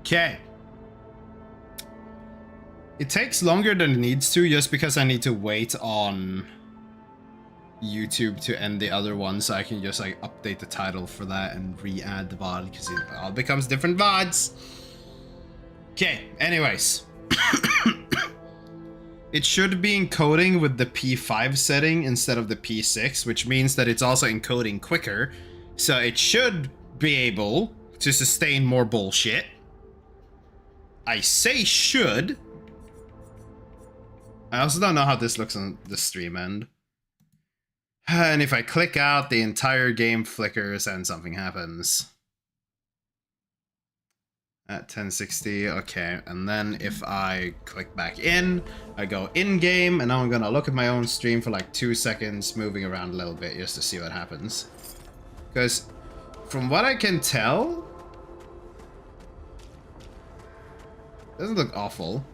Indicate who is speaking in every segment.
Speaker 1: Okay. It takes longer than it needs to just because I need to wait on YouTube to end the other one so I can just like update the title for that and re-add the VOD because it all becomes different VODs. Okay, anyways. It should be encoding with the P5 setting instead of the P6, which means that it's also encoding quicker. So it should be able to sustain more bullshit. I say should. I also don't know how this looks on the stream end. And if I click out, the entire game flickers and something happens. At 1060, okay. And then if I click back in, I go in-game, and now I'm gonna look at my own stream for like 2 seconds, moving around a little bit just to see what happens. Because from what I can tell, it doesn't look awful,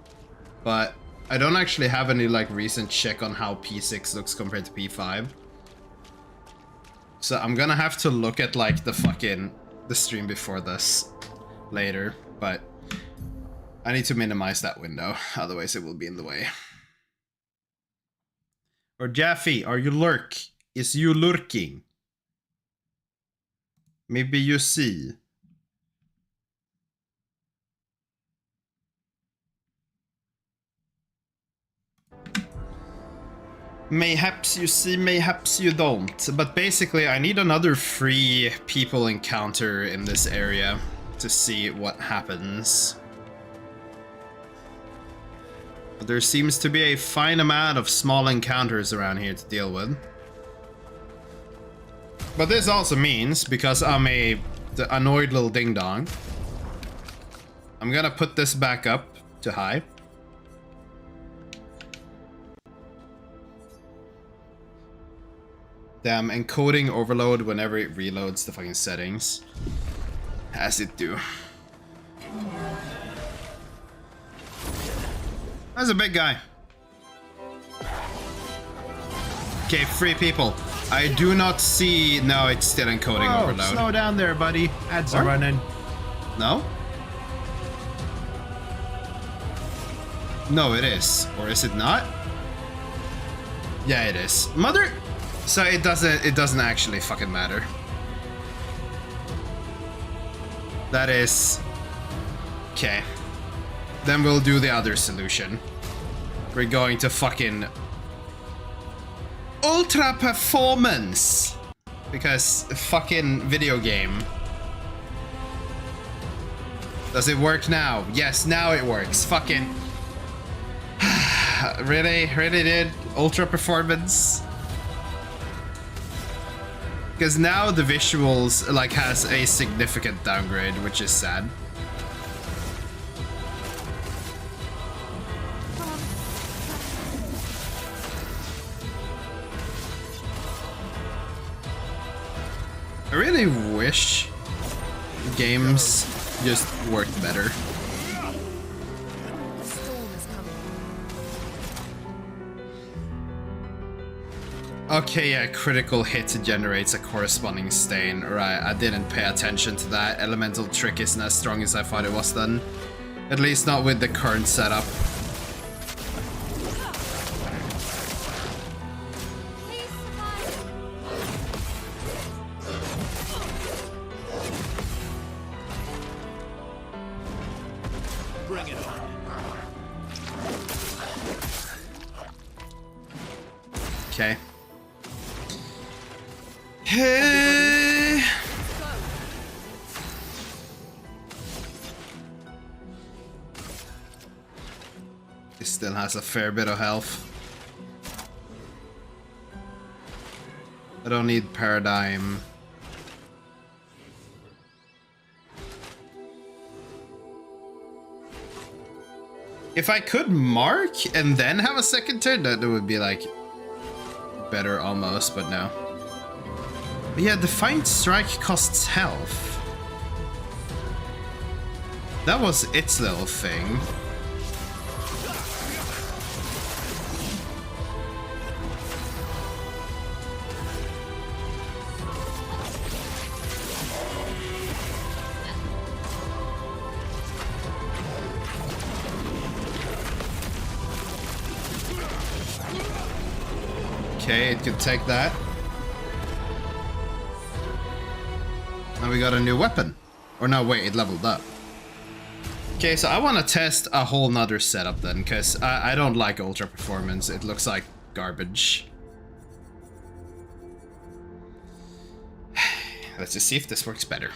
Speaker 1: but I don't actually have any like recent check on how P6 looks compared to P5. So I'm gonna have to look at like the stream before this later, but I need to minimize that window, otherwise it will be in the way. Or Jaffe, are you lurk? Is you lurking? Maybe you see. Mayhaps you see, mayhaps you don't. But basically, I need another free people encounter in this area to see what happens. But there seems to be a fine amount of small encounters around here to deal with. But this also means, because I'm the annoyed little ding-dong, I'm gonna put this back up to high. Damn, encoding overload whenever it reloads the fucking settings. As it do. That's a big guy. Okay, free people. I do not see... No, it's still encoding overload.
Speaker 2: Slow down there, buddy. Ads are running.
Speaker 1: No? No, it is. Or is it not? Yeah, it is. Mother... So it doesn't actually fucking matter. That is... Okay. Then we'll do the other solution. We're going to fucking... Ultra performance! Because fucking video game. Does it work now? Yes, now it works. Fucking... Really? Really did? Ultra performance? Because now the visuals like has a significant downgrade, which is sad. I really wish games just worked better. Okay, yeah, critical hit generates a corresponding stain. Right, I didn't pay attention to that. Elemental trick isn't as strong as I thought it was then. At least not with the current setup.
Speaker 3: Bring it on.
Speaker 1: Okay. Hey. He still has a fair bit of health. I don't need paradigm. If I could mark and then have a second turn, that would be like better almost, but no. But yeah, Defiant Strike costs health. That was its little thing. Okay, it could take that. Now we got a new weapon. Or no, wait, it leveled up. Okay, so I want to test a whole nother setup then, because I don't like Ultra Performance. It looks like garbage. Let's just see if this works better.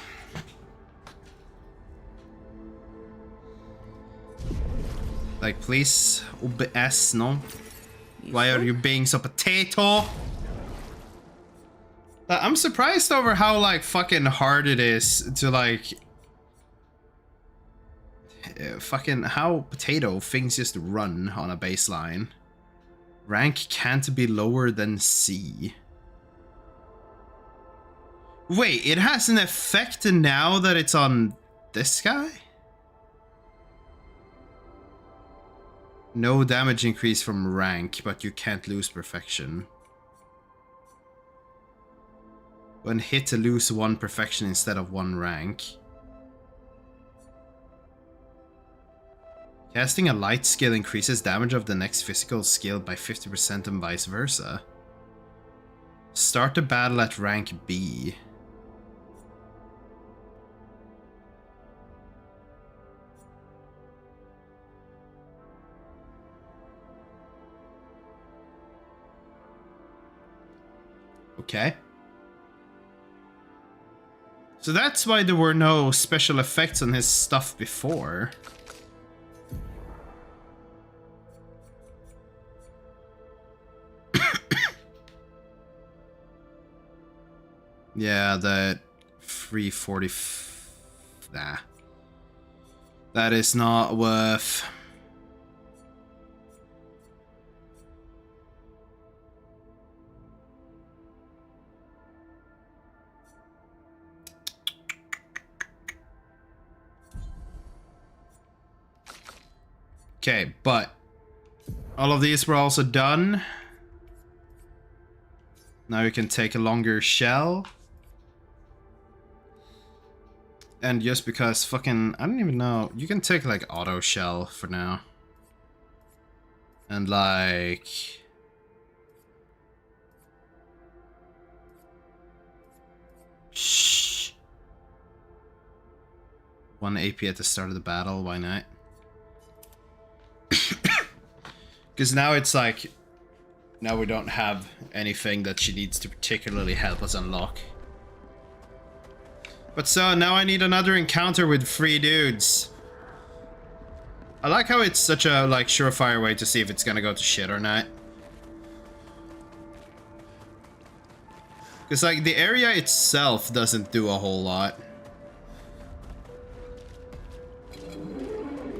Speaker 1: Like, please, OBS, no? Why are you being so potato? I'm surprised over how, like, fucking hard it is to, like... fucking how potato things just run on a baseline. Rank can't be lower than C. Wait, it has an effect now that it's on this guy? No damage increase from rank, but you can't lose perfection. When hit, to lose 1 perfection instead of 1 rank. Casting a light skill increases damage of the next physical skill by 50% and vice versa. Start the battle at rank B. Okay. So that's why there were no special effects on his stuff before. Yeah, that 340... Nah. That is not worth... Okay, but all of these were also done. Now you can take a longer shell. And just because fucking... I don't even know. You can take like auto shell for now. And like... Shh. 1 AP at the start of the battle, why not? Because now it's like... Now we don't have anything that she needs to particularly help us unlock. But so, now I need another encounter with 3 dudes. I like how it's such a, like, surefire way to see if it's gonna go to shit or not. Because, like, the area itself doesn't do a whole lot.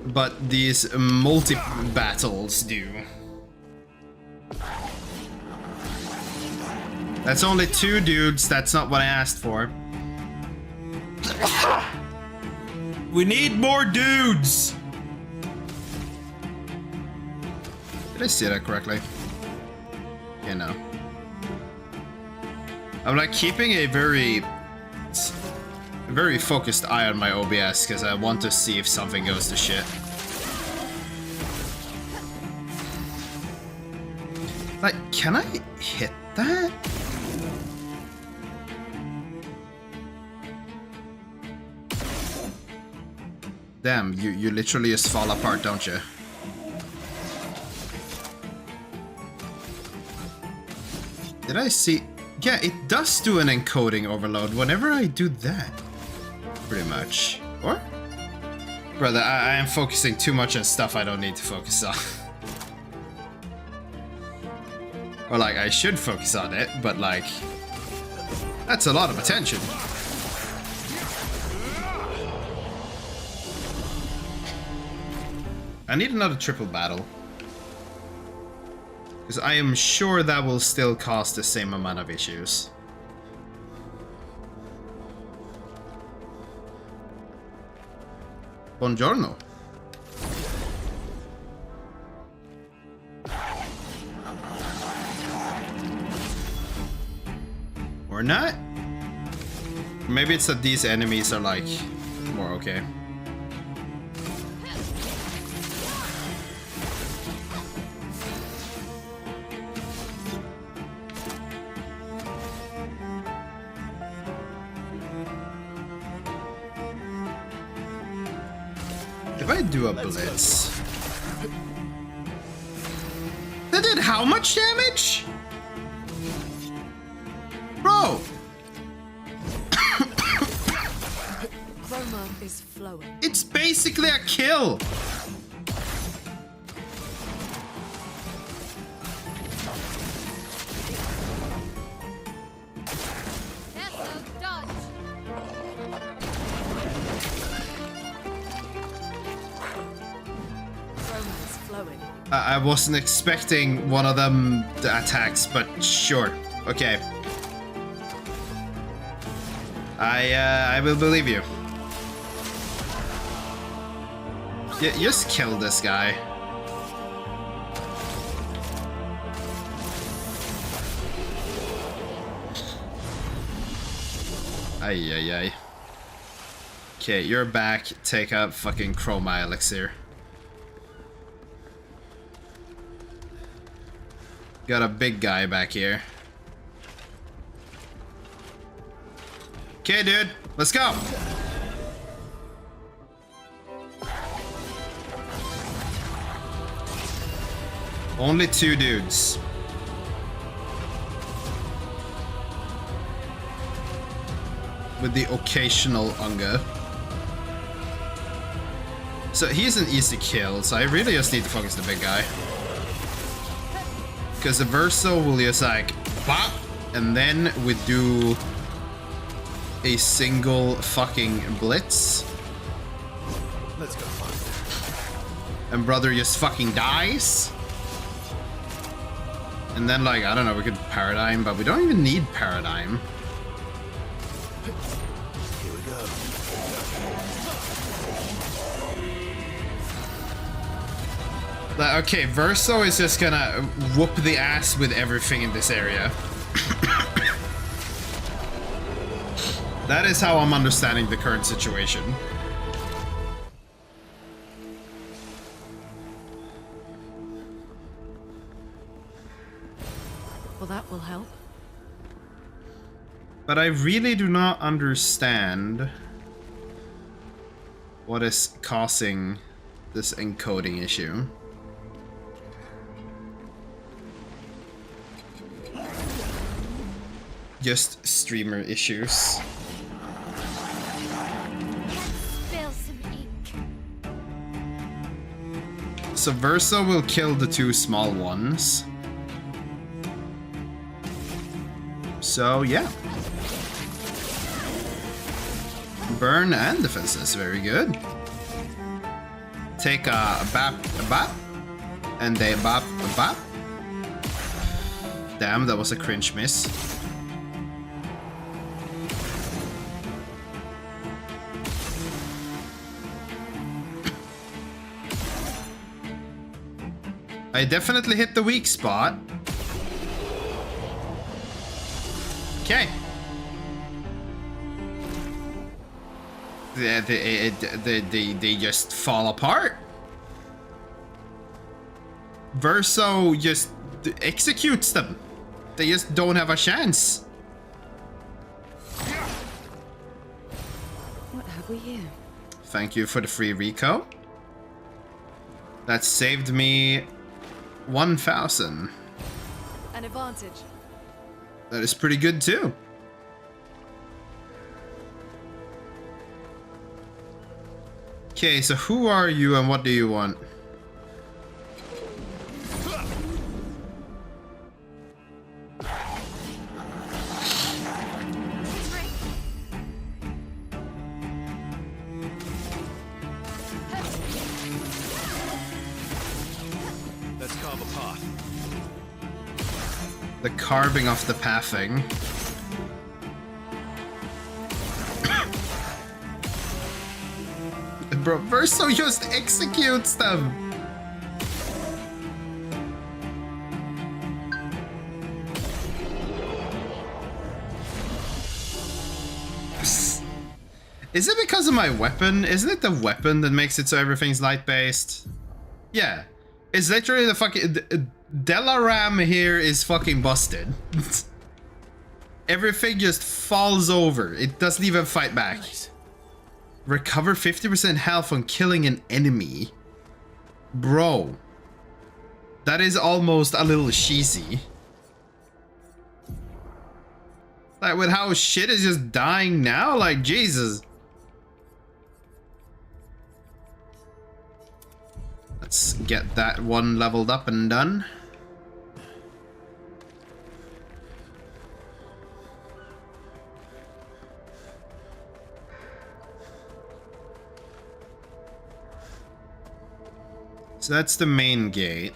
Speaker 1: But these multi-battles do. That's only 2 dudes, that's not what I asked for. We need more dudes! Did I say that correctly? Yeah, no. I'm like keeping a very focused eye on my OBS because I want to see if something goes to shit. Like, can I hit that? Damn, you literally just fall apart, don't you? Did I see? Yeah, it does do an encoding overload whenever I do that. Pretty much. Or? Brother, I am focusing too much on stuff I don't need to focus on. Or like, I should focus on it, but like... That's a lot of attention. I need another triple battle. Because I am sure that will still cause the same amount of issues. Buongiorno. Or not? Maybe it's that these enemies are like more okay. If I do a blitz... That did how much damage? Bro!
Speaker 4: Chroma is flowing.
Speaker 1: It's basically a kill! I wasn't expecting one of them attacks, but sure. Okay. I will believe you. Just kill this guy. Ay, ay, ay. Okay, you're back. Take a fucking chroma elixir. Got a big guy back here. Okay, dude. Let's go. Only 2 dudes. With the occasional Unga. So he's an easy kill, so I really just need to focus the big guy. Because the Verso will just like bop, and then we do a single fucking blitz.
Speaker 3: Let's go find
Speaker 1: And brother just fucking dies. And then like, I don't know, we could paradigm, but we don't even need paradigm.
Speaker 3: Here we go.
Speaker 1: Like, okay, Verso is just gonna whoop the ass with everything in this area. That is how I'm understanding the current situation.
Speaker 4: Well, that will help.
Speaker 1: But I really do not understand what is causing this encoding issue. Just streamer issues.
Speaker 4: Spill some ink.
Speaker 1: So Verso will kill the 2 small ones. So yeah. Burn and defenses, very good. Take a bap, and a bap, Damn, that was a cringe miss. I definitely hit the weak spot. Okay. They just fall apart. Verso just executes them. They just don't have a chance.
Speaker 4: What have we here?
Speaker 1: Thank you for the free Rico. That saved me 1,000.
Speaker 4: An advantage.
Speaker 1: That is pretty good too. Okay, so who are you and what do you want?
Speaker 3: Let's carve a path.
Speaker 1: The carving of the pathing. Bro, Verso just executes them. Is it because of my weapon? Isn't it the weapon that makes it so everything's light-based? Yeah. It's literally the fucking... Delaram here is fucking busted. Everything just falls over. It doesn't even fight back.
Speaker 3: Nice.
Speaker 1: Recover 50% health on killing an enemy. Bro. That is almost a little cheesy. Like, with how shit is just dying now? Like, Jesus. Let's get that one leveled up and done. So that's the main gate.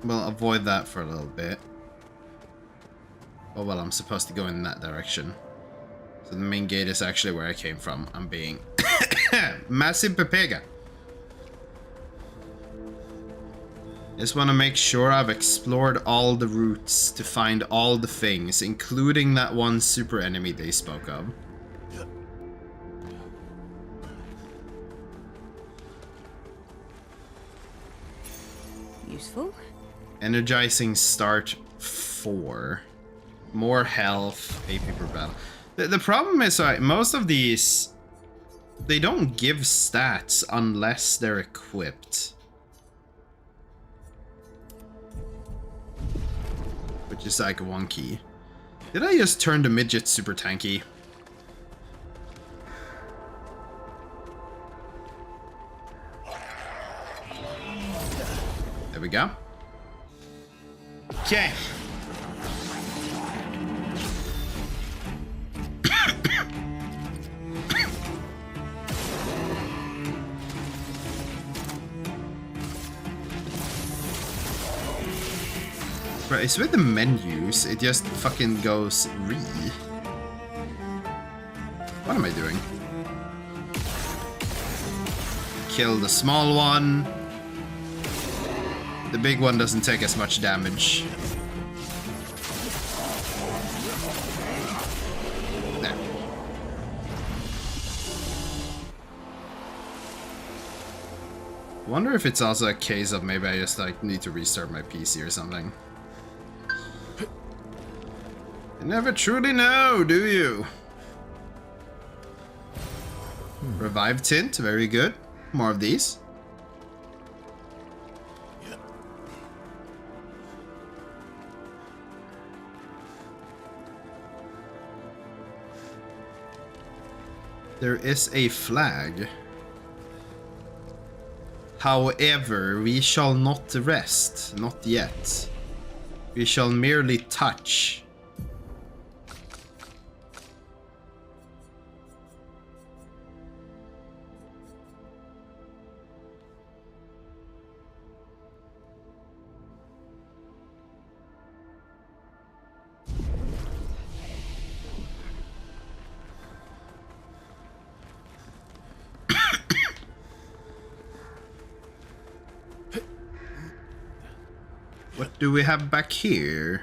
Speaker 1: We'll avoid that for a little bit. Oh well, I'm supposed to go in that direction. So the main gate is actually where I came from. I'm being massive pepega. Just want to make sure I've explored all the routes to find all the things, including that one super enemy they spoke of.
Speaker 4: Useful.
Speaker 1: Energizing start 4. More health, AP per battle. The problem is, most of these, they don't give stats unless they're equipped. Which is like wonky. Did I just turn the midget super tanky? There we go. Okay. Right, it's with the menus, it just fucking goes re. What am I doing? Kill the small one. The big one doesn't take as much damage. There. Wonder if it's also a case of maybe I just like need to restart my PC or something. You never truly know, do you? Revive tint, very good. More of these. There is a flag. However, we shall not rest, not yet. We shall merely touch. What do we have back here?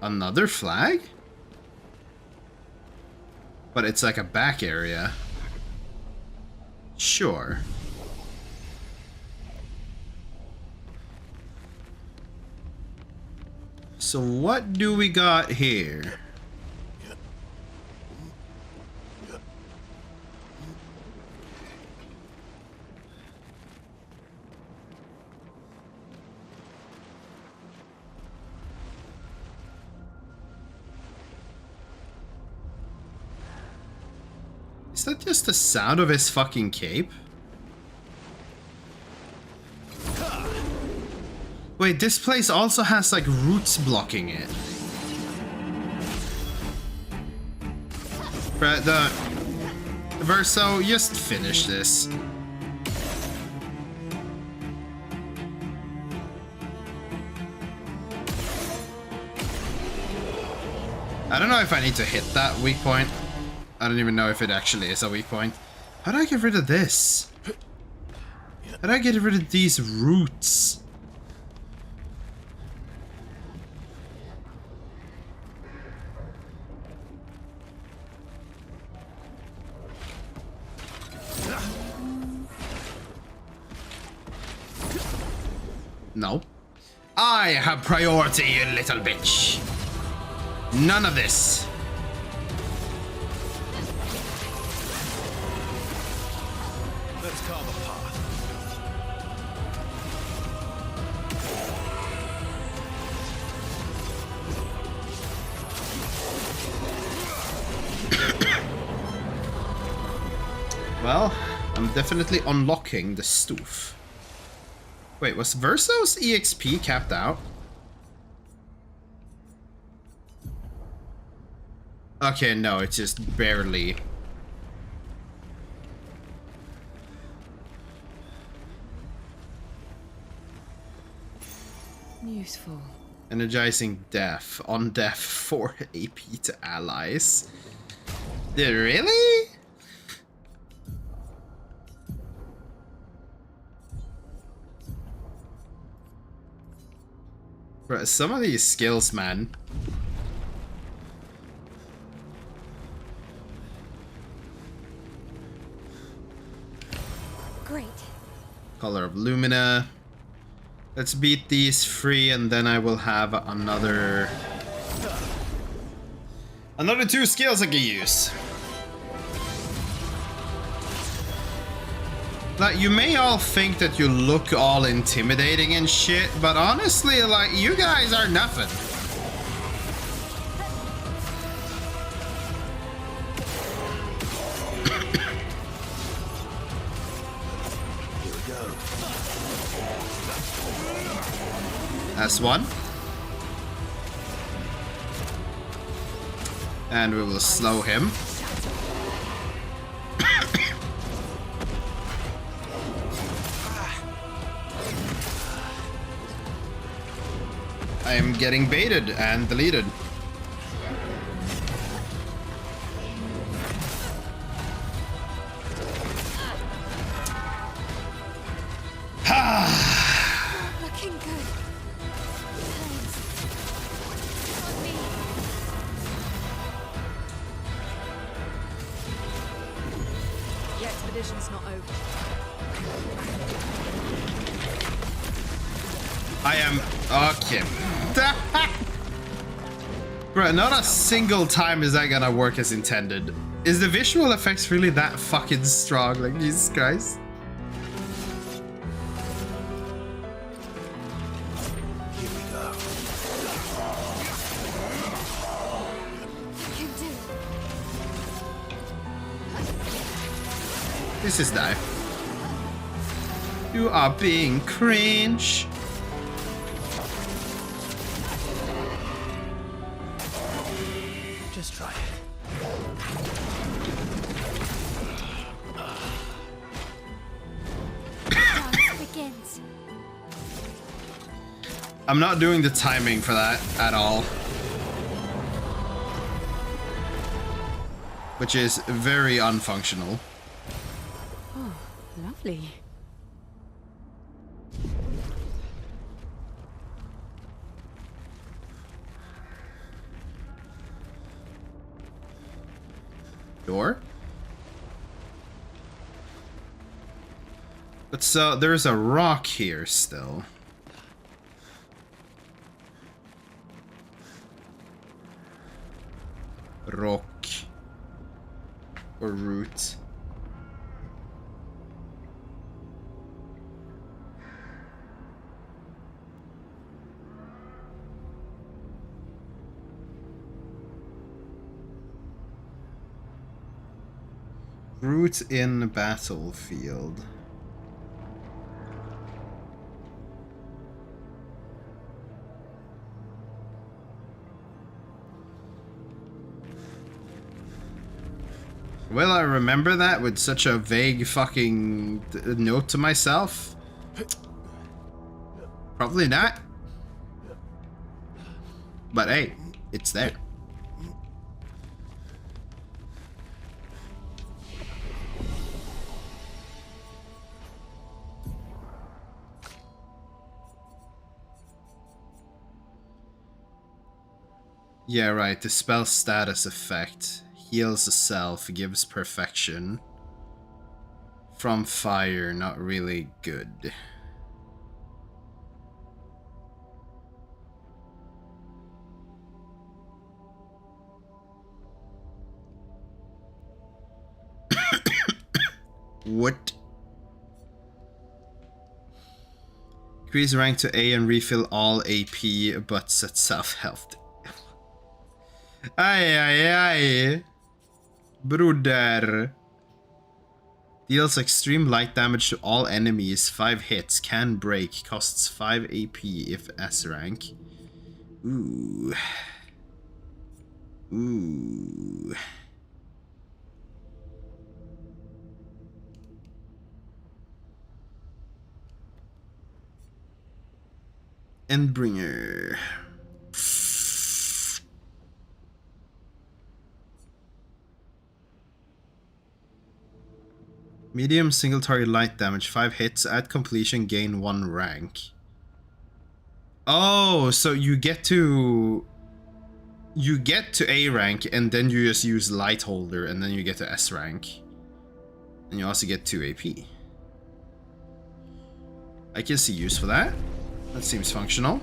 Speaker 1: Another flag? But it's like a back area. Sure. So what do we got here? Is that just the sound of his fucking cape? Wait, this place also has like roots blocking it. Right, the Verso, just finish this. I don't know if I need to hit that weak point. I don't even know if it actually is a weak point. How do I get rid of this? How do I get rid of these roots? No. I have priority, you little bitch. None of this.
Speaker 3: Let's carve a path.
Speaker 1: Well, I'm definitely unlocking the stoof. Wait, was Verso's EXP capped out? Okay, no, it's just barely.
Speaker 4: Useful.
Speaker 1: Energizing death. On death 4 AP to allies. Really? Bro, some of these skills, man.
Speaker 4: Great.
Speaker 1: Color of Lumina. Let's beat these 3 and then I will have another 2 skills I can use. Like, you may all think that you look all intimidating and shit, but honestly, like, you guys are nothing.
Speaker 3: Here we go.
Speaker 1: That's one. And we will slow him. I am getting baited and deleted.
Speaker 4: Looking good. Thanks. Not me. The expedition's not over.
Speaker 1: I am okay. Bro, not a single time is that gonna work as intended. Is the visual effects really that fucking strong? Like, Jesus Christ.
Speaker 3: Here we go.
Speaker 4: I can do it.
Speaker 1: This is die. You are being cringe.
Speaker 3: Just try it.
Speaker 4: Dance begins.
Speaker 1: I'm not doing the timing for that at all. Which is very unfunctional.
Speaker 4: Oh, lovely.
Speaker 1: Door? But so there's a rock here still. Rock. Or root. Root in battlefield. Will I remember that with such a vague fucking note to myself? Probably not. But hey, it's there. Yeah, right. The spell status effect. Heals a self, gives perfection. From fire, not really good. What? Increase rank to A and refill all AP, but set self-health. Ay. Bruder. Deals extreme light damage to all enemies. 5 hits. Can break. Costs 5 AP if S rank. Ooh. Ooh. Endbringer. Medium single target light damage, 5 hits, at completion gain 1 rank. Oh, so you get to A rank and then you just use light holder and then you get to S rank. And you also get 2 AP. I can see use for that. That seems functional.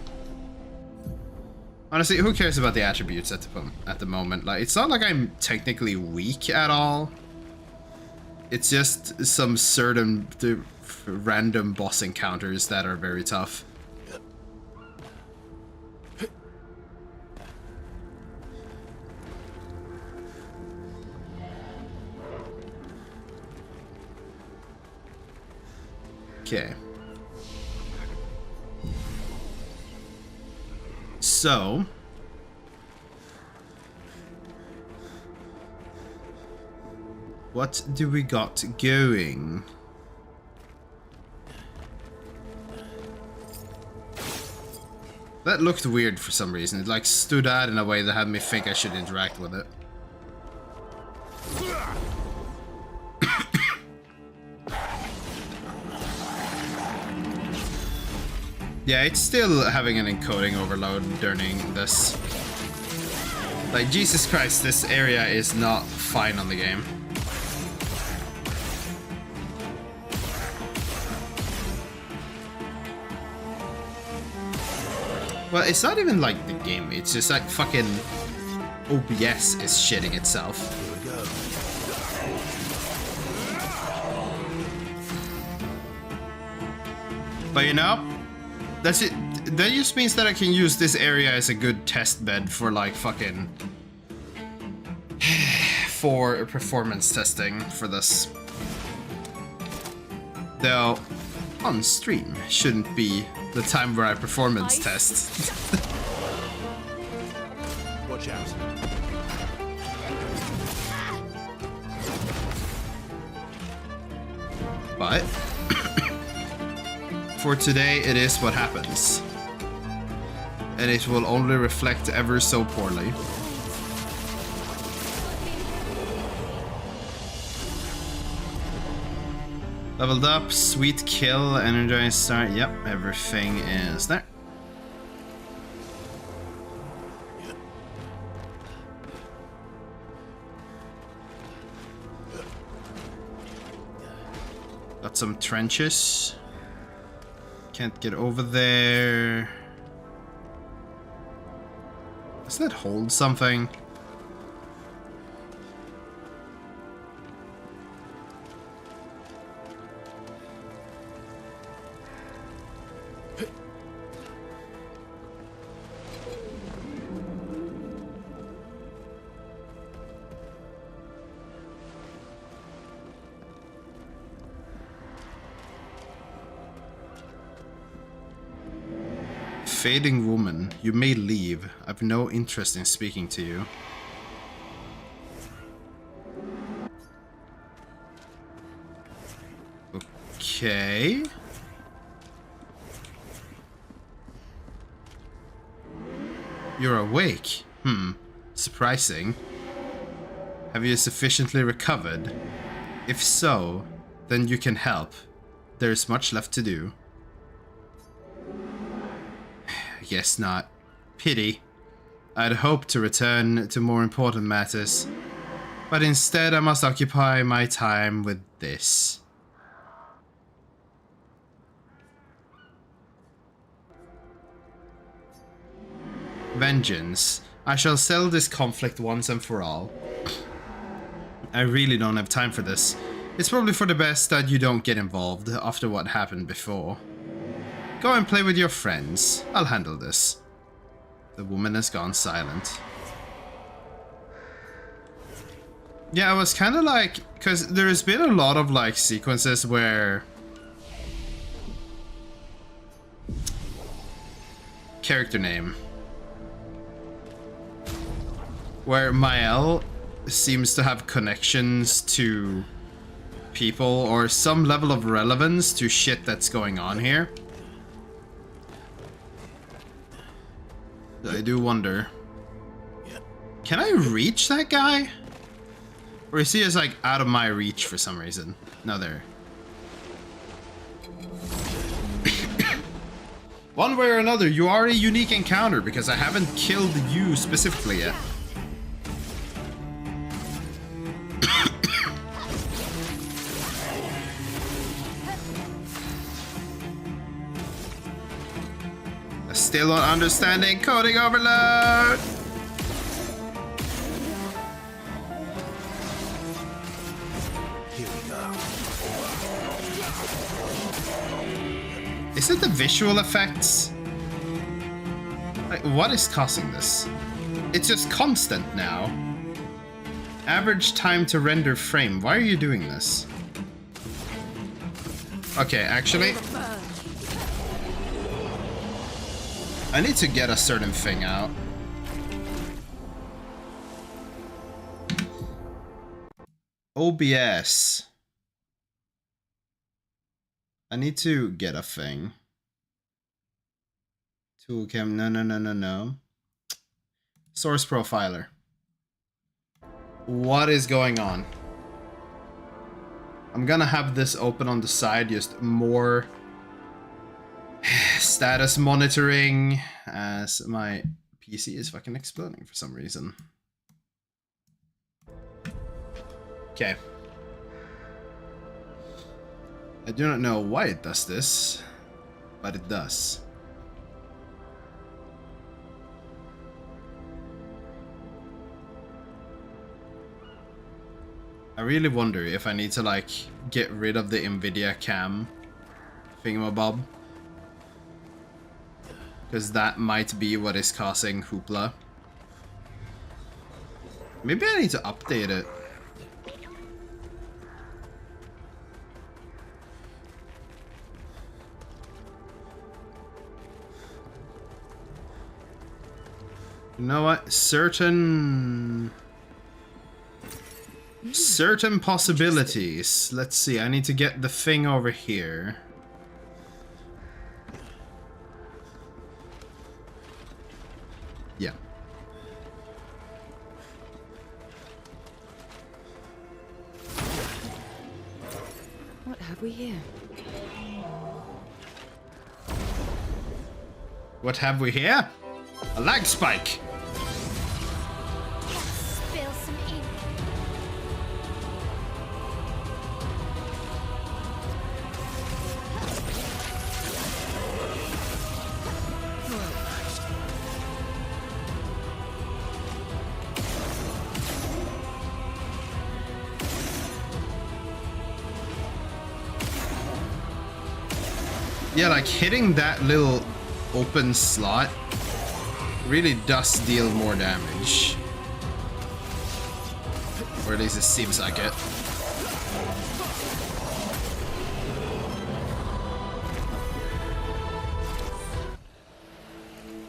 Speaker 1: Honestly, who cares about the attributes at the moment? Like, it's not like I'm technically weak at all. It's just some certain random boss encounters that are very tough. Okay. So, what do we got going? That looked weird for some reason. It like stood out in a way that had me think I should interact with it. Yeah, it's still having an encoding overload during this. Like, Jesus Christ, this area is not fine on the game. Well, it's not even like the game, it's just like fucking OBS is shitting itself.
Speaker 3: Here we go.
Speaker 1: But you know, that's it. That just means that I can use this area as a good test bed for like fucking for performance testing for this. Though on stream shouldn't be the time where I performance test.
Speaker 3: Watch out.
Speaker 1: But for today, it is what happens. And it will only reflect ever so poorly. Leveled up, sweet kill, energized start. Yep, everything is there. Got some trenches. Can't get over there. Does that hold something? Fading woman, you may leave. I've no interest in speaking to you. Okay. You're awake. Surprising. Have you sufficiently recovered? If so, then you can help. There is much left to do. Guess not. Pity. I'd hoped to return to more important matters, but instead I must occupy my time with this. Vengeance. I shall settle this conflict once and for all. I really don't have time for this. It's probably for the best that you don't get involved after what happened before. Go and play with your friends. I'll handle this. The woman has gone silent. Yeah, I was kind of like... Because there's been a lot of like sequences where... Character name. Where Mael seems to have connections to people or some level of relevance to shit that's going on here. I do wonder. Can I reach that guy? Or is he just like out of my reach for some reason? No, there. One way or another, you are a unique encounter because I haven't killed you specifically yet. Still not understanding coding overload.
Speaker 3: Here we go.
Speaker 1: Is it the visual effects? Like, what is causing this? It's just constant now. Average time to render frame. Why are you doing this? Okay, actually, I need to get a certain thing out. OBS. I need to get a thing. Toolcam, no. Source profiler. What is going on? I'm gonna have this open on the side, just more status monitoring as my PC is fucking exploding for some reason. Okay. I do not know why it does this, but it does. I really wonder if I need to like get rid of the Nvidia cam thingamabob. Because that might be what is causing hoopla. Maybe I need to update it. You know what? Certain possibilities. Let's see. I need to get the thing over here. Yeah.
Speaker 4: What have we here?
Speaker 1: What have we here? A lag spike.
Speaker 4: Spill some ink.
Speaker 1: Yeah, like hitting that little open slot really does deal more damage. Or at least it seems like it.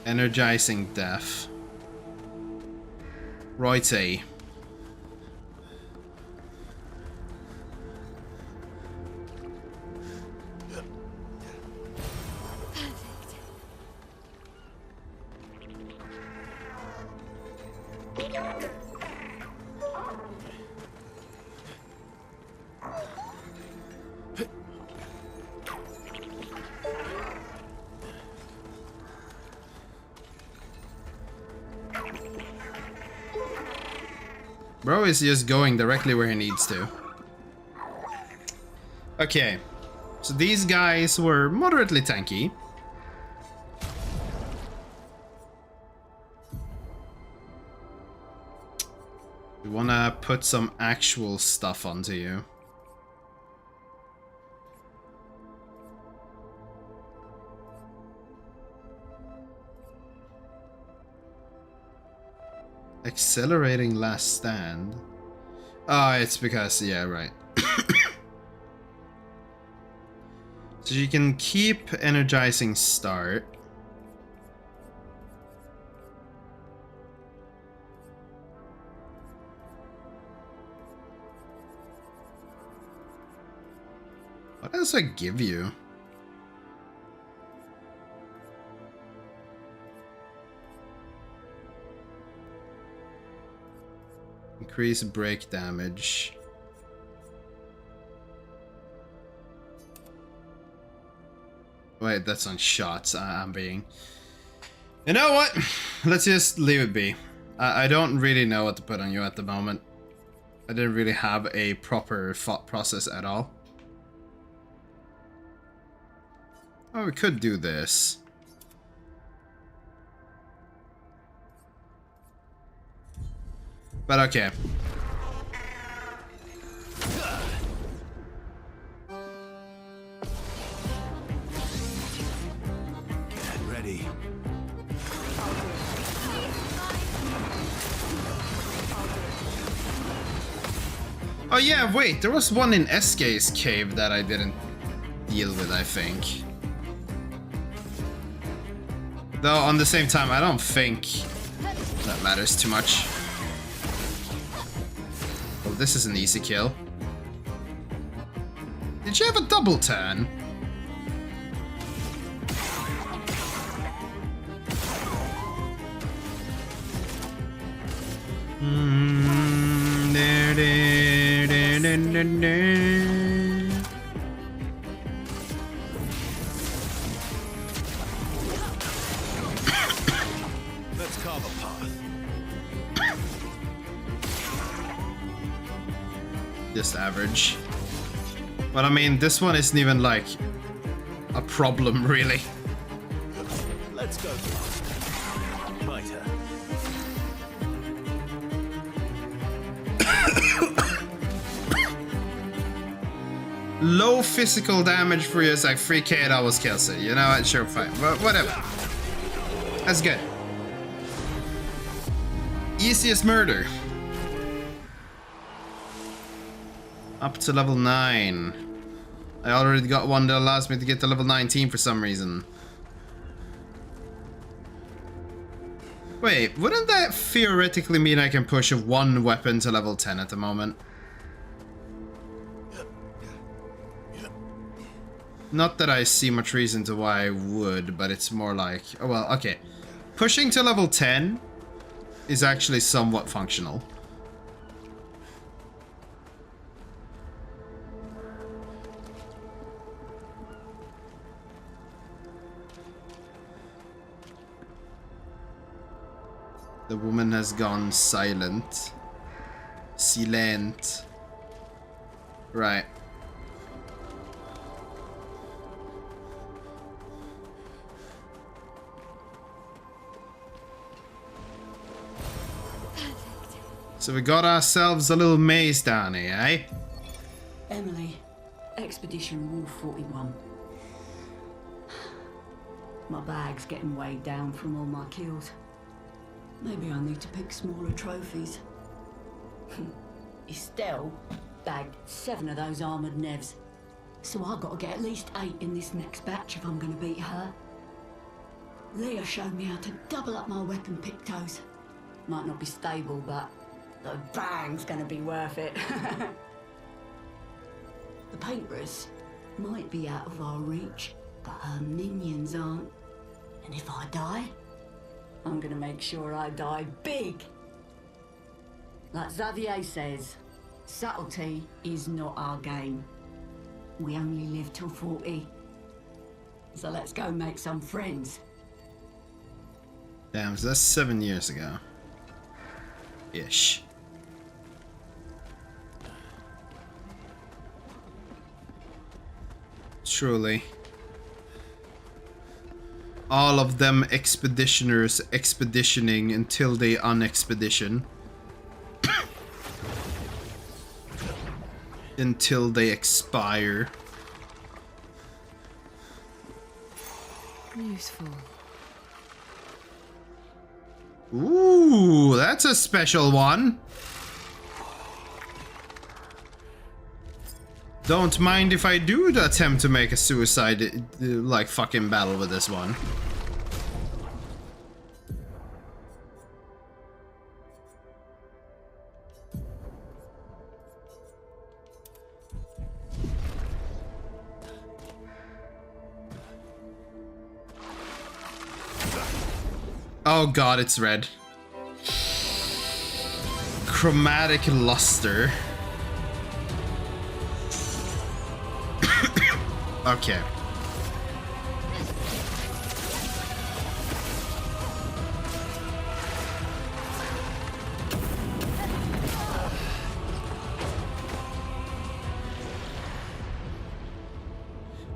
Speaker 1: Energizing death. Righty. Bro is just going directly where he needs to. Okay. So these guys were moderately tanky. We wanna put some actual stuff onto you. Accelerating last stand. Oh, it's because, yeah, right. So you can keep energizing start. What does it give you? Increase break damage. Wait, that's on shots. I'm being... You know what? Let's just leave it be. I don't really know what to put on you at the moment. I didn't really have a proper thought process at all. Oh, we could do this. But okay.
Speaker 3: Get ready.
Speaker 1: Oh yeah, wait, there was one in SK's cave that I didn't deal with, I think. Though, on the same time, I don't think that matters too much. Oh, this is an easy kill. Did you have a double turn?
Speaker 3: Let's carve a path.
Speaker 1: Just average. But I mean, this one isn't even like a problem, really.
Speaker 3: Let's go. My turn.
Speaker 1: Low physical damage for you is like 3k, that was kills it. You know what? Sure, fine. But whatever. That's good. Easiest murder. Up to level 9. I already got one that allows me to get to level 19 for some reason. Wait, wouldn't that theoretically mean I can push one weapon to level 10 at the moment? Not that I see much reason to why I would, but it's more like... Oh well, okay. Pushing to level 10 is actually somewhat functional. The woman has gone silent. Silent. Right. So we got ourselves a little maze down here, eh?
Speaker 5: Emily, Expedition Rule 41. My bag's getting weighed down from all my kills. Maybe I need to pick smaller trophies. Estelle bagged 7 of those armoured nevs. So I've got to get at least 8 in this next batch if I'm going to beat her. Leah showed me how to double up my weapon pictos. Might not be stable, but the bang's going to be worth it. The paintbrus might be out of our reach, but her minions aren't. And if I die, I'm gonna make sure I die big. Like Xavier says, subtlety is not our game. We only live till 40. So let's go make some friends.
Speaker 1: Damn, so that's 7 years ago. Ish. Truly. All of them expeditioners expeditioning until they unexpedition. Until they expire.
Speaker 4: Useful.
Speaker 1: Ooh, that's a special one. Don't mind if I do attempt to make a suicide, like, fucking battle with this one. Oh god, it's red. Chromatic luster. Okay.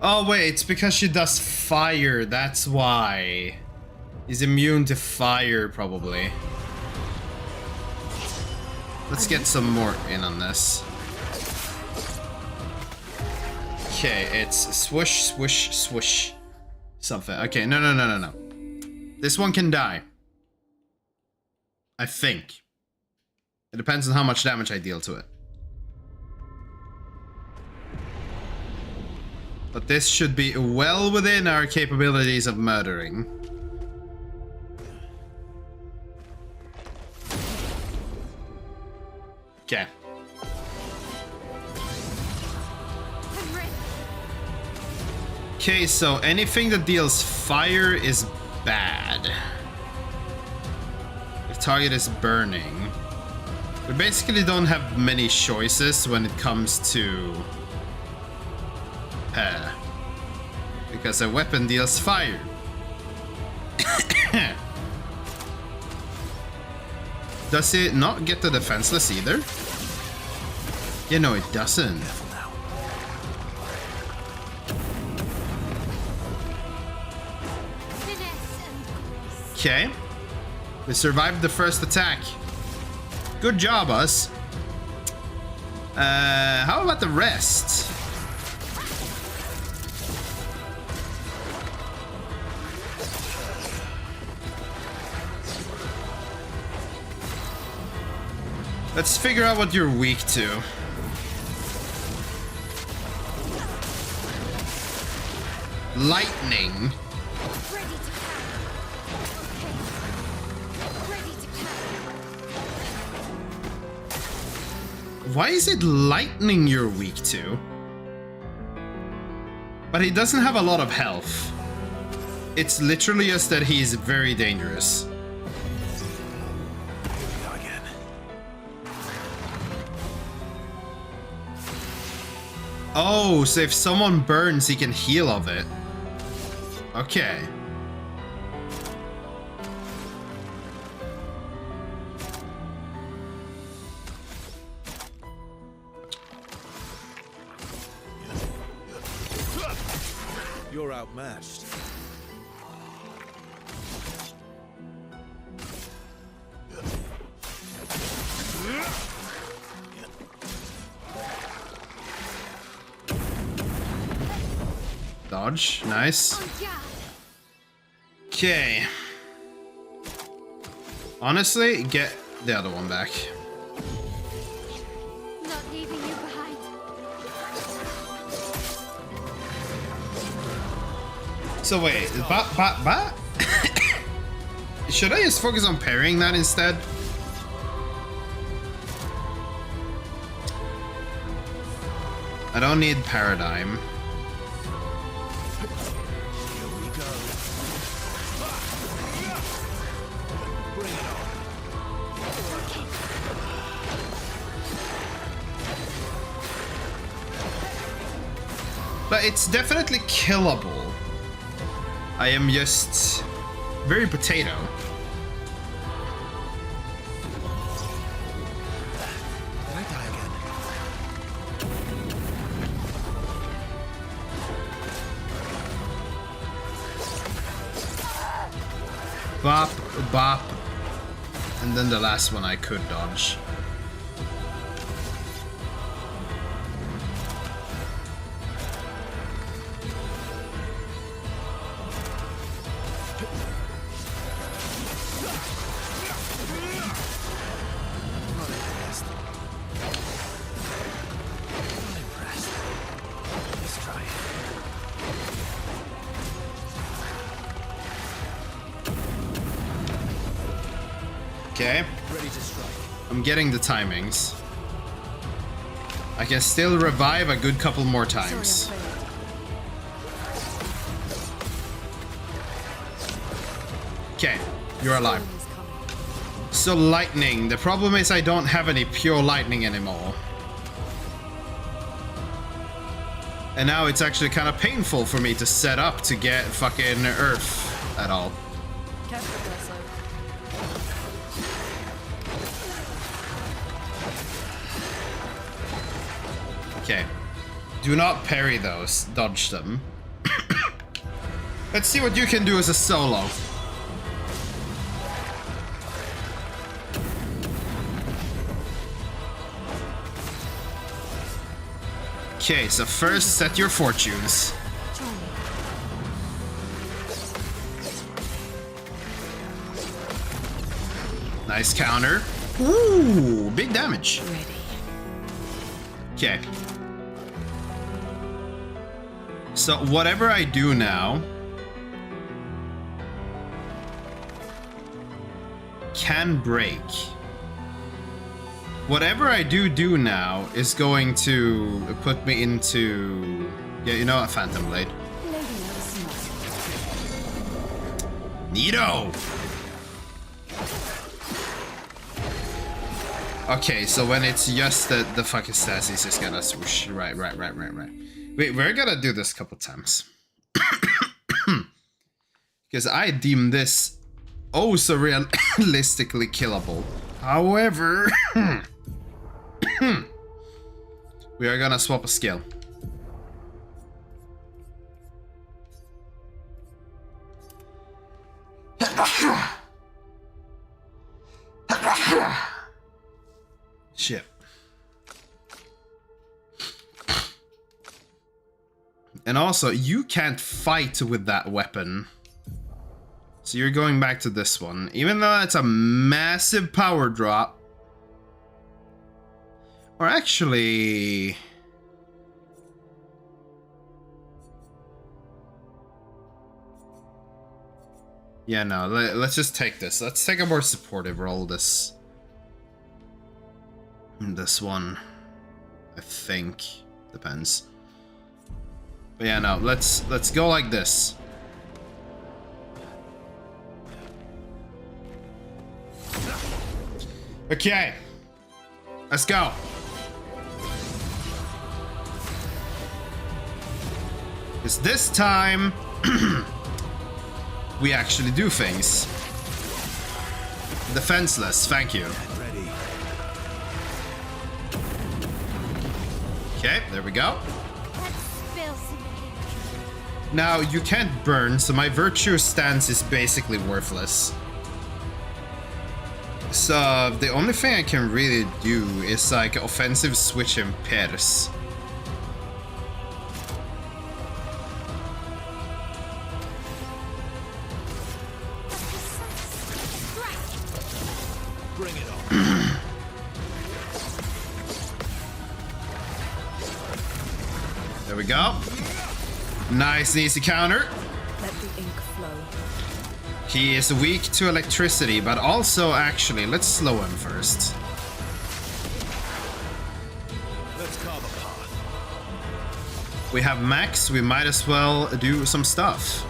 Speaker 1: Oh wait, it's because she does fire, that's why. He's immune to fire, probably. Let's get some more in on this. Okay, it's swoosh, swoosh, swoosh. Something. Okay, no. This one can die. I think. It depends on how much damage I deal to it. But this should be well within our capabilities of murdering. Okay. Okay, so anything that deals fire is bad. If target is burning. We basically don't have many choices when it comes to because a weapon deals fire. Does it not get the defenseless either? Yeah, no, it doesn't. Okay. We survived the first attack. Good job, us. How about the rest? Let's figure out what you're weak to. Lightning. Why is it lightning you're weak to? But he doesn't have a lot of health. It's literally just that he's very dangerous. Oh, so if someone burns, he can heal of it. Okay.
Speaker 3: You're outmatched.
Speaker 1: Dodge, nice. Okay. Honestly, get the other one back.
Speaker 4: Not leaving you behind.
Speaker 1: So wait, should I just focus on parrying that instead? I don't need paradigm. But it's definitely killable. I am just very potato.
Speaker 3: Did I die again?
Speaker 1: Bop, bop. And then the last one I could dodge. Okay.
Speaker 3: Ready to strike.
Speaker 1: I'm getting the timings. I can still revive a good couple more times. Okay, you're alive. So lightning. The problem is I don't have any pure lightning anymore. And now it's actually kind of painful for me to set up to get fucking Earth at all. Okay. Do not parry those. Dodge them. Let's see what you can do as a solo. Okay, so first set your fortunes. Nice counter. Ooh, big damage. Okay. So whatever I do now can break. Whatever I do now is going to put me into... Yeah, you know, a Phantom Blade. Neato! Okay, so when it's just the fucking stasis is gonna swoosh. Right. Wait, we're gonna do this a couple times. Because I deem this oh so realistically killable. However... we are gonna swap a skill. Shit. And also, you can't fight with that weapon. So you're going back to this one. Even though it's a massive power drop. Or actually... Yeah, no, let's just take this. Let's take a more supportive role this one. I think. Depends. But yeah, no, let's go like this. Okay. Let's go. Because this time we actually do things. Defenseless, thank you.
Speaker 3: Ready.
Speaker 1: Okay, there we go.
Speaker 4: Let's spill some ink.
Speaker 1: Now, you can't burn, so my virtue stance is basically worthless. So, the only thing I can really do is like offensive switch and pierce.
Speaker 3: Bring it on.
Speaker 1: There we go. Nice and easy counter.
Speaker 4: Let the ink flow.
Speaker 1: He is weak to electricity, but also actually, let's slow him first.
Speaker 3: Let's carve a path.
Speaker 1: We have max, we might as well do some stuff.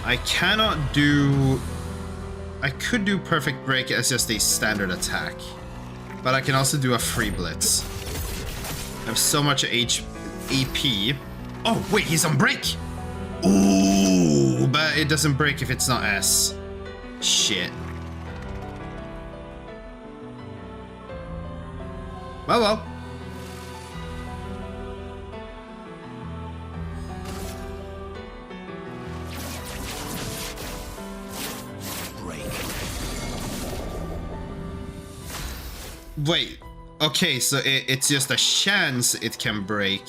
Speaker 1: I cannot do... I could do Perfect Break as just a standard attack. But I can also do a free blitz. I have so much AP. Oh, wait, he's on break! Ooh, but it doesn't break if it's not S. Shit. Well.
Speaker 3: Break.
Speaker 1: Wait. Okay, so it's just a chance it can break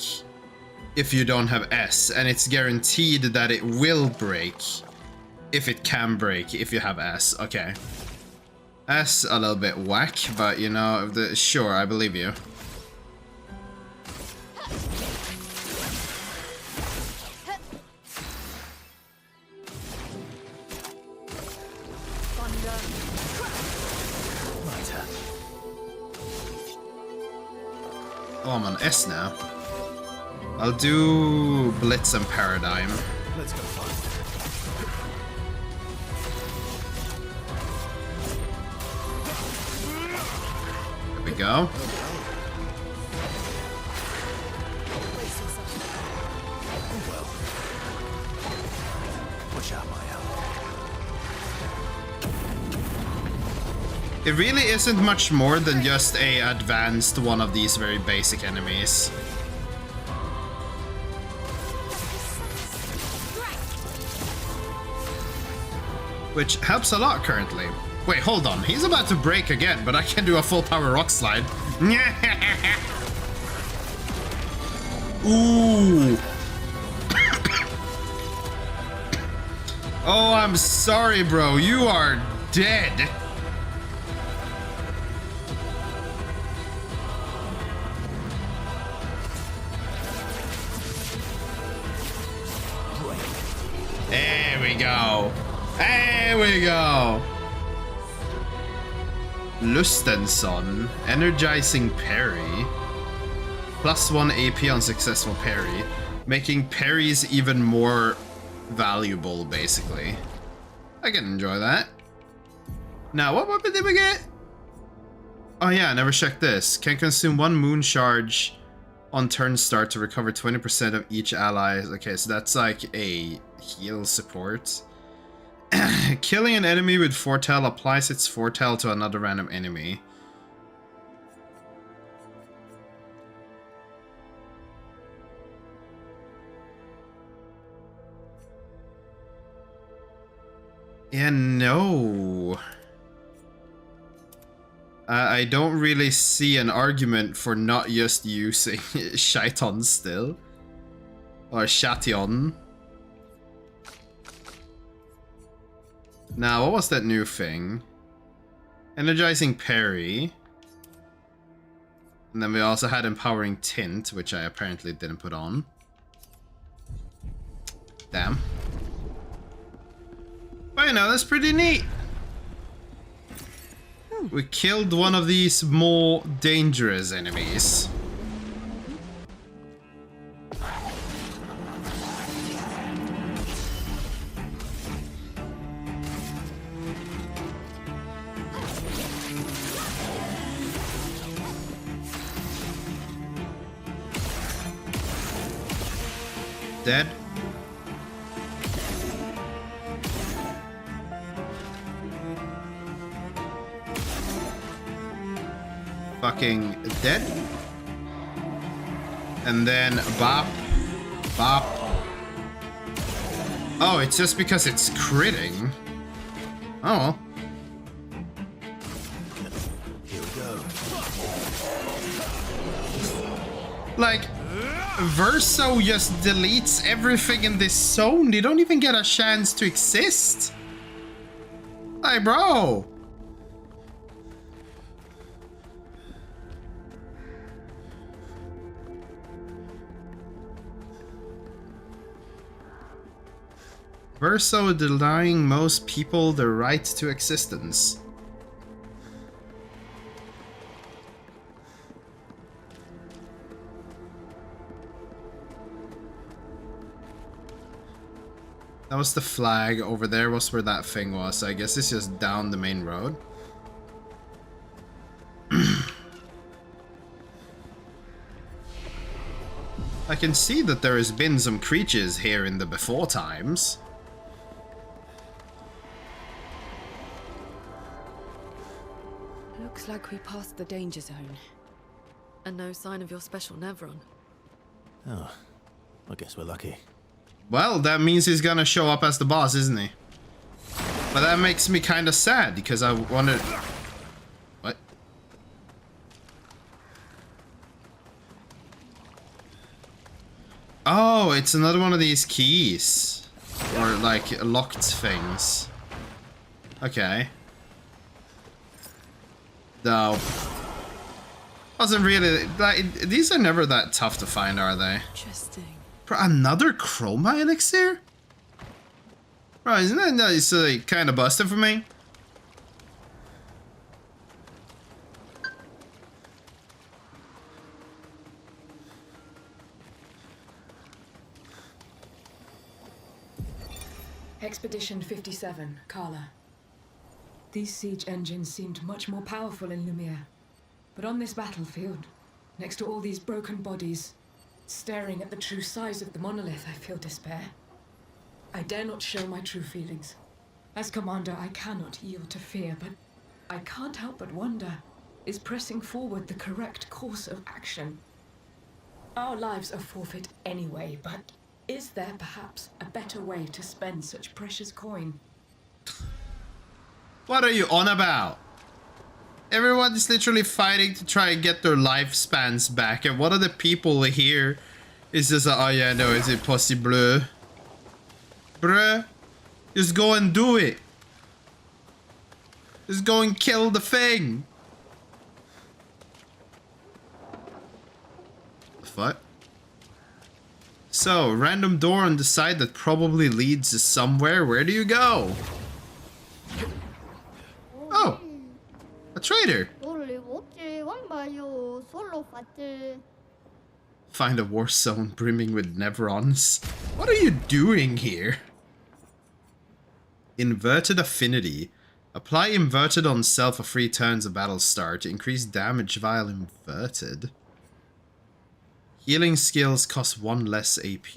Speaker 1: if you don't have S, and it's guaranteed that it will break if it can break if you have S. Okay. S a little bit whack, but you know, sure, I believe you. Oh, I'm on S now. I'll do Blitz and Paradigm.
Speaker 3: Let's go find
Speaker 1: There we go.
Speaker 3: Watch out, my ally.
Speaker 1: It really isn't much more than just a advanced one of these very basic enemies. Which helps a lot currently. Wait, hold on. He's about to break again, but I can do a full power rock slide. Ooh. Oh, I'm sorry, bro. You are dead. There we go. There we go. Lustenson, energizing parry. +1 AP on successful parry. Making parries even more valuable, basically. I can enjoy that. Now, what weapon did we get? Oh yeah, I never checked this. Can consume 1 moon charge on turn start to recover 20% of each ally. Okay, so that's like a heal support. Killing an enemy with foretell applies its foretell to another random enemy. Yeah, no. I don't really see an argument for not just using Shaiton still. Or Shation. Now, what was that new thing? Energizing parry. And then we also had empowering tint, which I apparently didn't put on. Damn. But you know, that's pretty neat. We killed one of these more dangerous enemies. Dead. Fucking dead. And then bop, bop. Oh, it's just because it's critting. Oh.
Speaker 3: Here we go.
Speaker 1: Like, Verso just deletes everything in this zone. They don't even get a chance to exist. Like, bro. Verso denying most people the right to existence. That was the flag. Over there was where that thing was. So I guess it's just down the main road. I can see that there has been some creatures here in the before times.
Speaker 6: Looks like we passed the danger zone. And no sign of your special Nevron.
Speaker 3: Oh, I guess we're lucky.
Speaker 1: Well, that means he's gonna show up as the boss, isn't he? But that makes me kind of sad because I wanted... What? Oh, it's another one of these keys. Or like locked things. Okay. Though. Wasn't really... Like, these are never that tough to find, are they?
Speaker 6: Interesting.
Speaker 1: Bro, another chroma elixir? Bro, isn't that nice, kind of busted for me?
Speaker 7: Expedition 57, Carla. These siege engines seemed much more powerful in Lumiere. But on this battlefield, next to all these broken bodies, staring at the true size of the monolith, I feel despair. I dare not show my true feelings. As commander, I cannot yield to fear, but I can't help but wonder, is pressing forward the correct course of action? Our lives are forfeit anyway, but is there perhaps a better way to spend such precious coin?
Speaker 1: What are you on about? Everyone is literally fighting to try and get their lifespans back, and one of the people here is just like, oh yeah, no, is it possible? Bruh, just go and do it. Just go and kill the thing. What? So, random door on the side that probably leads to somewhere. Where do you go? Oh, a trader. Find a war zone brimming with Nevrons. What are you doing here? Inverted affinity. Apply inverted on self for 3 turns of battle start to increase damage while inverted. Healing skills cost 1 less AP.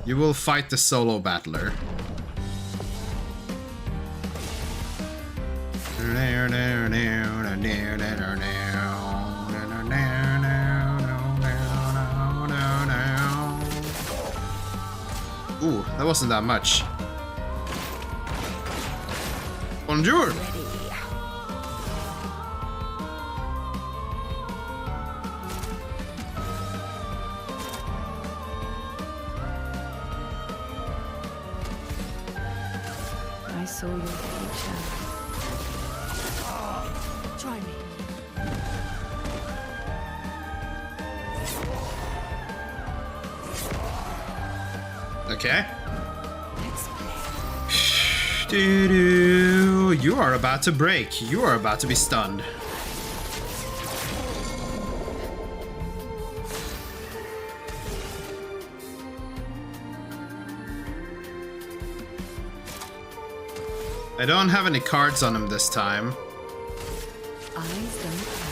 Speaker 1: You will fight the solo battler. Ooh, that wasn't that much. Bonjour!
Speaker 6: I saw your future. Try me.
Speaker 1: Okay. Doo-doo. You are about to break. You are about to be stunned. I don't have any cards on him this time.
Speaker 6: Eyes don't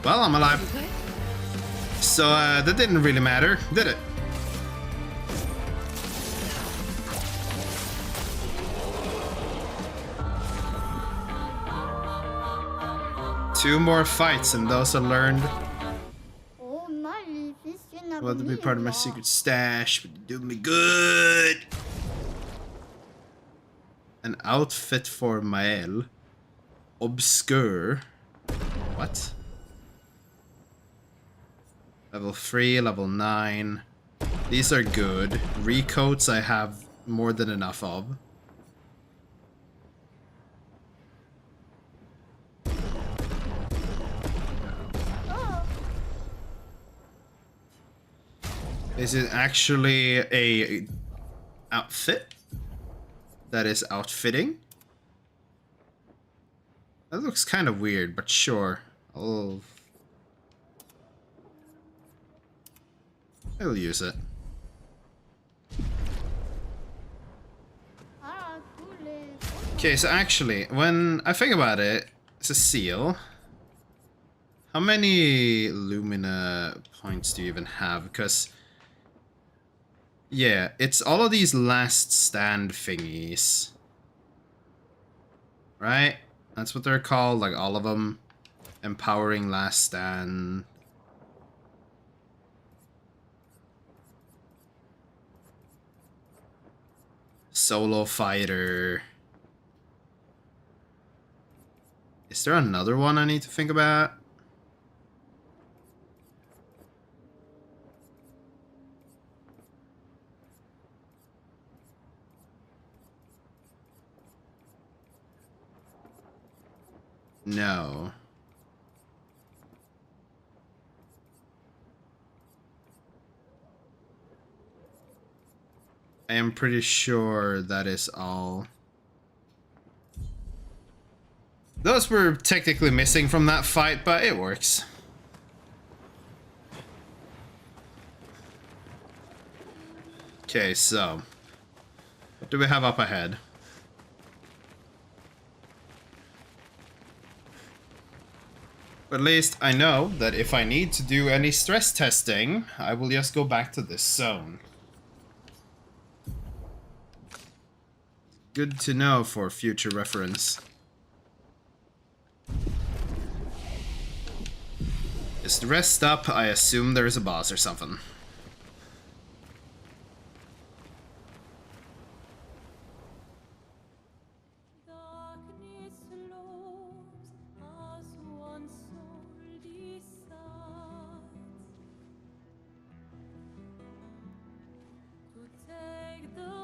Speaker 1: Well, I'm alive. So, that didn't really matter, did it? Two more fights and those are learned. Well, to be part of my secret stash, but do me good. An outfit for Mael. Obscure. What? Level 3, level 9. These are good. Recoats I have more than enough of. Is it actually a outfit that is outfitting? That looks kind of weird, but sure. I'll use it. Okay, so actually, when I think about it, it's a seal. How many Lumina points do you even have? Because, yeah, it's all of these last stand thingies. Right? That's what they're called, like all of them. Empowering last stand. Solo fighter. Is there another one I need to think about? No. I am pretty sure that is all. Those were technically missing from that fight, but it works. Okay, so what do we have up ahead? But at least I know that if I need to do any stress testing, I will just go back to this zone. Good to know for future reference. Just rest up, I assume there's a boss or something.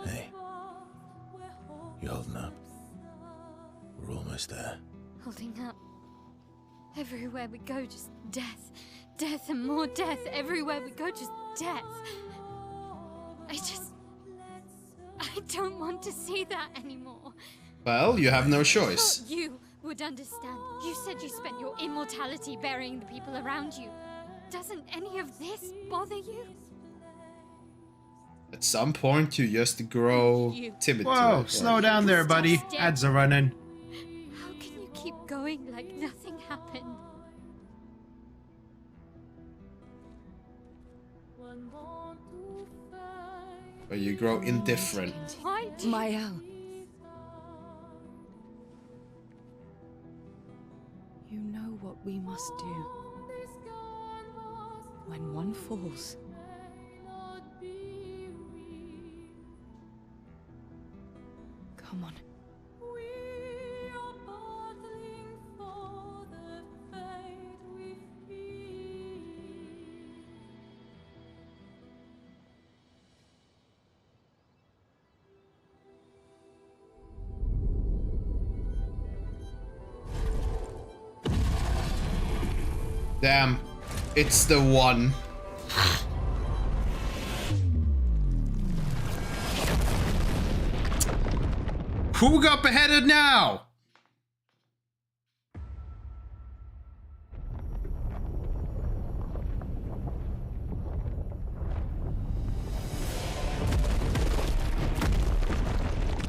Speaker 3: Hey, you holding up? We're almost there.
Speaker 4: Holding up. Everywhere we go, just death. Death and more death. Everywhere we go, just death. I don't want to see that anymore.
Speaker 1: Well, you have no choice.
Speaker 4: Thought you would understand. You said you spent your immortality burying the people around you. Doesn't any of this bother you?
Speaker 1: At some point, you just grow timid to
Speaker 2: Whoa,
Speaker 1: it.
Speaker 2: slow down there, buddy. Ads are running.
Speaker 4: How can you keep going like nothing happened?
Speaker 1: Or you grow indifferent.
Speaker 4: Why do
Speaker 6: Mael. You know what we must do. When one falls, come on.
Speaker 1: Damn, it's the one. Who got beheaded now?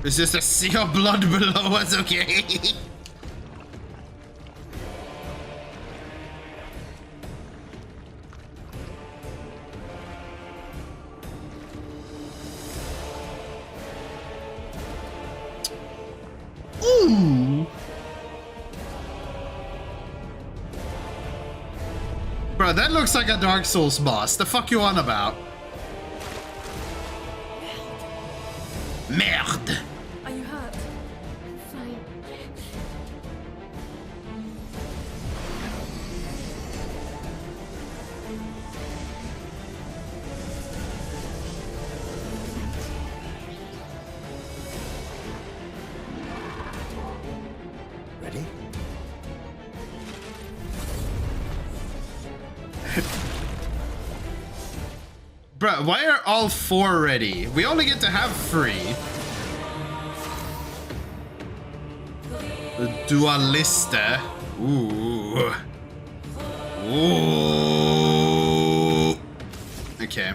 Speaker 1: It's just a sea of blood below us, okay? Ooh. Bro, that looks like a Dark Souls boss. The fuck you on about? Merde.
Speaker 6: Are you hurt?
Speaker 4: Fine.
Speaker 3: Ready?
Speaker 1: Bruh, why are all four ready? We only get to have 3. The Dualista. Ooh. Ooh. Okay.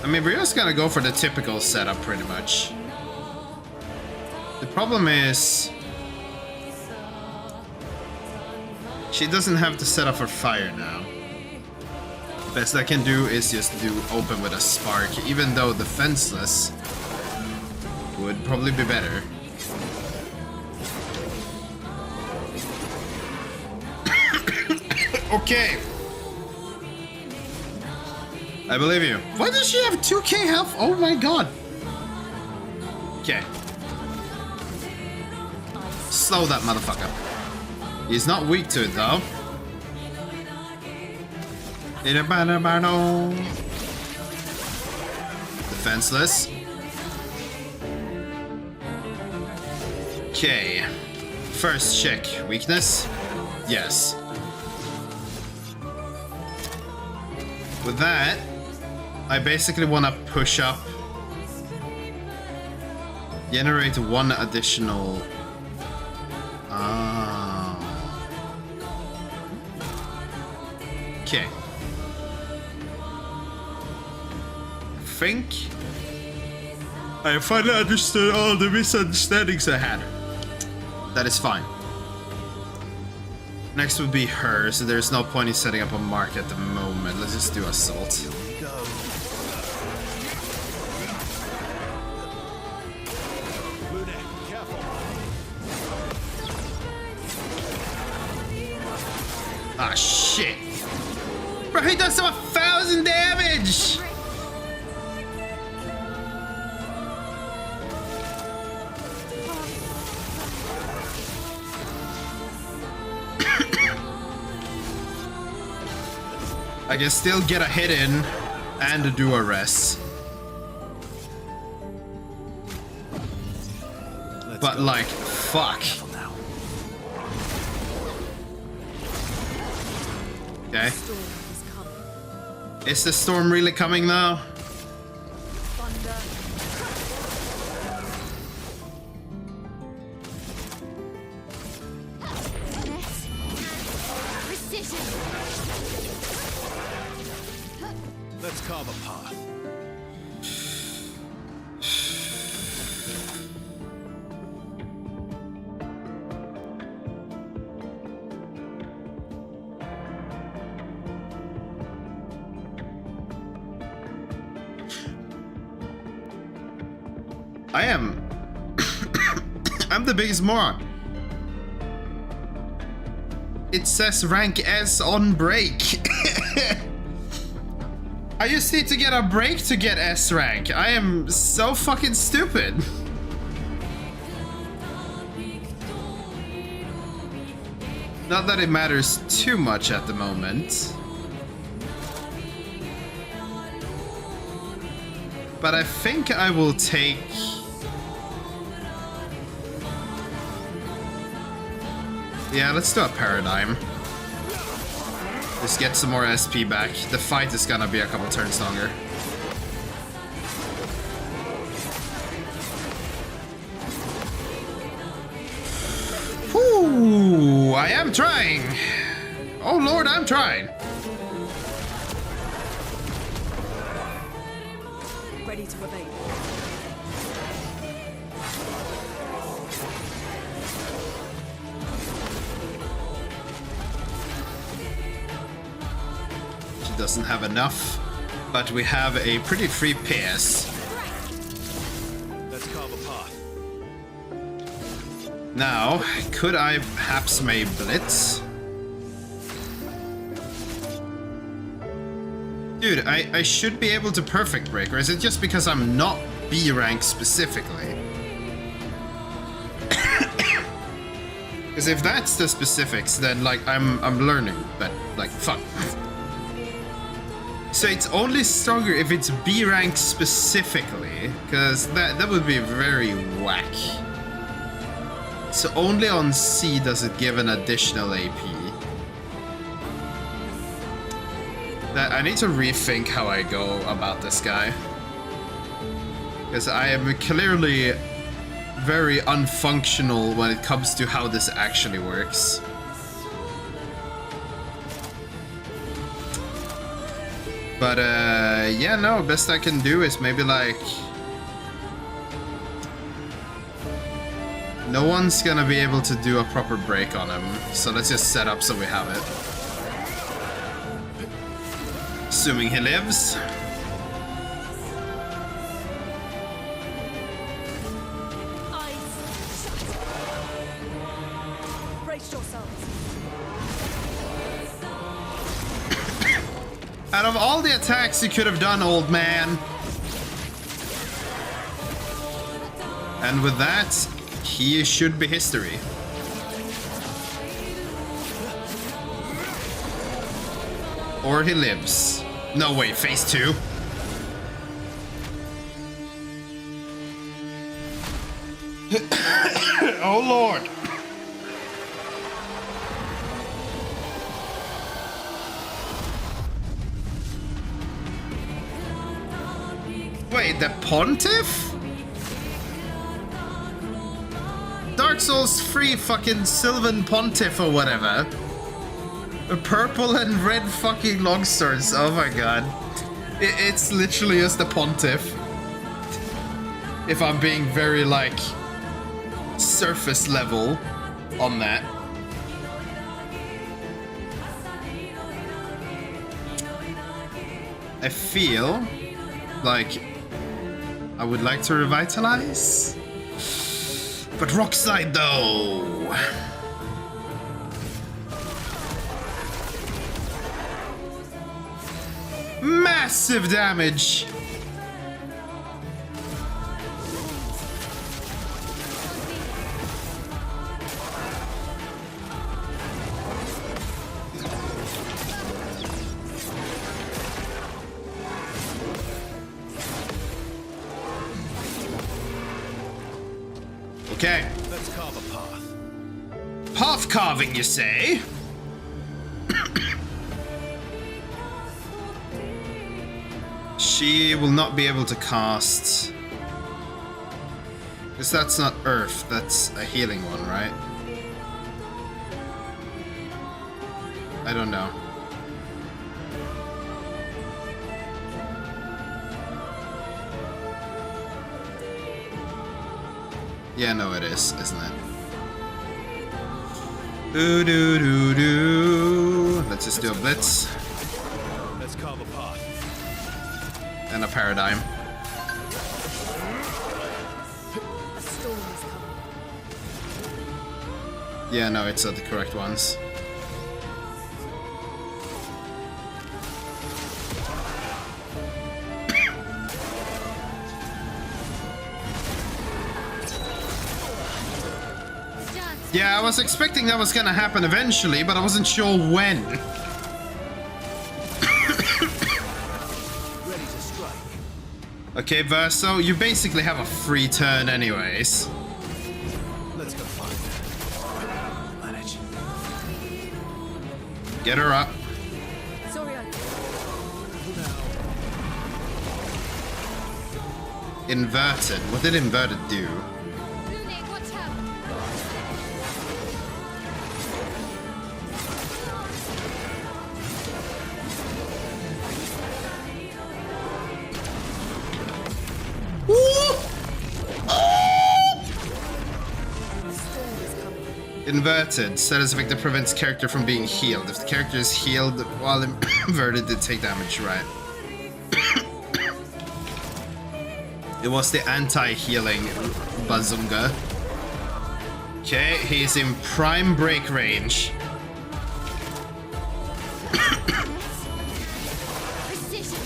Speaker 1: I mean, we're just gonna go for the typical setup pretty much. The problem is she doesn't have to set up her fire now. Best I can do is just do open with a spark, even though defenseless would probably be better. Okay. I believe you. Why does she have 2k health? Oh my god. Okay. Slow that motherfucker. He's not weak to it though. Defenseless. Okay. First check. Weakness? Yes. With that, I basically want to push up, generate one additional. Okay. I think I finally understood all the misunderstandings I had. That is fine. Next would be her, so there's no point in setting up a mark at the moment. Let's just do assault. Ah, shit. Bro, he does 1,000 damage! I can still get a hit in and do a rest. But like, fuck. Okay. Is the storm really coming now?
Speaker 3: Let's carve a path.
Speaker 1: I am. I'm the biggest moron. It says rank S on break. I just need to get a break to get S rank. I am so fucking stupid. Not that it matters too much at the moment. But I think I will take... Yeah, let's do a paradigm. Just get some more SP back. The fight is gonna be a couple turns longer. Whew, I am trying. Oh lord, I'm trying.
Speaker 6: Ready to evade.
Speaker 1: She doesn't have enough, but we have a pretty free PS.
Speaker 3: Let's carve a path.
Speaker 1: Now, could I perhaps may blitz? Dude, I should be able to perfect break, or is it just because I'm not B rank specifically? Because if that's the specifics, then like I'm learning, but like fuck. So it's only stronger if it's B rank specifically, because that would be very whack. So only on C does it give an additional AP. I need to rethink how I go about this guy. Because I am clearly very unfunctional when it comes to how this actually works. But yeah, no, best I can do is maybe like... No one's gonna be able to do a proper break on him, so let's just set up so we have it. Assuming he lives.
Speaker 6: Brace yourselves.
Speaker 1: Out of all the attacks you could have done, old man. And with that, he should be history. Or he lives. No way, phase 2. Oh lord. Wait, the Pontiff? Dark Souls 3 fucking Sylvan Pontiff or whatever. A purple and red fucking longswords. Oh my god. It's literally just the Pontiff. If I'm being very, like, surface level on that. I feel like I would like to revitalize. But Rockside though. Massive damage. Okay.
Speaker 3: Let's carve a path.
Speaker 1: Path carving, you say? She will not be able to cast... Because that's not Earth, that's a healing one, right? I don't know. Yeah, no, it is, isn't it? Doo doo doo doo. Let's just do a blitz
Speaker 3: Let's carve a path.
Speaker 1: and a paradigm.
Speaker 6: A storm is coming.
Speaker 1: Yeah, no, it's the correct ones. Yeah, I was expecting that was gonna happen eventually, but I wasn't sure when.
Speaker 3: Ready to strike.
Speaker 1: Okay, Verso, you basically have a free turn anyways.
Speaker 3: Let's go find her. Manage.
Speaker 1: Get her up.
Speaker 6: Sorry,
Speaker 1: Inverted. What did inverted do?
Speaker 4: Lune, watch out!
Speaker 1: Inverted. Status effect that prevents character from being healed. If the character is healed while inverted, they take damage, right? It was the anti-healing Bazunga. Okay, he's in prime break range.
Speaker 4: Precision!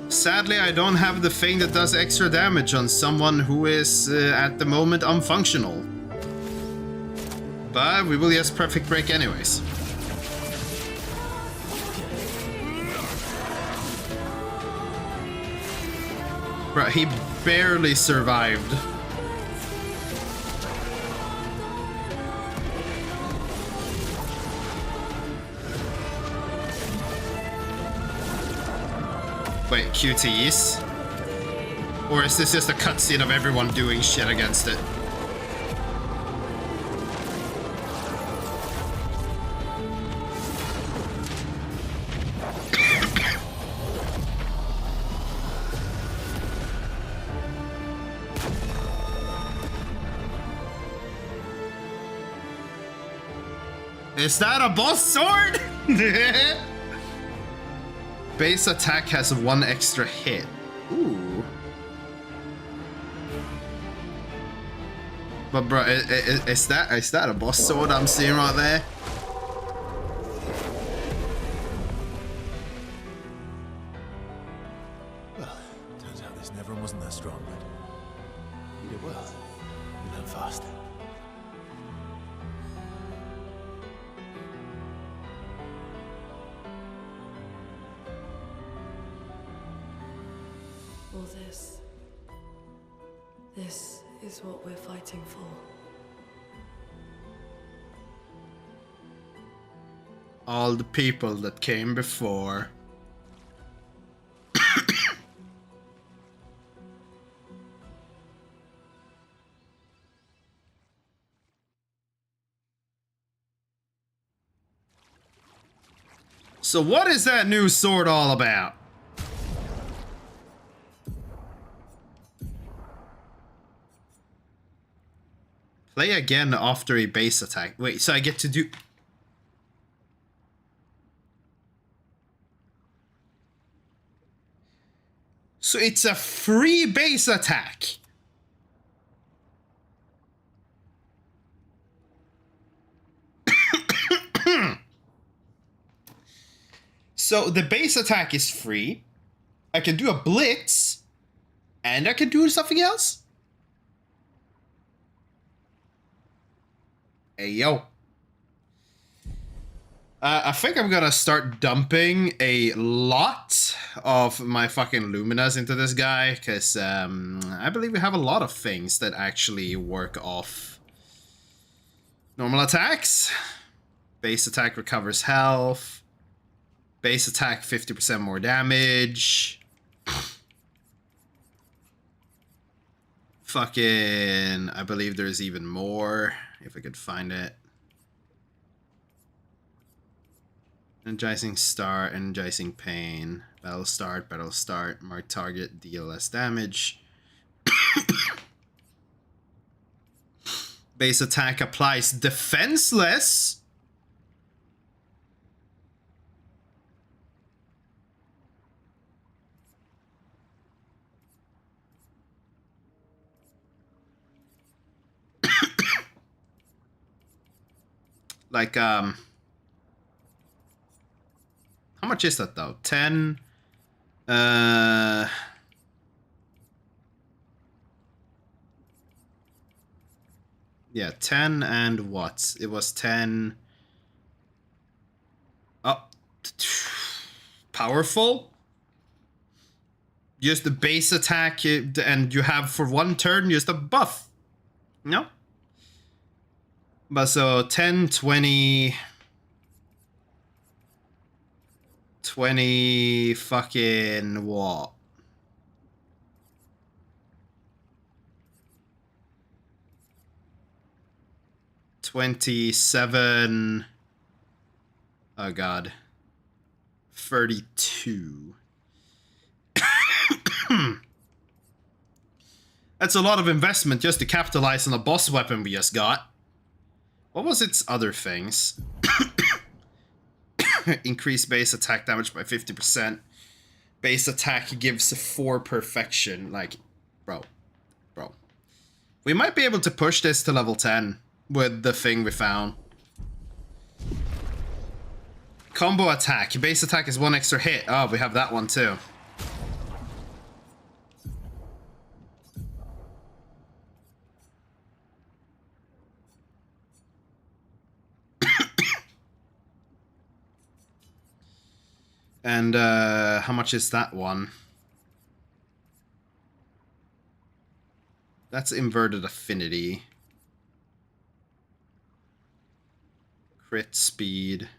Speaker 1: Sadly, I don't have the thing that does extra damage on someone who is, at the moment, unfunctional. But we will just perfect break anyways. Bro, he barely survived. Wait, QTs? Or is this just a cutscene of everyone doing shit against it? Is that a boss sword? Base attack has one extra hit. Ooh. But bro, is that a boss sword I'm seeing right there?
Speaker 3: Well, turns out this Neverum wasn't that strong, but you did well. You learned fast.
Speaker 6: All this is what we're fighting for.
Speaker 1: all the people that came before. So what is that new sword all about? Play again after a base attack. Wait, so I get to do... So it's a free base attack. So the base attack is free. I can do a blitz. And I can do something else. Hey, yo. I think I'm gonna start dumping a lot of my fucking Luminas into this guy, because I believe we have a lot of things that actually work off normal attacks. Base attack recovers health. Base attack 50% more damage. Fucking, I believe there's even more, if I could find it. Energizing start, energizing pain, battle start, mark target, deal less damage. Base attack applies defenseless. Like, how much is that though? 10? Yeah, 10 and what? It was 10. Oh, powerful? Just the base attack, and you have for one turn just a buff. No? But so 10, 20... 20 fucking what? $27. Oh god. 32. That's a lot of investment just to capitalize on the boss weapon we just got. What was its other things? Increase base attack damage by 50%. Base attack gives 4 perfection. Like, bro. We might be able to push this to level 10 with the thing we found. Combo attack. Base attack is 1 extra hit. Oh, we have that one too. And how much is that one? That's inverted affinity. Crit speed.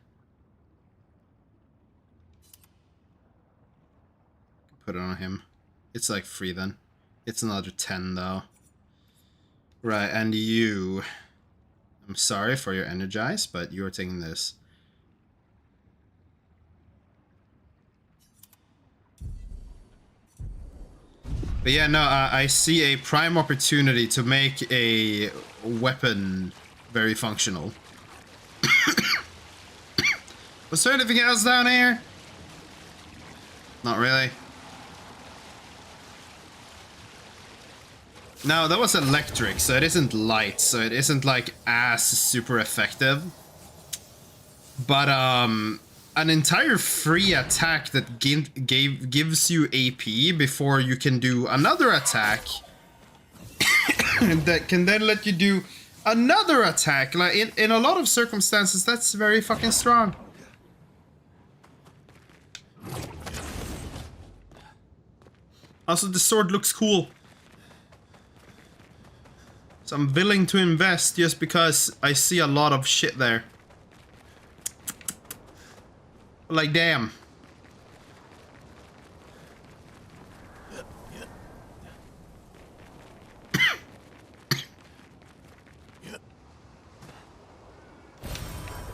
Speaker 1: Put it on him. It's like free then. It's another 10 though. Right, and you... I'm sorry for your energize, but you're taking this. But yeah, no, I see a prime opportunity to make a weapon very functional. Was there anything else down here? Not really. No, that was electric, so it isn't light, so it isn't like as super effective. But an entire free attack that gives you AP before you can do another attack that can then let you do another attack. Like in a lot of circumstances, that's very fucking strong. Also, the sword looks cool. So I'm willing to invest just because I see a lot of shit there. Like, damn.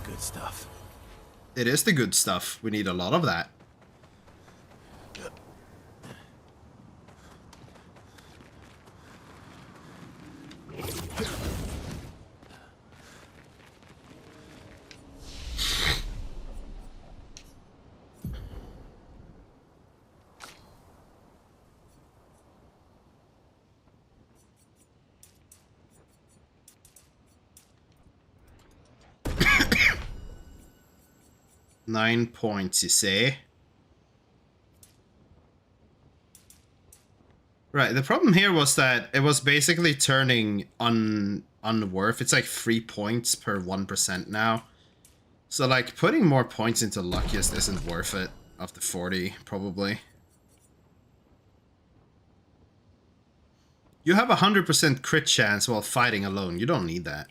Speaker 3: Good stuff.
Speaker 1: It is the good stuff. We need a lot of that. Nine points, you say? Right, the problem here was that it was basically turning unworth. It's like 3 points per 1% now. So like putting more points into luckiest isn't worth it after 40, probably. You have a 100% crit chance while fighting alone. You don't need that.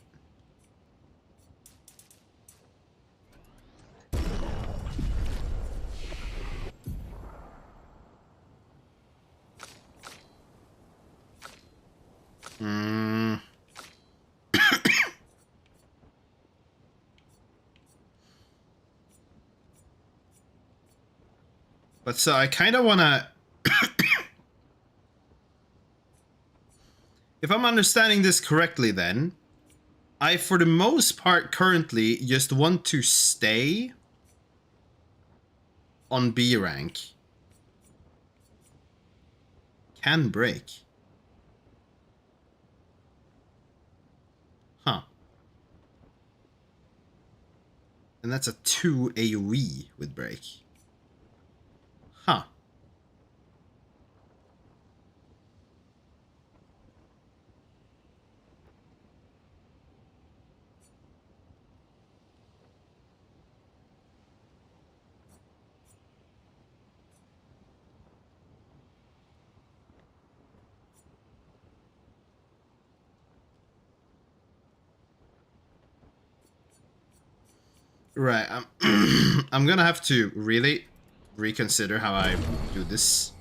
Speaker 1: But so I kind of want to... If I'm understanding this correctly then, I for the most part currently just want to stay on B rank. Can break. Huh. And that's a 2 AoE with break. Huh. Right, I'm gonna have to really reconsider how I do this.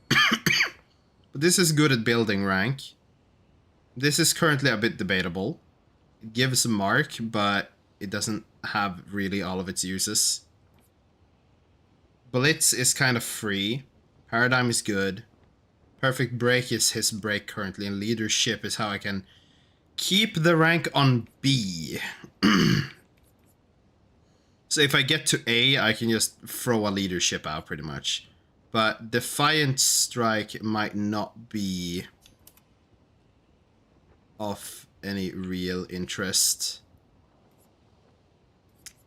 Speaker 1: But this is good at building rank. This is currently a bit debatable. It gives a mark, but it doesn't have really all of its uses. Blitz is kind of free. Paradigm is good. Perfect Break is his break currently, and Leadership is how I can keep the rank on B. So if I get to A, I can just throw a Leadership out pretty much. But Defiant Strike might not be of any real interest.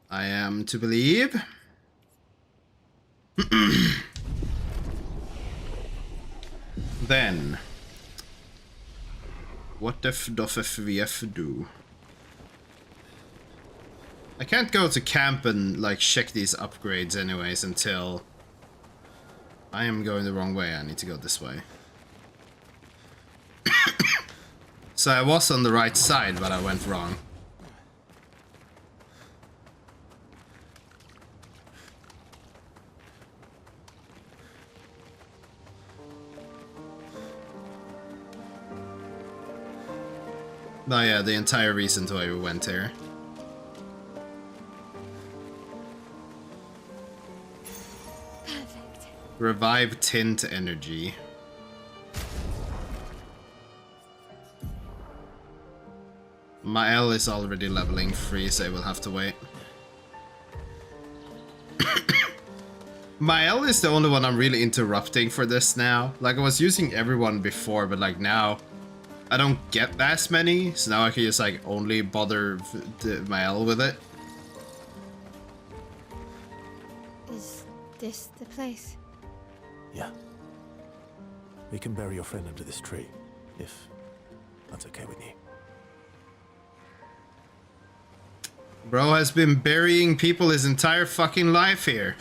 Speaker 1: I am to believe. Then, what doth FVF do? I can't go to camp and like check these upgrades anyways until I am going the wrong way. I need to go this way. So I was on the right side, but I went wrong. Oh yeah, the entire reason why we went here.
Speaker 4: Perfect.
Speaker 1: Revive Tint Energy. My L is already leveling 3, so I will have to wait. My L is the only one I'm really interrupting for this now. Like, I was using everyone before, but like now, I don't get as many, so now I can just like only bother my L with it.
Speaker 4: Is this the place?
Speaker 3: Yeah. We can bury your friend under this tree, if that's okay with you.
Speaker 1: Bro has been burying people his entire fucking life here.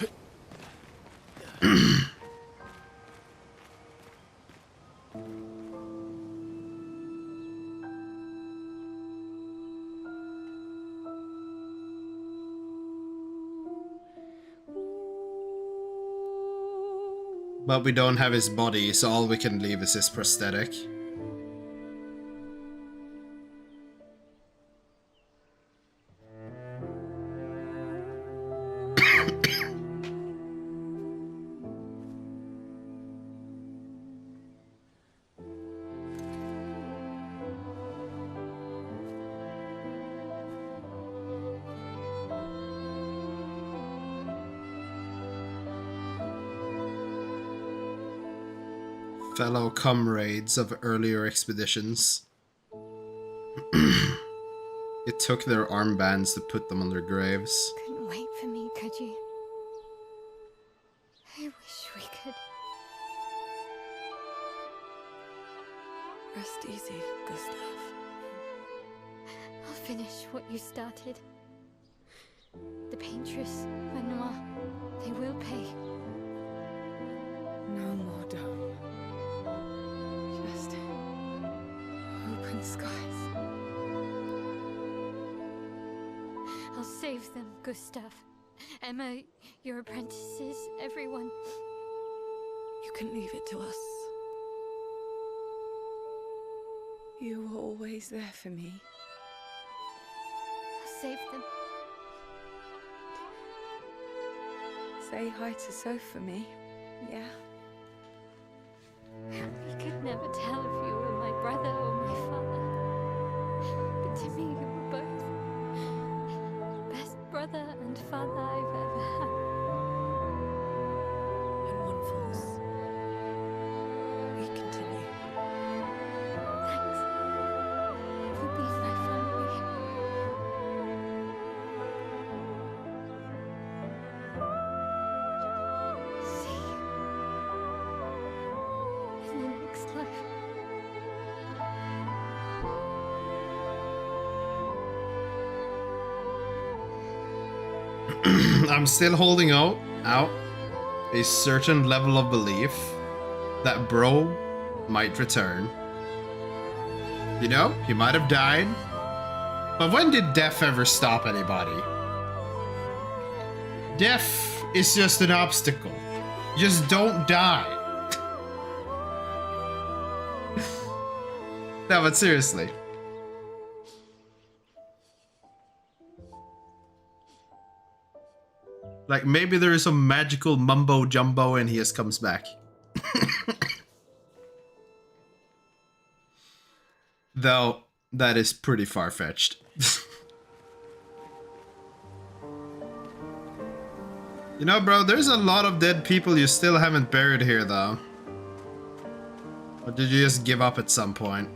Speaker 1: But we don't have his body, so all we can leave is his prosthetic. Fellow comrades of earlier expeditions. It took their armbands to put them on their graves.
Speaker 4: Couldn't wait for me, could you? I wish we could.
Speaker 6: Rest easy, Gustav.
Speaker 4: I'll finish what you started. The paintress, Benoit, they will pay.
Speaker 6: No more dome. Just open skies.
Speaker 4: I'll save them, Gustav. Emma, your apprentices, everyone.
Speaker 6: You can leave it to us. You were always there for me.
Speaker 4: I'll save them.
Speaker 6: Say hi to Soph for me, yeah?
Speaker 4: We could never tell if you were my brother or my father. But to me, you were both. Best brother and father I've ever had.
Speaker 6: And one falls. We continue.
Speaker 4: Thanks for being my family. See you in the next life.
Speaker 1: I'm still holding out a certain level of belief that bro might return. You know, he might have died, but when did death ever stop anybody? Death is just an obstacle. Just don't die. No, but seriously. Like, maybe there is some magical mumbo jumbo and he just comes back. Though, that is pretty far-fetched. You know, bro, there's a lot of dead people you still haven't buried here, though. Or did you just give up at some point?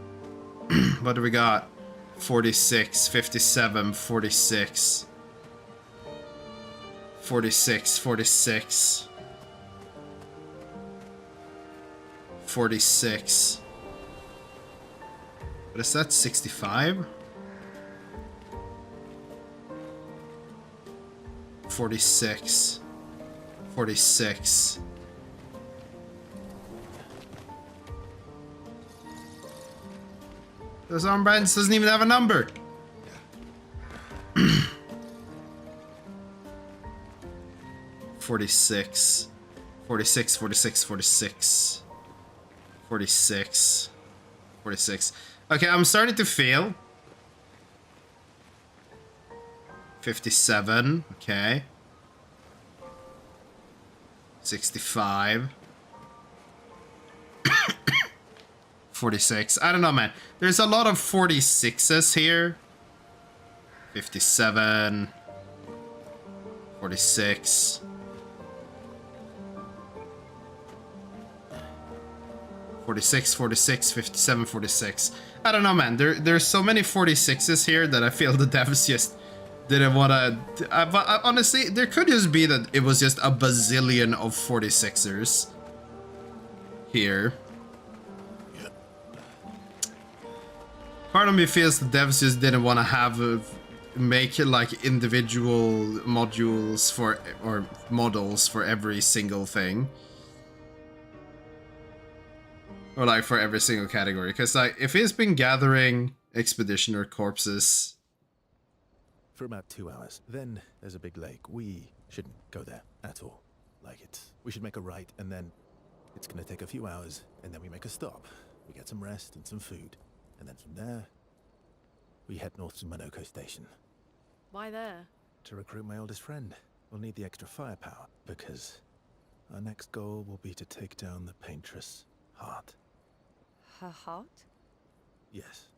Speaker 1: What do we got? 46, 57, 46. 46, 46. 46. What is that, 65? 46. 46. Those armbands doesn't even have a number. Forty-six. 46, 46, 46. 46. 46. Okay, I'm starting to feel. 57, okay. 65. 46. I don't know, man. There's a lot of 46s here. 57. 46. 46, 46, 57, 46. I don't know, man. There's so many 46s here that I feel the devs just didn't want to... But honestly, there could just be that it was just a bazillion of 46ers here. Part of me feels the devs just didn't want to have make like individual modules for or models for every single thing. Or like for every single category, because like if he's been gathering expeditioner corpses
Speaker 3: For about 2 hours. Then there's a big lake. We shouldn't go there at all. Like we should make a right and then It's gonna take a few hours, and then we make a stop. We get some rest and some food. And then from there, we head north to Minoko Station.
Speaker 6: Why there?
Speaker 3: To recruit my oldest friend. We'll need the extra firepower, because our next goal will be to take down the Paintress' heart.
Speaker 6: Her heart?
Speaker 3: Yes.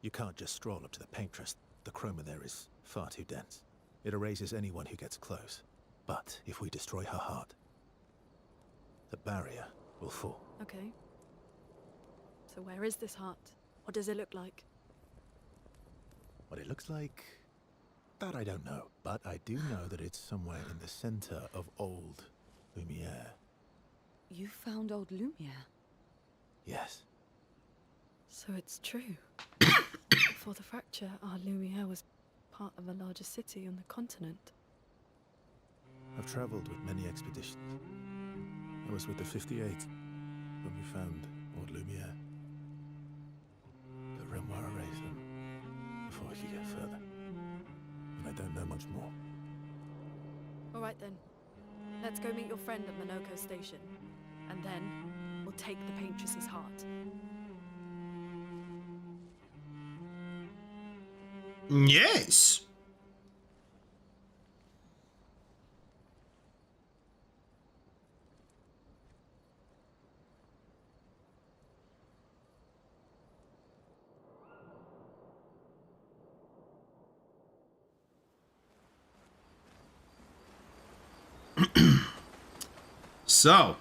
Speaker 3: You can't just stroll up to the Paintress. The chroma there is far too dense. It erases anyone who gets close. But if we destroy her heart, the barrier will fall.
Speaker 6: Okay. So where is this heart? What does it look like?
Speaker 3: What it looks like, that I don't know. But I do know that it's somewhere in the center of old Lumiere.
Speaker 6: You found old Lumiere?
Speaker 3: Yes.
Speaker 6: So it's true. Before the fracture, our Lumiere was part of a larger city on the continent.
Speaker 3: I've traveled with many expeditions. I was with the 58th when we found old Lumiere. The Renoir erased them before we could get further. And I don't know much more.
Speaker 6: All right then. Let's go meet your friend at Minoko Station. And then we'll take the Paintress's heart.
Speaker 1: Yes. So,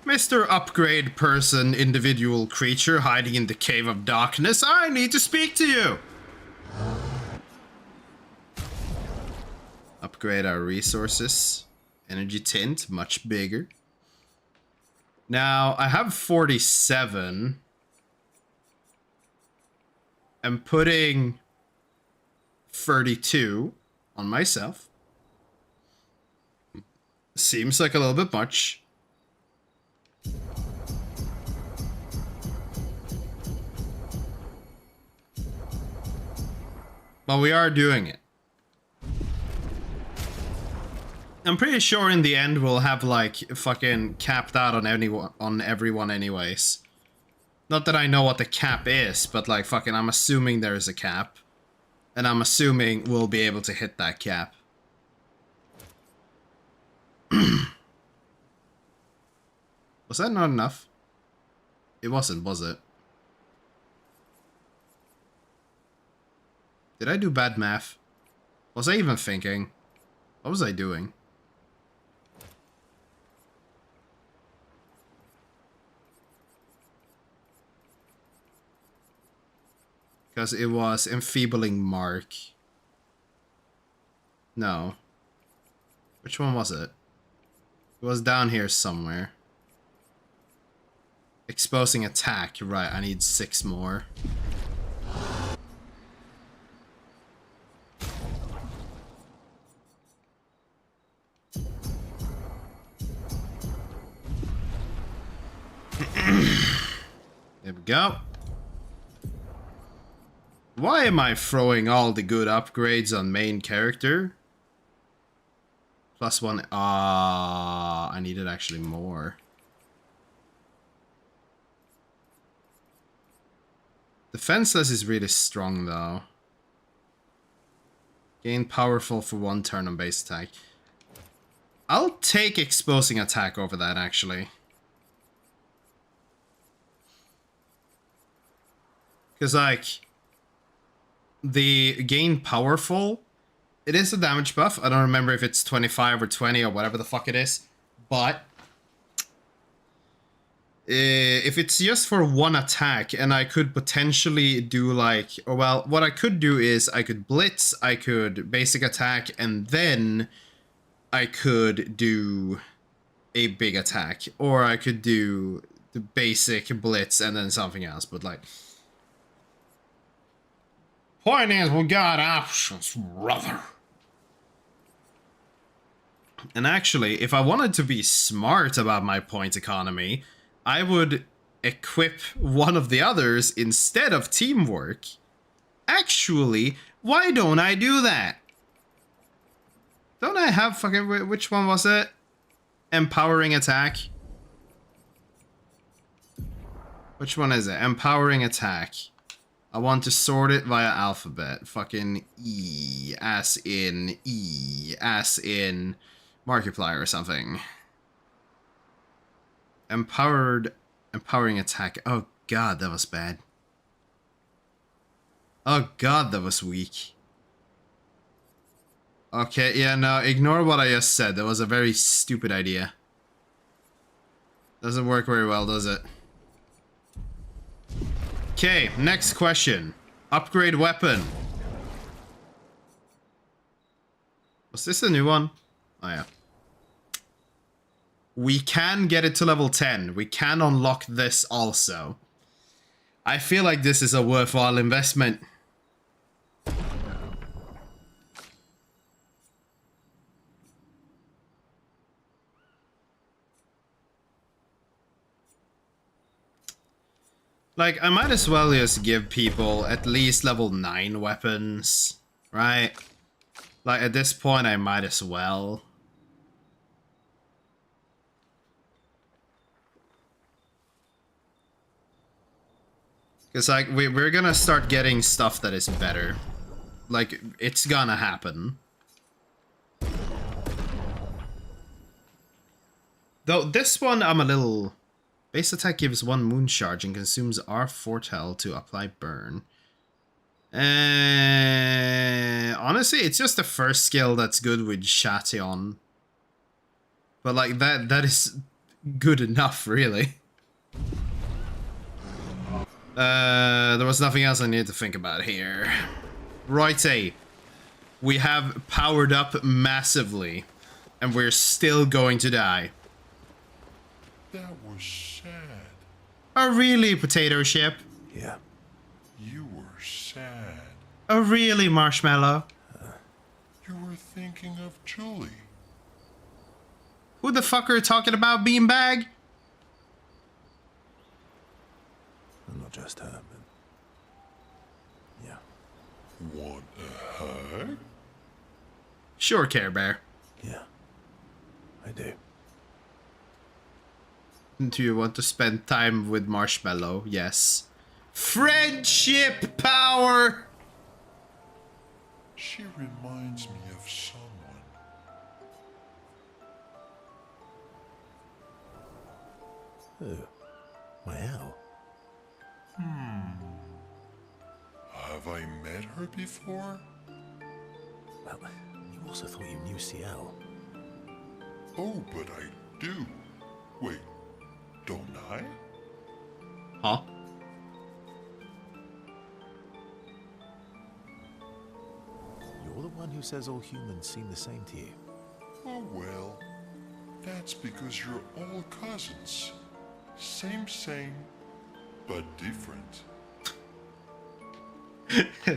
Speaker 1: Mr. Upgrade Person, individual creature hiding in the Cave of Darkness, I need to speak to you! Upgrade our resources. Energy tint, much bigger. Now, I have 47. I'm putting 32 on myself. Seems like a little bit much. But we are doing it. I'm pretty sure in the end we'll have like fucking capped out on everyone anyways. Not that I know what the cap is, but like fucking I'm assuming there's a cap. And I'm assuming we'll be able to hit that cap. Was that not enough? It wasn't, was it? Did I do bad math? Was I even thinking? What was I doing? Because it was enfeebling mark. No. Which one was it? It was down here somewhere. Exposing attack. Right, I need 6 more. There we go. Why am I throwing all the good upgrades on main character? +1. I needed actually more. Defenseless is really strong though. Gain powerful for 1 turn on base attack. I'll take exposing attack over that actually. Because like, the gain powerful, it is a damage buff. I don't remember if it's 25 or 20 or whatever the fuck it is. But if it's just for 1 attack, and I could potentially do like, or well, what I could do is I could blitz, I could basic attack, and then I could do a big attack. Or I could do the basic blitz and then something else. But like, point is, we got options, brother. And actually, if I wanted to be smart about my point economy, I would equip one of the others instead of teamwork. Actually, why don't I do that? Don't I have fucking... Which one was it? Empowering attack. Which one is it? Empowering attack. I want to sort it via alphabet. Fucking E, as in Markiplier or something. Empowering attack. Oh god, that was bad. Oh god, that was weak. Okay, yeah, no, ignore what I just said. That was a very stupid idea. Doesn't work very well, does it? Okay, next question. Upgrade weapon. Was this a new one? Oh yeah. We can get it to level 10. We can unlock this also. I feel like this is a worthwhile investment. Like, I might as well just give people at least level 9 weapons, right? Like, at this point, I might as well. Because, like, we're gonna start getting stuff that is better. Like, it's gonna happen. Though, this one, I'm a little... Base attack gives 1 moon charge and consumes R Fortel to apply burn. Honestly, it's just the first skill that's good with Chation. But like that is good enough, really. There was nothing else I needed to think about here. Righty. We have powered up massively, and we're still going to die.
Speaker 8: That was sad.
Speaker 1: Oh really, potato ship?
Speaker 3: Yeah.
Speaker 8: You were sad.
Speaker 1: Oh really, Marshmallow?
Speaker 8: You were thinking of Julie.
Speaker 1: Who the fuck are you talking about, beanbag?
Speaker 3: Not just her, but... yeah.
Speaker 8: Want a hug?
Speaker 1: Sure, Care Bear.
Speaker 3: Yeah. I do.
Speaker 1: Do you want to spend time with Marshmallow? Yes. Friendship power!
Speaker 8: She reminds me of someone.
Speaker 3: Who? My owl?
Speaker 8: Have I met her before?
Speaker 3: Well, you also thought you knew CL.
Speaker 8: Oh, but I do. Wait, don't I?
Speaker 1: Huh?
Speaker 3: You're the one who says all humans seem the same to you.
Speaker 8: Oh well, that's because you're all cousins. Same, but different.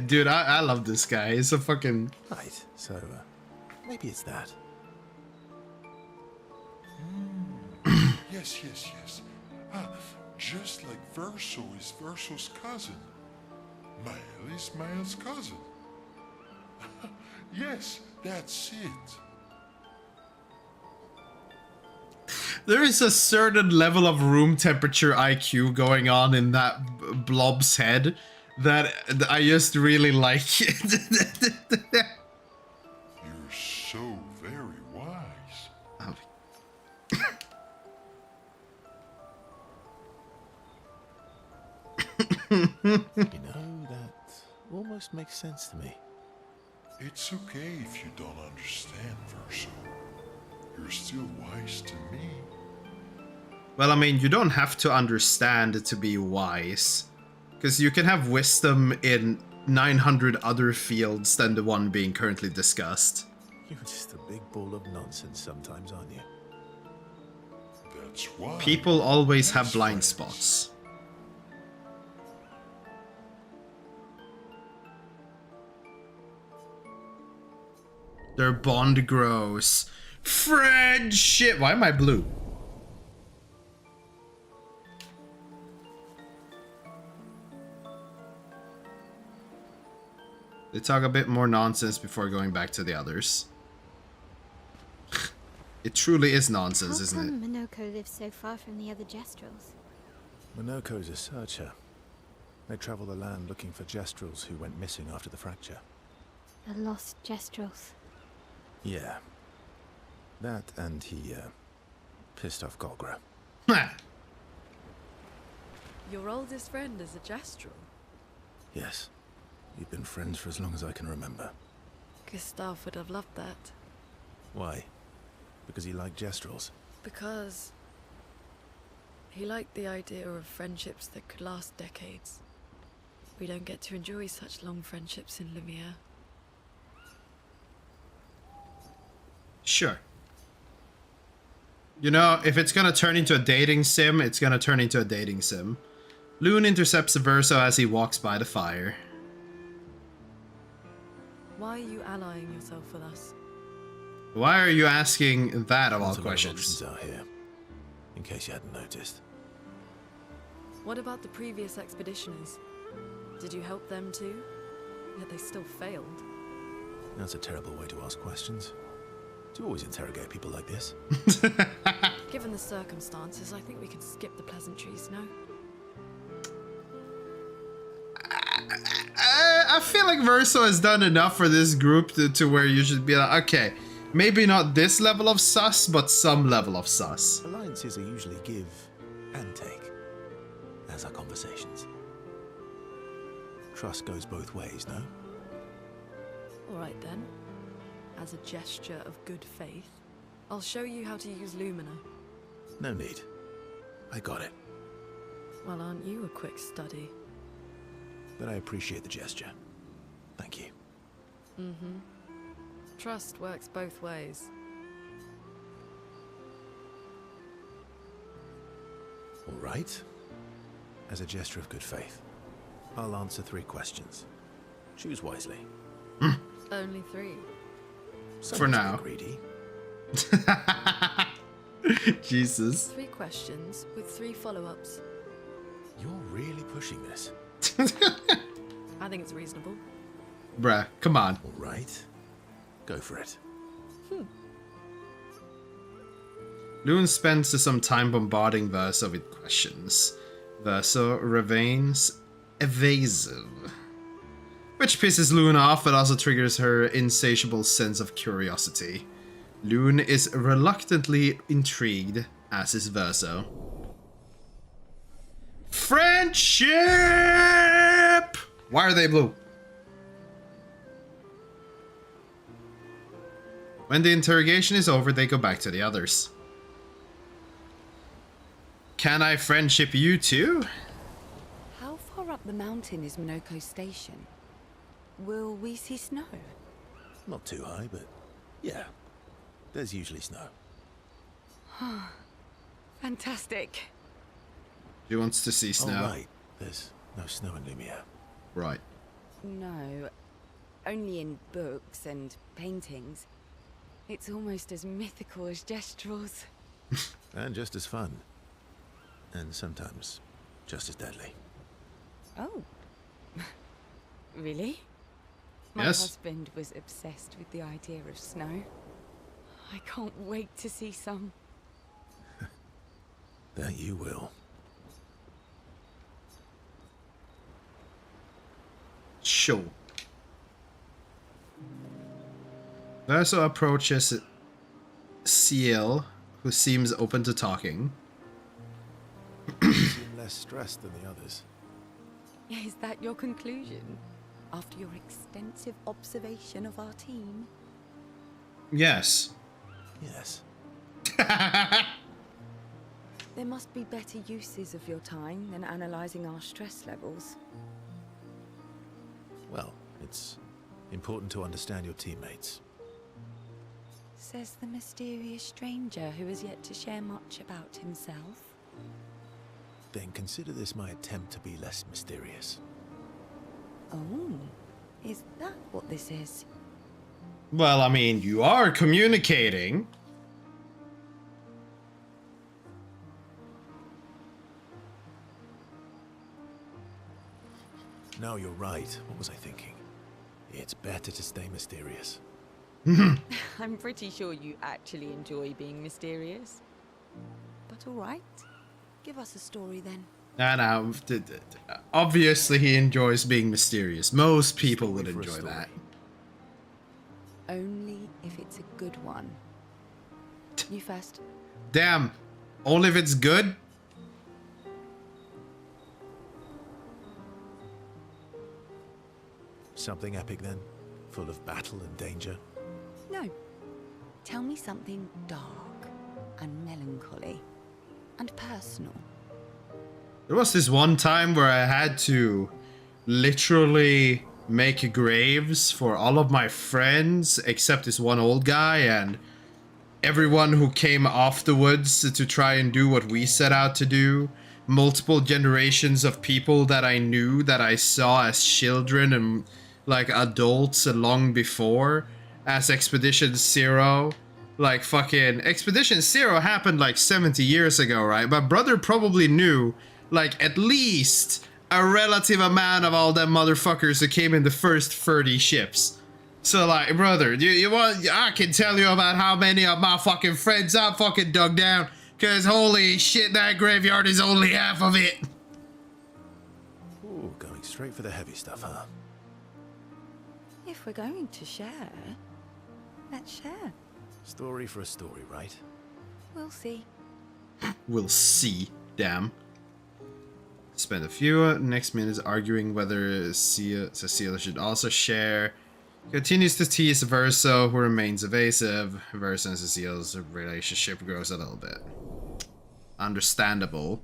Speaker 1: Dude, I love this guy. He's a fucking...
Speaker 3: Right, so, maybe it's that.
Speaker 8: Yes. Ah, just like Verso is Verso's cousin. Mael is Mael's cousin. Yes, that's it.
Speaker 1: There is a certain level of room temperature IQ going on in that blob's head that I just really like.
Speaker 8: You're so very wise.
Speaker 1: Oh.
Speaker 3: You know, that almost makes sense to me.
Speaker 8: It's okay if you don't understand, Verso. You're still wise to me.
Speaker 1: Well, I mean, you don't have to understand to be wise. Because you can have wisdom in 900 other fields than the one being currently discussed.
Speaker 3: You're just a big ball of nonsense sometimes, aren't you?
Speaker 8: That's why.
Speaker 1: People always have
Speaker 8: That's
Speaker 1: blind
Speaker 8: friends.
Speaker 1: spots. Their bond grows. Friendship! Why am I blue? They talk a bit more nonsense before going back to the others. It truly is nonsense,
Speaker 4: How
Speaker 1: isn't it?
Speaker 4: come Minoko lives so far from the other Jestrels?
Speaker 3: Minoko's a searcher. They travel the land looking for Jestrels who went missing after the fracture.
Speaker 4: The lost Jestrels.
Speaker 3: Yeah. That and he, pissed off Golgra.
Speaker 6: Your oldest friend is a Jestral.
Speaker 3: Yes. We've been friends for as long as I can remember.
Speaker 6: Gustav would have loved that.
Speaker 3: Why? Because he liked Jestrels?
Speaker 6: Because he liked the idea of friendships that could last decades. We don't get to enjoy such long friendships in Lumiere.
Speaker 1: Sure. You know, if it's gonna turn into a dating sim, it's gonna turn into a dating sim. Lune intercepts Verso as he walks by the fire.
Speaker 6: Why are you allying yourself with us?
Speaker 1: Why are you asking that of all
Speaker 3: Lots of other
Speaker 1: questions?
Speaker 3: options out here, in case you hadn't noticed.
Speaker 6: What about the previous expeditioners? Did you help them too? Yet they still failed.
Speaker 3: That's a terrible way to ask questions. Do you always interrogate people like this?
Speaker 6: Given the circumstances, I think we can skip the pleasantries, no?
Speaker 1: I feel like Verso has done enough for this group to where you should be like, okay, maybe not this level of sus, but some level of sus.
Speaker 3: Alliances are usually give and take, as are conversations. Trust goes both ways, no?
Speaker 6: Alright then. As a gesture of good faith, I'll show you how to use Lumina.
Speaker 3: No need. I got it.
Speaker 6: Well, aren't you a quick study?
Speaker 3: But I appreciate the gesture. Thank you.
Speaker 6: Mm-hmm. Trust works both ways.
Speaker 3: All right. As a gesture of good faith, I'll answer 3 questions. Choose wisely.
Speaker 6: Only 3.
Speaker 1: For now.
Speaker 3: Greedy.
Speaker 1: Jesus.
Speaker 6: 3 questions with 3 follow-ups.
Speaker 3: You're really pushing this.
Speaker 6: I think it's reasonable.
Speaker 1: Bruh, come on.
Speaker 3: All right. Go for it.
Speaker 1: Lune spends some time bombarding Verso with questions. Verso remains evasive. Which pisses Lune off, but also triggers her insatiable sense of curiosity. Lune is reluctantly intrigued, as is Verso. Friendship! Why are they blue? When the interrogation is over, they go back to the others. Can I friendship you too?
Speaker 9: How far up the mountain is Minoko Station? Will we see snow?
Speaker 3: Not too high, but yeah. There's usually snow.
Speaker 9: Fantastic.
Speaker 1: She wants to see snow.
Speaker 3: Oh, right. There's no snow in Lumiere.
Speaker 1: Right.
Speaker 9: No, only in books and paintings. It's almost as mythical as Jestrels.
Speaker 3: And just as fun. And sometimes just as deadly.
Speaker 9: Oh. Really? My
Speaker 1: Yes.
Speaker 9: husband was obsessed with the idea of snow. I can't wait to see some.
Speaker 3: That you will.
Speaker 1: Sure. Verso approaches Ciel, who seems open to talking.
Speaker 3: You seem less stressed than the others.
Speaker 9: Is that your conclusion? After your extensive observation of our team?
Speaker 1: Yes.
Speaker 3: Yes.
Speaker 9: There must be better uses of your time than analysing our stress levels.
Speaker 3: Well, it's important to understand your teammates.
Speaker 9: Says the mysterious stranger who has yet to share much about himself.
Speaker 3: Then consider this my attempt to be less mysterious.
Speaker 9: Oh, is that what this is?
Speaker 1: Well, I mean, you are communicating.
Speaker 3: No, you're right. What was I thinking? It's better to stay mysterious.
Speaker 9: I'm pretty sure you actually enjoy being mysterious. But all right, give us a story then.
Speaker 1: No, obviously he enjoys being mysterious. Most people would
Speaker 3: Story for a
Speaker 1: enjoy
Speaker 3: story.
Speaker 1: that.
Speaker 9: Only if it's a good one. You first.
Speaker 1: Damn, only if it's good?
Speaker 3: Something epic then? Full of battle and danger?
Speaker 9: No. Tell me something dark and melancholy and personal.
Speaker 1: There was this one time where I had to literally make graves for all of my friends except this one old guy, and everyone who came afterwards to try and do what we set out to do. Multiple generations of people that I knew, that I saw as children and like adults long before, as Expedition Zero. Like fucking Expedition Zero happened like 70 years ago, right? My brother probably knew like at least a relative amount of all them motherfuckers that came in the first 30 ships. So like, brother, you want, I can tell you about how many of my fucking friends I fucking dug down, cause holy shit, that graveyard is only half of it.
Speaker 3: Ooh, going straight for the heavy stuff, huh?
Speaker 9: If we're going to share, let's share.
Speaker 3: Story for a story, right?
Speaker 9: We'll see.
Speaker 1: We'll see, damn. Spend a few next minutes arguing whether Cecilia should also share. Continues to tease Verso, who remains evasive. Verso and Cecilia's relationship grows a little bit. Understandable.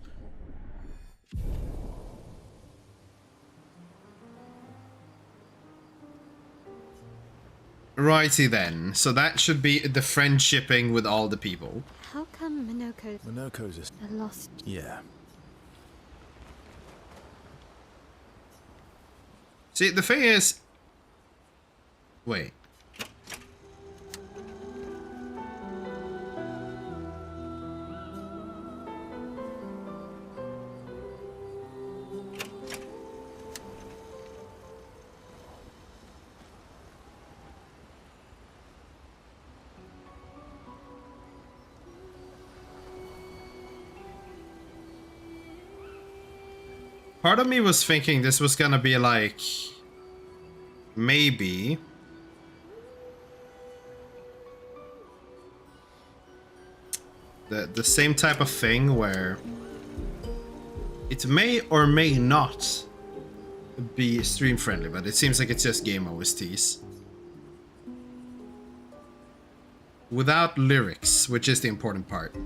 Speaker 1: Righty then. So that should be the friendshipping with all the people.
Speaker 4: How come
Speaker 3: Minoko's is...
Speaker 4: a lost?
Speaker 3: Yeah.
Speaker 1: See, the thing is... Wait. Part of me was thinking this was gonna be like... Maybe... The same type of thing where... It may or may not be stream friendly, but it seems like it's just game OSTs. Without lyrics, which is the important part.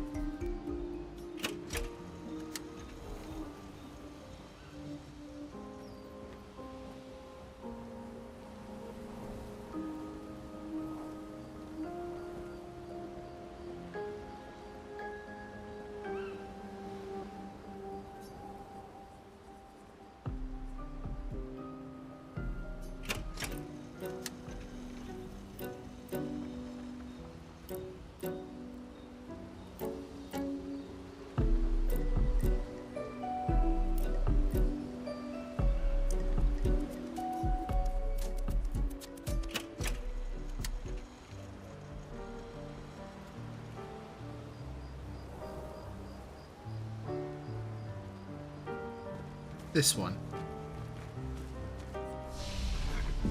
Speaker 1: This one.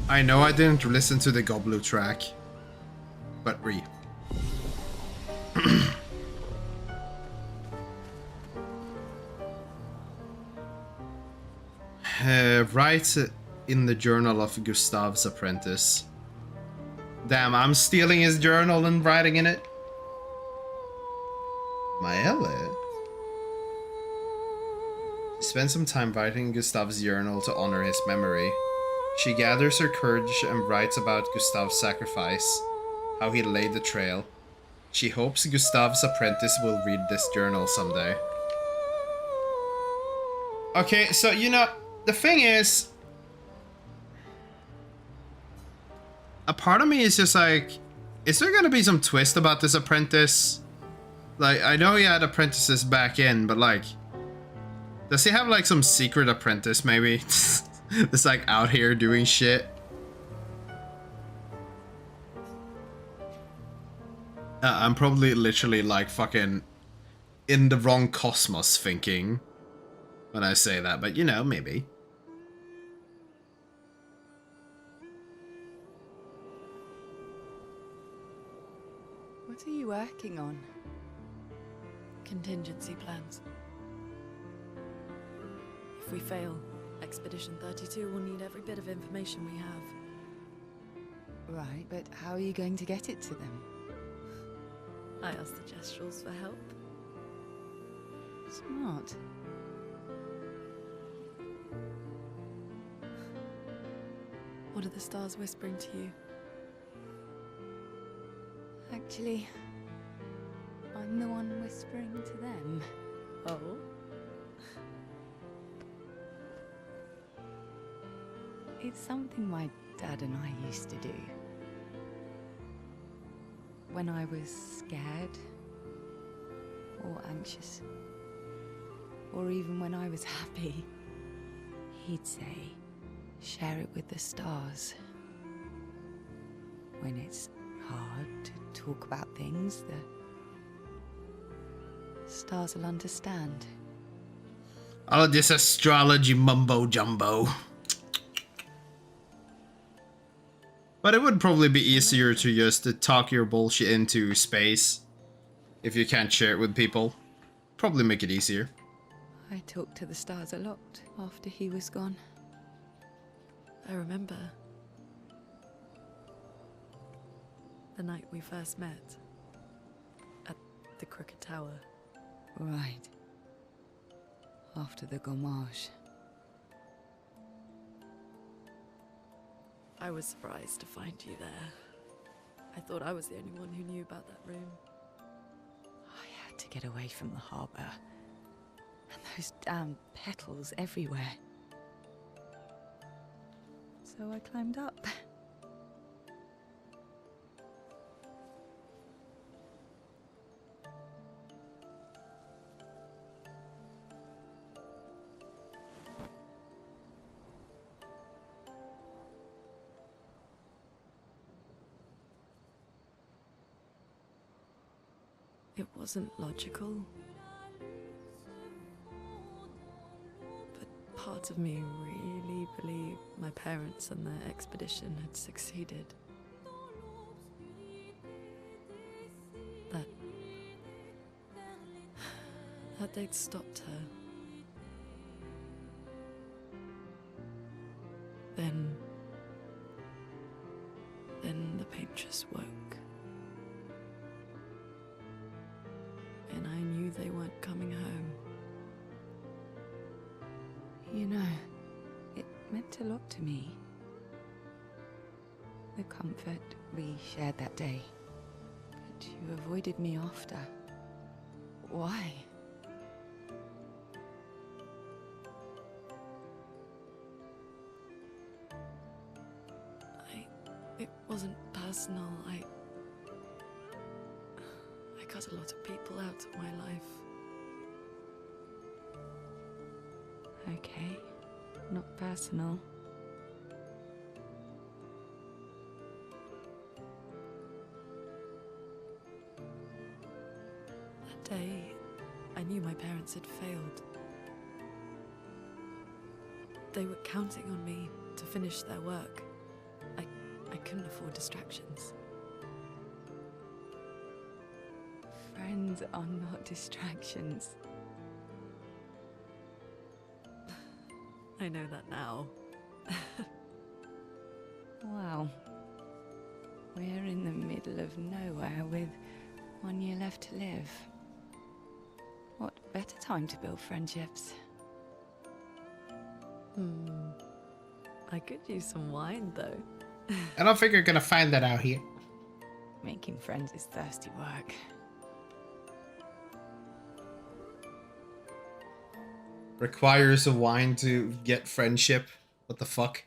Speaker 1: I know I didn't listen to the Goblu track, but write in the journal of Gustav's apprentice. Damn, I'm stealing his journal and writing in it. Maelle? Spend some time writing Gustav's journal to honor his memory. She gathers her courage and writes about Gustav's sacrifice, how he laid the trail. She hopes Gustav's apprentice will read this journal someday. Okay, so you know, the thing is, a part of me is just like, is there gonna be some twist about this apprentice? Like, I know he had apprentices back in, but like, does he have like some secret apprentice maybe? That's like out here doing shit? I'm probably literally like fucking in the wrong cosmos thinking. when I say that, but you know, maybe.
Speaker 9: What are you working on?
Speaker 6: Contingency plans. If we fail, Expedition 32 will need every bit of information we have.
Speaker 9: Right, but how are you going to get it to them?
Speaker 6: I asked the Gestrals for help.
Speaker 9: Smart.
Speaker 6: What are the stars whispering to you?
Speaker 9: Actually, I'm the one whispering to them.
Speaker 6: Oh?
Speaker 9: It's something my dad and I used to do. When I was scared, or anxious, or even when I was happy, he'd say, share it with the stars. When it's hard to talk about things, the stars will understand.
Speaker 1: All of this astrology mumbo jumbo. But it would probably be easier to just to talk your bullshit into space if you can't share it with people. Probably make it easier.
Speaker 9: I talked to the stars a lot after he was gone.
Speaker 6: I remember the night we first met at the Crooked Tower.
Speaker 9: Right. After the gommage.
Speaker 6: I was surprised to find you there. I thought I was the only one who knew about that room.
Speaker 9: I had to get away from the harbour. And those damn petals everywhere. So I climbed up.
Speaker 6: It wasn't logical. But part of me really believed my parents and their expedition had succeeded. That they'd stopped her. Then the paintress woke. And I knew they weren't coming home.
Speaker 9: You know, it meant a lot to me. The comfort we shared that day. But you avoided me after. Why?
Speaker 6: It wasn't personal. I cut a lot of people out of my life.
Speaker 9: Okay, not personal.
Speaker 6: That day, I knew my parents had failed. They were counting on me to finish their work. I couldn't afford distractions.
Speaker 9: Friends are not distractions.
Speaker 6: I know that now.
Speaker 9: Wow. We're in the middle of nowhere with 1 year left to live. What better time to build friendships?
Speaker 6: I could use some wine, though.
Speaker 2: I don't think you're gonna find that out here.
Speaker 9: Making friends is thirsty work.
Speaker 1: Requires a wine to get friendship. What the fuck?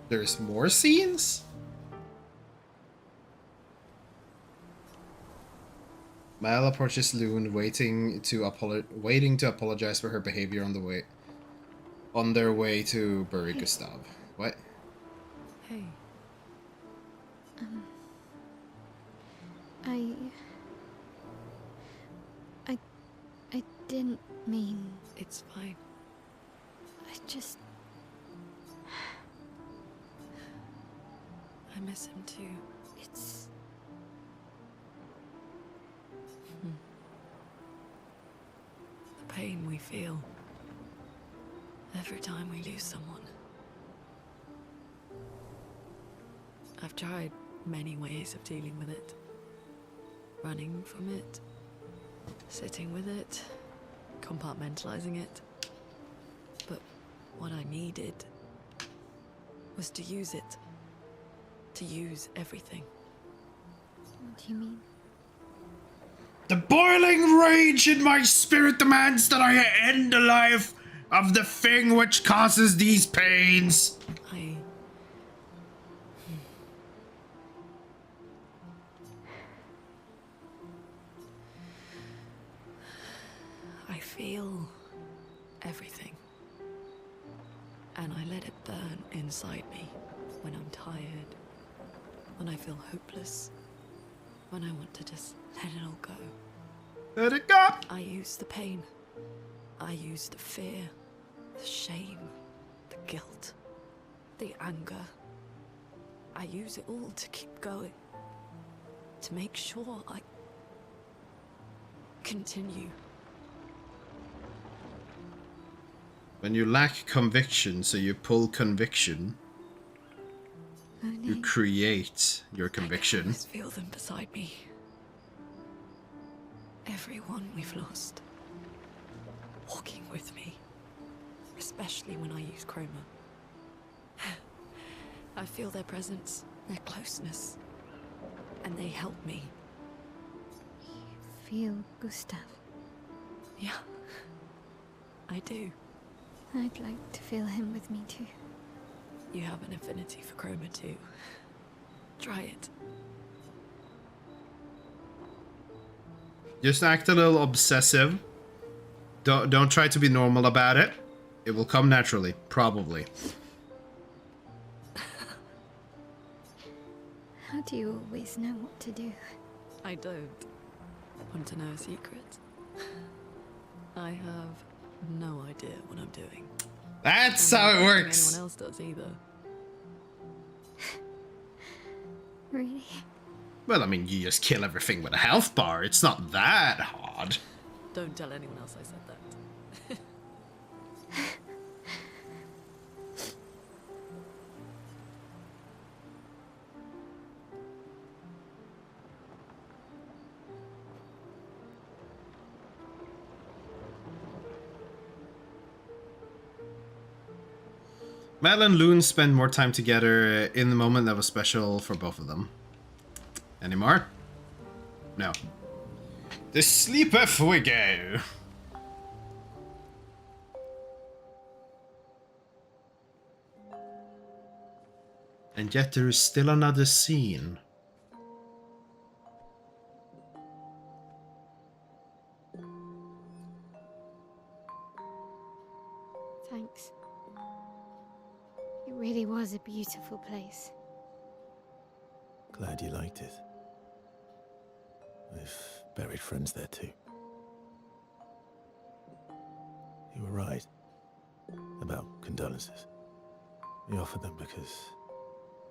Speaker 1: There's more scenes? Mal approaches Loon, waiting to apologize for her behavior on their way to bury Gustav. What?
Speaker 6: Hey,
Speaker 4: I didn't mean.
Speaker 6: it's fine.
Speaker 4: I just.
Speaker 6: I miss him too.
Speaker 4: It's.
Speaker 6: The pain we feel every time we lose someone. I've tried many ways of dealing with it. Running from it, sitting with it, compartmentalizing it. But what I needed was to use it. To use everything.
Speaker 4: What do you mean?
Speaker 1: The boiling rage in my spirit demands that I end the life of the thing which causes these pains.
Speaker 6: I feel everything. And I let it burn inside me when I'm tired, when I feel hopeless, when I want to just let it all go.
Speaker 1: Let it go!
Speaker 6: I use the pain. I use the fear, the shame, the guilt, the anger. I use it all to keep going. To make sure I continue.
Speaker 1: When you lack conviction, so you pull conviction, you create your
Speaker 6: I can
Speaker 1: conviction.
Speaker 6: always feel them beside me. Everyone we've lost. Walking with me. Especially when I use chroma. I feel their presence, their closeness. And they help me.
Speaker 4: You feel Gustav?
Speaker 6: Yeah, I do.
Speaker 4: I'd like to feel him with me too.
Speaker 6: You have an affinity for chroma too. Try it.
Speaker 1: Just act a little obsessive. Don't try to be normal about it. It will come naturally, probably.
Speaker 4: How do you always know what to do?
Speaker 6: I don't. Want to know a secret? I have no idea what I'm doing.
Speaker 1: That's
Speaker 6: And I
Speaker 1: how it
Speaker 6: don't think
Speaker 1: works.
Speaker 6: anyone else does either.
Speaker 4: Really?
Speaker 1: Well, I mean, you just kill everything with a health bar. It's not that hard.
Speaker 6: Don't tell anyone else I said that.
Speaker 1: Mel and Loon spend more time together in the moment that was special for both of them. Any more? No. The sleepeth we go. And yet there is still another scene.
Speaker 4: Thanks. It really was a beautiful place.
Speaker 3: Glad you liked it. We've buried friends there too. You were right about condolences. We offered them because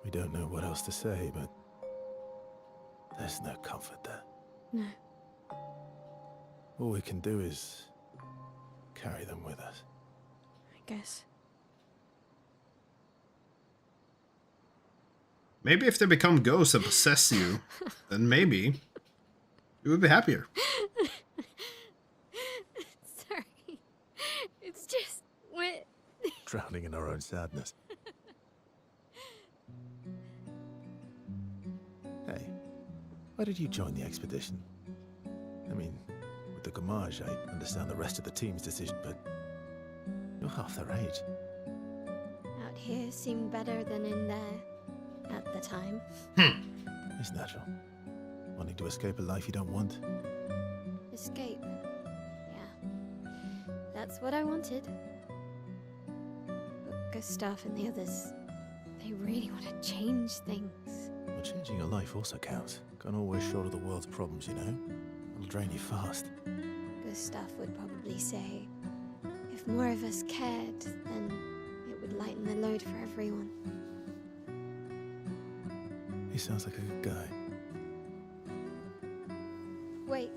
Speaker 3: we don't know what else to say, but there's no comfort there.
Speaker 4: No.
Speaker 3: All we can do is carry them with us.
Speaker 4: I guess.
Speaker 1: Maybe if they become ghosts and possess you, then maybe you would be happier.
Speaker 4: Sorry. It's just we're
Speaker 3: Drowning in our own sadness. Hey, why did you join the expedition? I mean, with the Gamage, I understand the rest of the team's decision, but you're half their age.
Speaker 4: out here seemed better than in there at the time.
Speaker 3: It's natural. Wanting to escape a life you don't want.
Speaker 4: Escape. Yeah. That's what I wanted. But Gustav and the others, They really want to change things.
Speaker 3: Well, changing your life also counts. Can't always shoulder the world's problems, you know? It'll drain you fast.
Speaker 4: Gustav would probably say, if more of us cared, then it would lighten the load for everyone.
Speaker 3: He sounds like a good guy.
Speaker 4: Wait,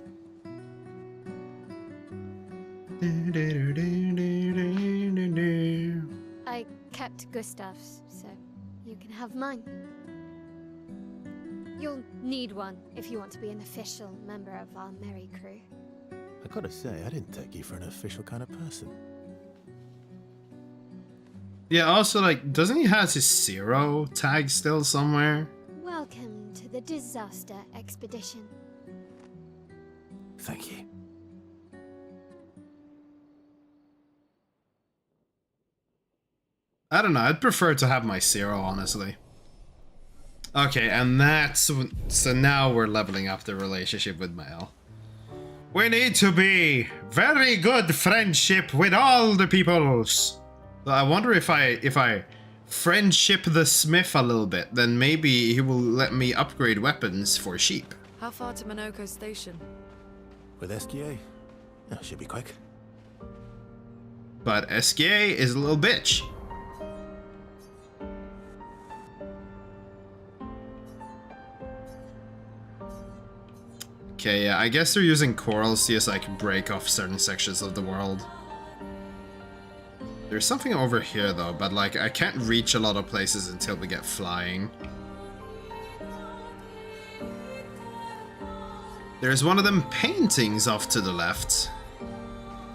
Speaker 4: I kept Gustav's, so you can have mine. You'll need one if you want to be an official member of our merry crew.
Speaker 3: I gotta say, I didn't take you for an official kind of person.
Speaker 1: Yeah, also, like, doesn't he have his Zero tag still somewhere?
Speaker 4: Welcome to the disaster expedition.
Speaker 3: Thank you.
Speaker 1: I don't know, I'd prefer to have my Zero, honestly. Okay, and that's... So now we're leveling up the relationship with Mael. We need to be very good friendship with all the peoples. I wonder if I friendship the smith a little bit, then maybe he will let me upgrade weapons for sheep.
Speaker 6: How far to Minoko Station?
Speaker 3: With SGA? That should be quick.
Speaker 1: But SGA is a little bitch. Okay, yeah, I guess they're using corals to just like break off certain sections of the world. There's something over here though, but like I can't reach a lot of places until we get flying. There's one of them paintings off to the left.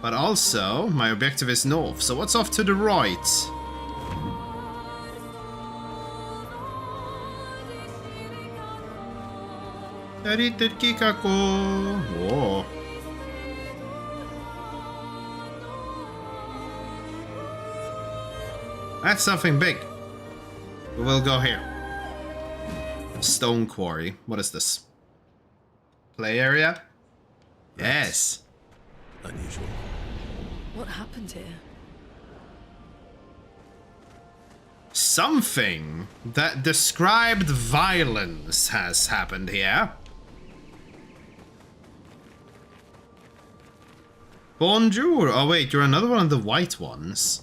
Speaker 1: But also, my objective is north, so what's off to the right? Whoa. That's something big. We'll go here. Stone quarry. What is this? Play area? Yes.
Speaker 3: Unusual.
Speaker 6: What happened here?
Speaker 1: Something that described violence has happened here. Bonjour. Oh wait, you're another one of the white ones.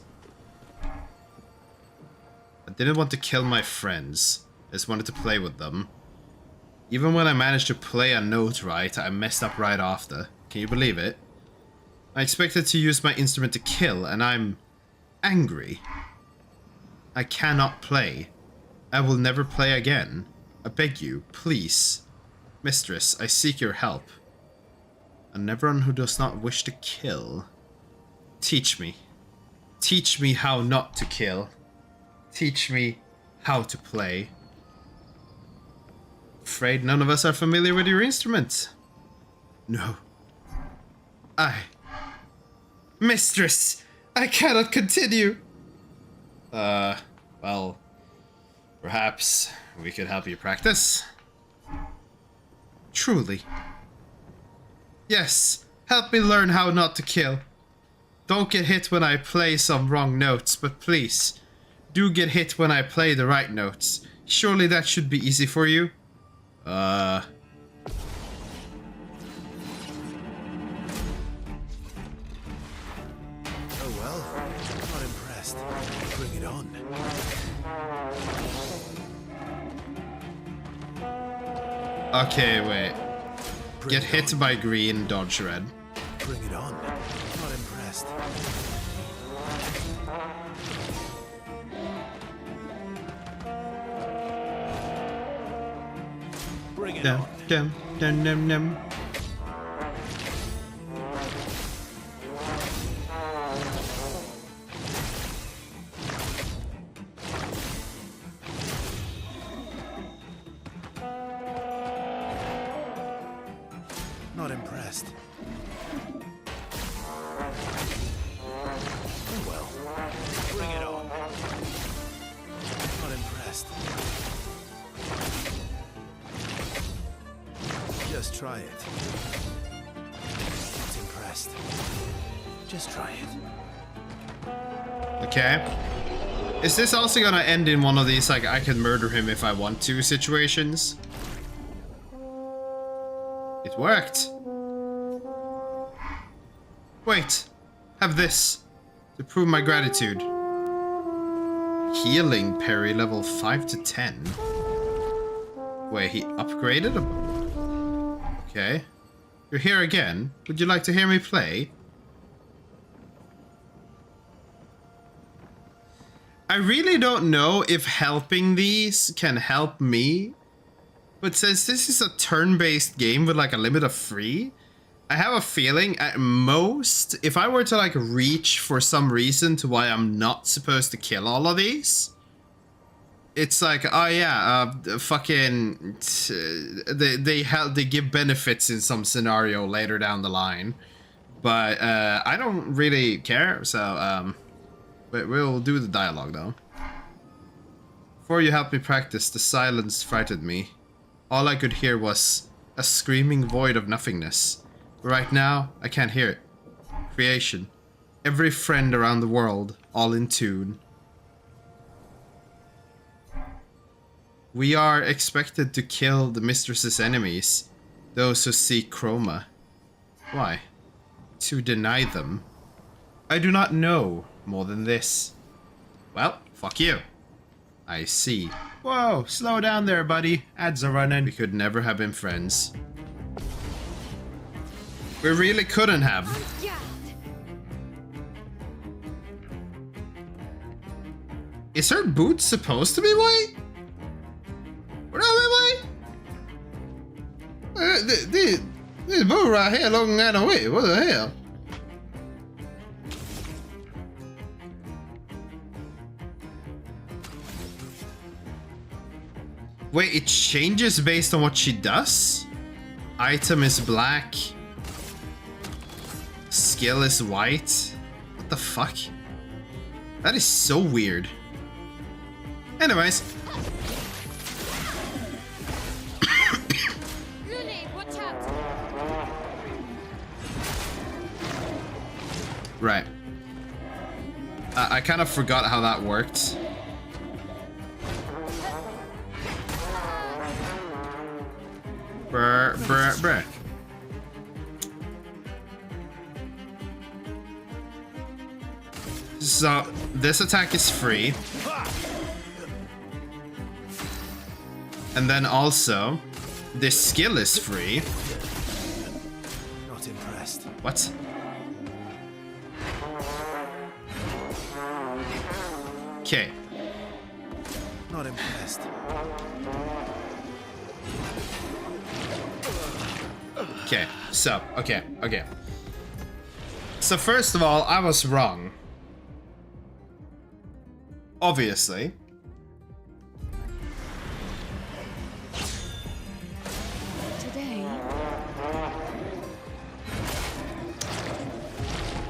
Speaker 1: I didn't want to kill my friends. I just wanted to play with them. Even when I managed to play a note right, I messed up right after. Can you believe it? I expected to use my instrument to kill, and I'm angry. I cannot play. I will never play again. I beg you, please. Mistress, I seek your help. And everyone who does not wish to kill. Teach me. Teach me how not to kill. Teach me how to play. Afraid none of us are familiar with your instrument. No. Mistress, I cannot continue. Well, perhaps we could help you practice. Truly. Yes, help me learn how not to kill. Don't get hit when I play some wrong notes, but please, do get hit when I play the right notes. Surely that should be easy for you.
Speaker 3: Oh well, I'm not impressed. Bring it on.
Speaker 1: Okay, wait. Get hit by green, dodge red.
Speaker 3: Bring it on. I'm not impressed. Bring it on.
Speaker 1: Dum, dum, dum, dum.
Speaker 3: Not impressed. Oh well. Bring it on. Not impressed. Just try it. Not impressed. Just try it.
Speaker 1: Okay. Is this also gonna end in one of these, like, I can murder him if I want to situations? It worked. Wait, have this to prove my gratitude. Healing parry level 5 to 10. Wait, he upgraded? Okay. You're here again. Would you like to hear me play? I really don't know if helping these can help me. But since this is a turn-based game with like a limit of 3, I have a feeling at most, if I were to like reach for some reason to why I'm not supposed to kill all of these, it's like, oh yeah, fucking, they give benefits in some scenario later down the line, but I don't really care. So but we'll do the dialogue though. Before you helped me practice, the silence frightened me. All I could hear was a screaming void of nothingness. Right now, I can't hear it. Creation. Every friend around the world, all in tune. We are expected to kill the mistress's enemies, those who seek Chroma. Why? To deny them? I do not know more than this. Well, fuck you. I see. Whoa, slow down there, buddy. Ads are running. We could never have been friends. We really couldn't have. Is her boots supposed to be white? What are they white? This boot right here looking kind of weird. What the hell? Wait, it changes based on what she does? Item is black. Skill is white. What the fuck? That is so weird. Anyways. Right. I kind of forgot how that worked. Brr, brr, brr. So, this attack is free. And then also, this skill is free.
Speaker 3: Not impressed.
Speaker 1: What? Okay.
Speaker 3: Not impressed.
Speaker 1: Okay, so, okay. So first of all, I was wrong. Obviously.
Speaker 6: Today.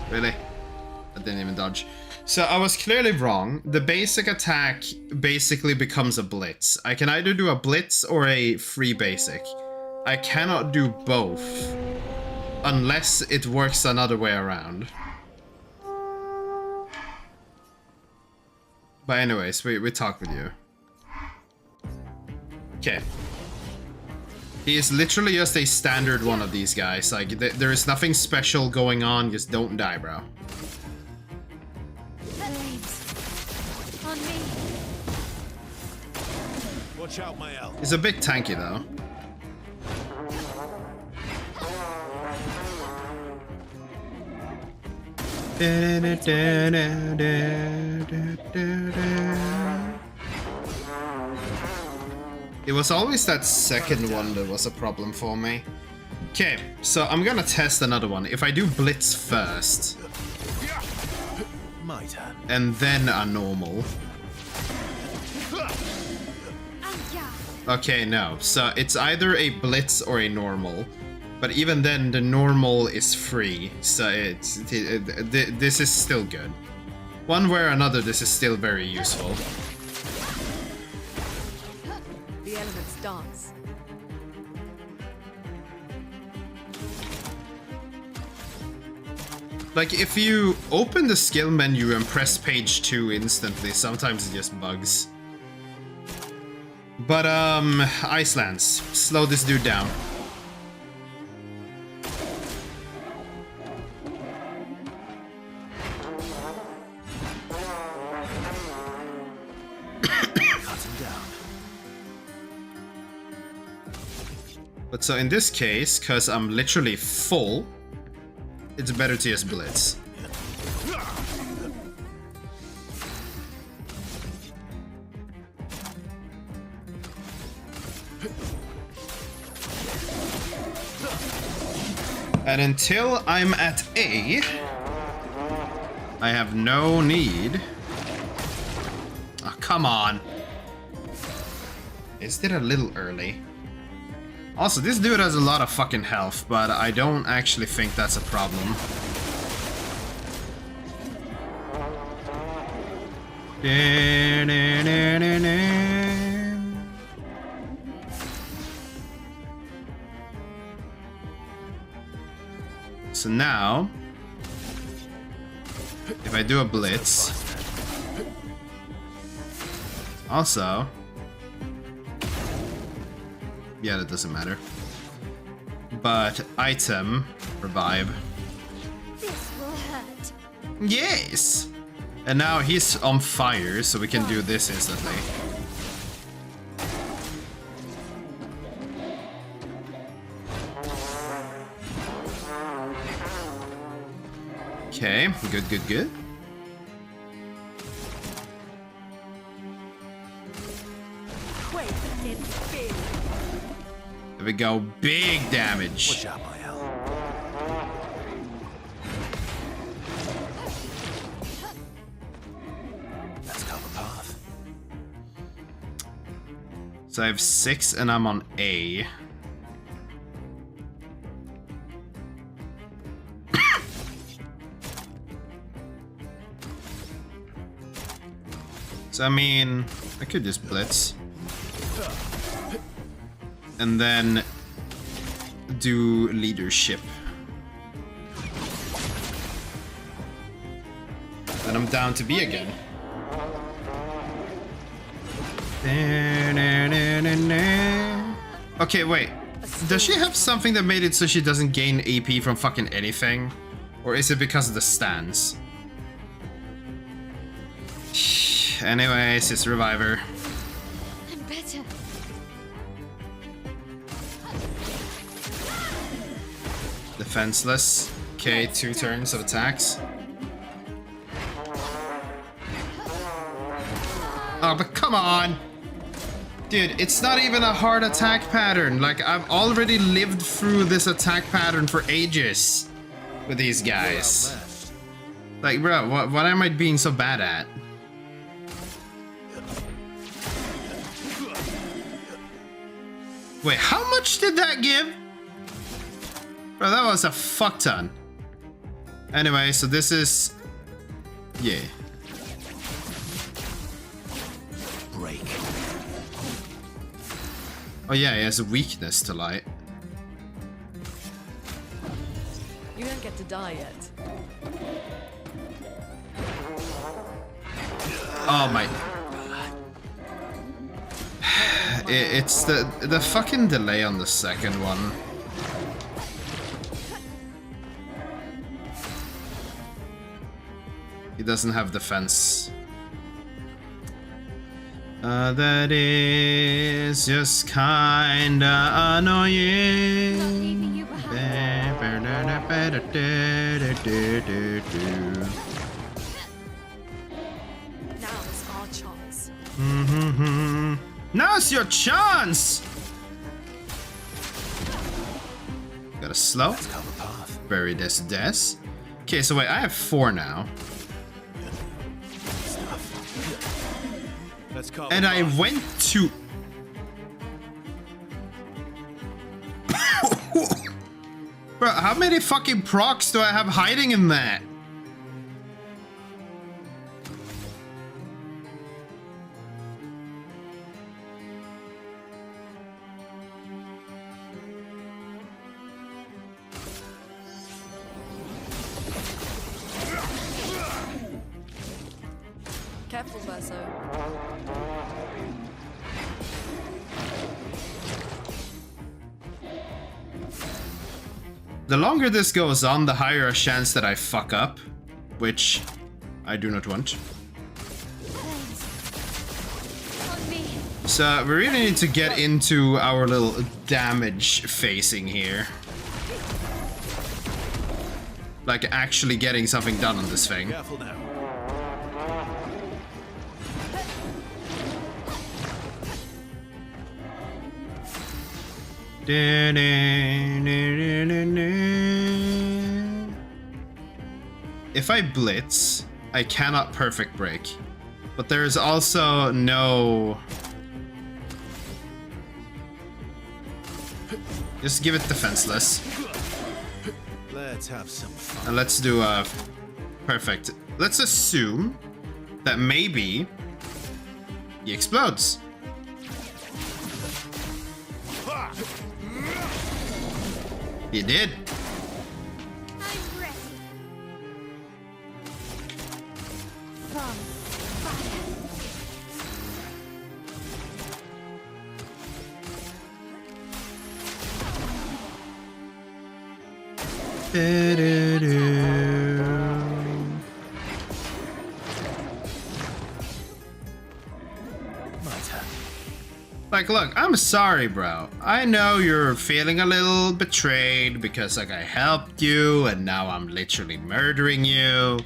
Speaker 1: Really? I didn't even dodge. So I was clearly wrong. The basic attack basically becomes a blitz. I can either do a blitz or a free basic. I cannot do both unless it works another way around. But anyways, we talk with you. Okay. He is literally just a standard one of these guys. Like, there is nothing special going on. Just don't die, bro.
Speaker 4: On me.
Speaker 3: Watch out, Mael.
Speaker 1: He's a bit tanky, though. It was always that second one that was a problem for me. Okay, so I'm gonna test another one. If I do Blitz first,
Speaker 3: My turn.
Speaker 1: and then a normal. Okay, no. So it's either a Blitz or a normal. But even then, the normal is free, so this is still good. One way or another, this is still very useful.
Speaker 6: The elements dance.
Speaker 1: Like, if you open the skill menu and press page 2 instantly, sometimes it just bugs. But, Icelands, slow this dude down. But so in this case, because I'm literally full, it's better to just blitz. And until I'm at A, I have no need. Oh, come on. Is it a little early? Also, this dude has a lot of fucking health, but I don't actually think that's a problem. So now, if I do a blitz, also, yeah, that doesn't matter. But item, revive.
Speaker 4: This will hurt.
Speaker 1: Yes! And now he's on fire, so we can do this instantly. Okay, good, good, good. There we go, big damage.
Speaker 3: Watch out, my Al. That's cover path.
Speaker 1: So I have 6 and I'm on A. So I mean, I could just blitz. And then do leadership. Then I'm down to B again. Okay, wait. Does she have something that made it so she doesn't gain AP from fucking anything? Or is it because of the stance? Anyways, it's Reviver.
Speaker 4: I'm better.
Speaker 1: Defenseless. Okay, 2 turns of attacks. Oh, but come on! Dude, it's not even a hard attack pattern. Like, I've already lived through this attack pattern for ages with these guys. Like, bro, what am I being so bad at? Wait, how much did that give? Bro, that was a fuck ton. Anyway, so this is... yeah.
Speaker 3: Break.
Speaker 1: Oh yeah, he has a weakness to light.
Speaker 6: You don't get to die yet.
Speaker 1: Oh my... It's the fucking delay on the second one. He doesn't have defense. That is just kinda annoying.
Speaker 4: Not leaving you behind.
Speaker 6: Now is our chance.
Speaker 1: Now's your chance! Got a slow.
Speaker 3: That's cover path.
Speaker 1: Bury this des. Okay, so wait, I have 4 now.
Speaker 3: That's cover
Speaker 1: And I
Speaker 3: path.
Speaker 1: went to... Bro, how many fucking procs do I have hiding in that?
Speaker 6: Careful, Verso.
Speaker 1: The longer this goes on, the higher a chance that I fuck up, which I do not want. So we really need to get into our little damage facing here. Like actually getting something done on this thing.
Speaker 3: Careful now.
Speaker 1: If I blitz, I cannot perfect break. But there is also no... Just give it defenseless.
Speaker 3: Let's have some fun.
Speaker 1: And let's do a perfect. Let's assume that maybe he explodes. He did.
Speaker 4: I'm ready. From
Speaker 1: Like, look, I'm sorry, bro. I know you're feeling a little betrayed because, like, I helped you and now I'm literally murdering you.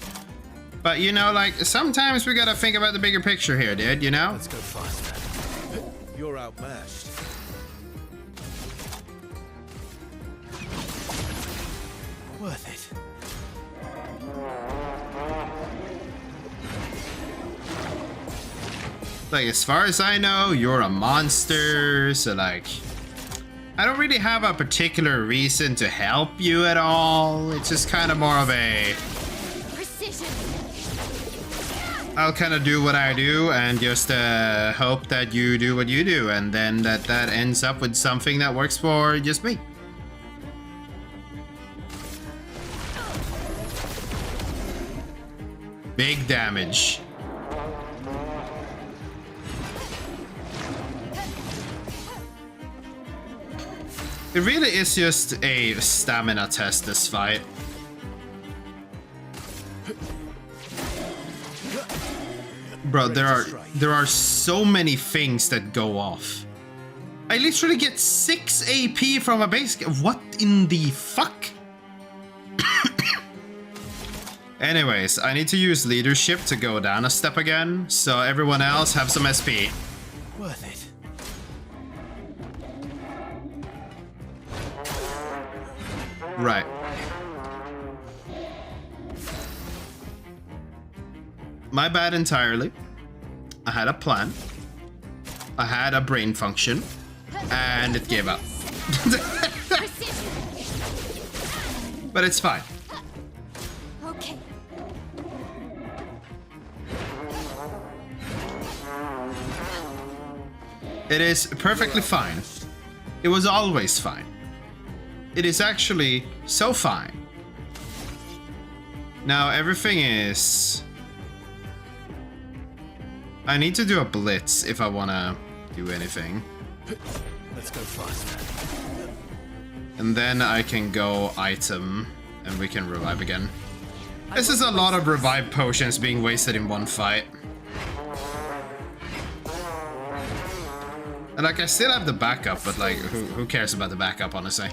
Speaker 1: But, you know, like, sometimes we gotta think about the bigger picture here, dude, you know?
Speaker 3: Let's go faster. You're outmatched. Worth it.
Speaker 1: Like, as far as I know, you're a monster, so, like, I don't really have a particular reason to help you at all. It's just kind of more of a...
Speaker 4: precision.
Speaker 1: I'll kind of do what I do and just hope that you do what you do, and then that ends up with something that works for just me. Big damage. It really is just a stamina test, this fight. Bro, there are so many things that go off. I literally get 6 AP from a base. What in the fuck? Anyways, I need to use leadership to go down a step again, so everyone else have some SP.
Speaker 3: Worth it.
Speaker 1: Right. My bad entirely. I had a plan. I had a brain function. And it gave up. But it's fine.
Speaker 4: Okay.
Speaker 1: It is perfectly fine. It was always fine. It is actually so fine. Now everything is... I need to do a blitz if I want to do anything.
Speaker 3: Let's go faster.
Speaker 1: And then I can go item and we can revive again. This is a lot of revive potions being wasted in one fight. And like, I still have the backup, but like, who cares about the backup, honestly?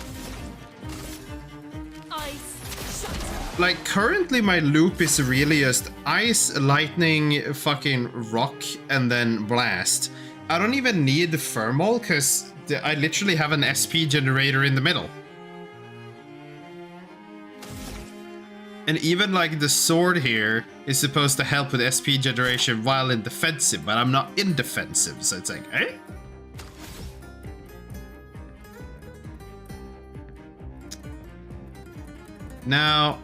Speaker 1: Like, currently my loop is really just ice, lightning, fucking rock, and then blast. I don't even need the thermal, because I literally have an SP generator in the middle. And even like the sword here is supposed to help with SP generation while in defensive, but I'm not in defensive, so it's like, eh? Now,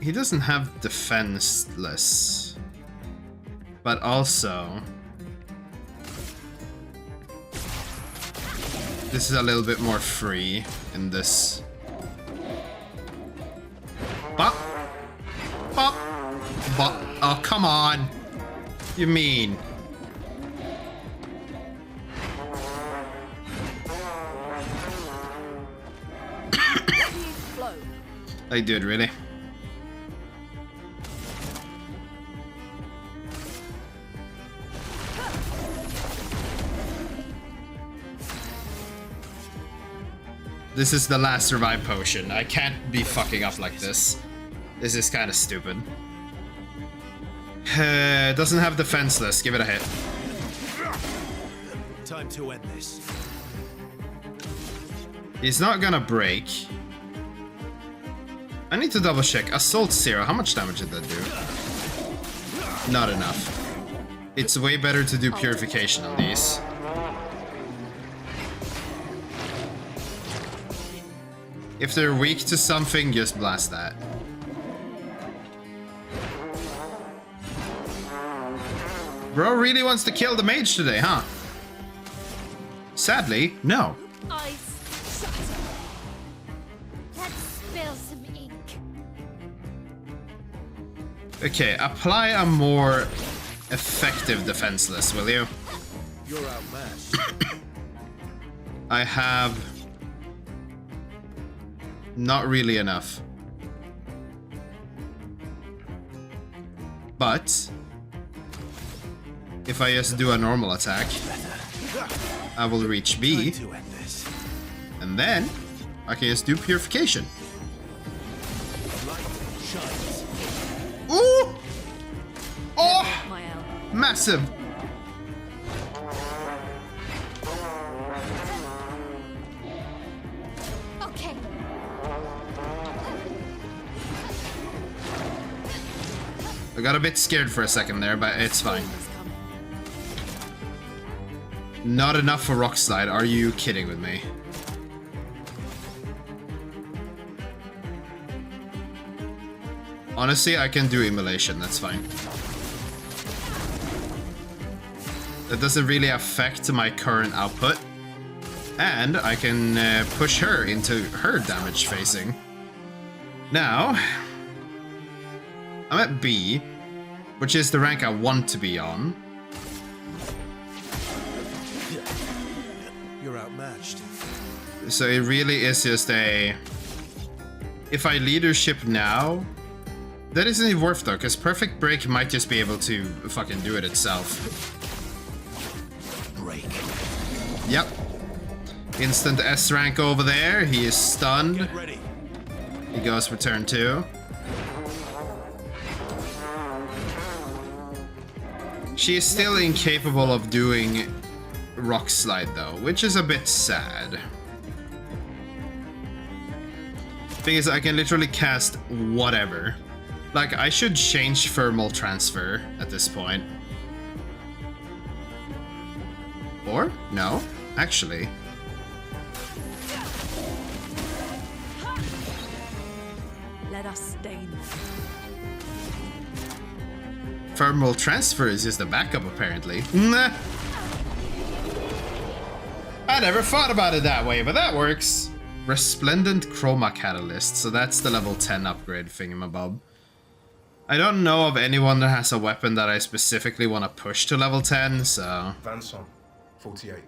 Speaker 1: he doesn't have defenseless, but also this is a little bit more free in this. Bop, bop, bop. Oh, come on. You mean? Like, dude, really? This is the last survive potion. I can't be fucking up like this. This is kind of stupid. Doesn't have defenseless. Give it a hit.
Speaker 3: Time to end this.
Speaker 1: He's not gonna break. I need to double check. Assault 0. How much damage did that do? Not enough. It's way better to do purification on these. If they're weak to something, just blast that. Bro really wants to kill the mage today, huh? Sadly, no.
Speaker 4: Eyes shut. Let's spill some ink.
Speaker 1: Okay, apply a more effective defenseless, will you?
Speaker 3: You're outmatched.
Speaker 1: I have... not really enough. But... if I just do a normal attack, I will reach B, and then I can just do purification. Ooh! Oh! Massive!
Speaker 4: Okay.
Speaker 1: I got a bit scared for a second there, but it's fine. Not enough for rock slide. Are you kidding with me? Honestly, I can do immolation. That's fine. That doesn't really affect my current output. And I can push her into her damage facing. Now, I'm at B, which is the rank I want to be on.
Speaker 3: You're outmatched.
Speaker 1: So it really is just a... if I leadership now, that isn't even worth though, because Perfect Break might just be able to fucking do it itself.
Speaker 3: Break.
Speaker 1: Yep. Instant S rank over there. He is stunned.
Speaker 3: Get ready.
Speaker 1: He goes for turn 2. She is still incapable of doing rock slide though, which is a bit sad. Thing is, I can literally cast whatever. Like, I should change thermal transfer at this point. Or no, actually.
Speaker 6: Let us stain them.
Speaker 1: Thermal transfer is just a backup apparently. Nah. I never thought about it that way, but that works. Resplendent Chroma Catalyst, so that's the level 10 upgrade thingamabob. I don't know of anyone that has a weapon that I specifically want to push to level 10, so...
Speaker 10: Vanson, 48th.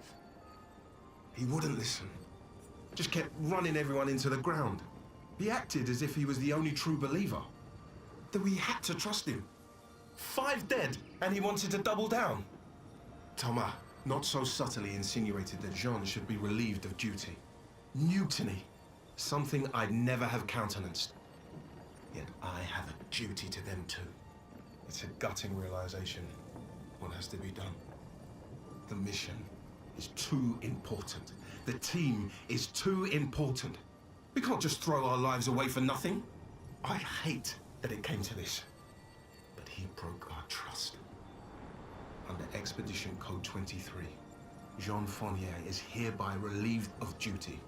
Speaker 10: He wouldn't listen. Just kept running everyone into the ground. He acted as if he was the only true believer. That we had to trust him. 5 dead, and he wanted to double down. Thomas, not so subtly insinuated that Jean should be relieved of duty. Mutiny. Something I'd never have countenanced. Yet I have a duty to them too. It's a gutting realization. What has to be done? The mission is too important. The team is too important. We can't just throw our lives away for nothing. I hate that it came to this. But he broke our trust. Under Expedition Code 23, Jean Fournier is hereby relieved of duty.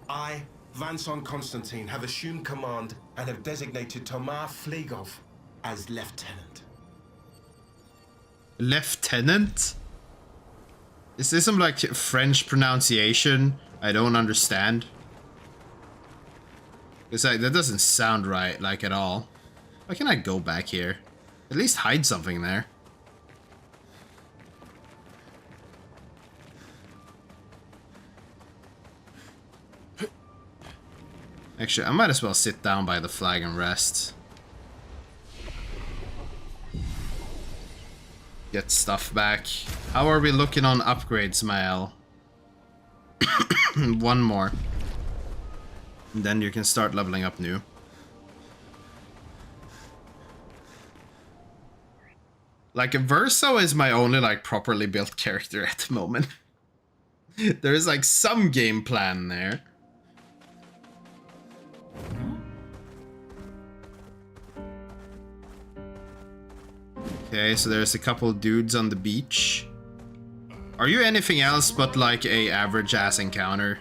Speaker 10: I, Vanson Constantine, have assumed command and have designated Thomas Flegov as lieutenant.
Speaker 1: Lieutenant? Is this some like French pronunciation I don't understand? It's like, that doesn't sound right, like, at all. Why can't I go back here? At least hide something there. Actually, I might as well sit down by the flag and rest. Get stuff back. How are we looking on upgrades, Mael? One more. And then you can start leveling up new. Like, Verso is my only, like, properly built character at the moment. There is, like, some game plan there. Okay, so there's a couple dudes on the beach. Are you anything else but, like, a average-ass encounter?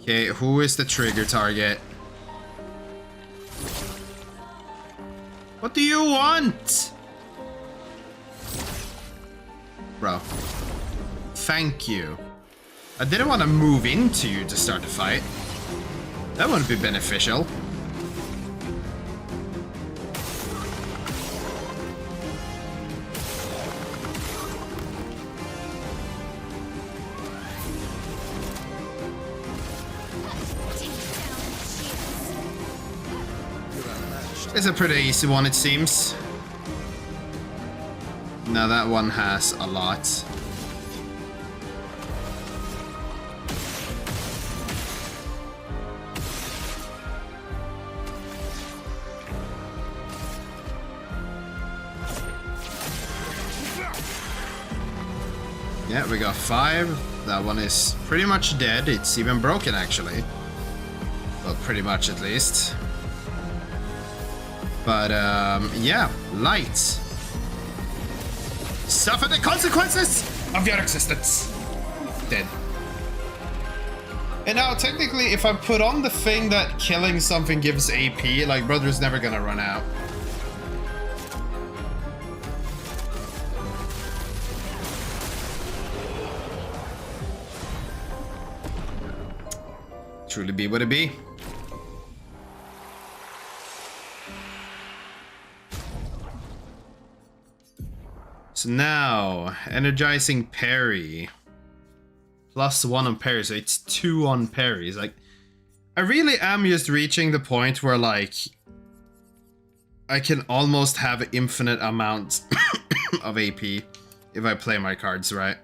Speaker 1: Okay, who is the trigger target? What do you want? Bro. Thank you. I didn't want to move into you to start the fight. That wouldn't be beneficial. It's a pretty easy one, it seems. Now that one has a lot. Yeah, we got 5. That one is pretty much dead. It's even broken, actually. Well, pretty much at least. But, yeah, light. Suffer the consequences of your existence. Dead. And now, technically, if I put on the thing that killing something gives AP, like, brother's never gonna run out. Truly be what it be. So now, energizing parry. +1 on parry, so it's 2 on parries. Like, I really am just reaching the point where, like, I can almost have infinite amounts of AP if I play my cards right.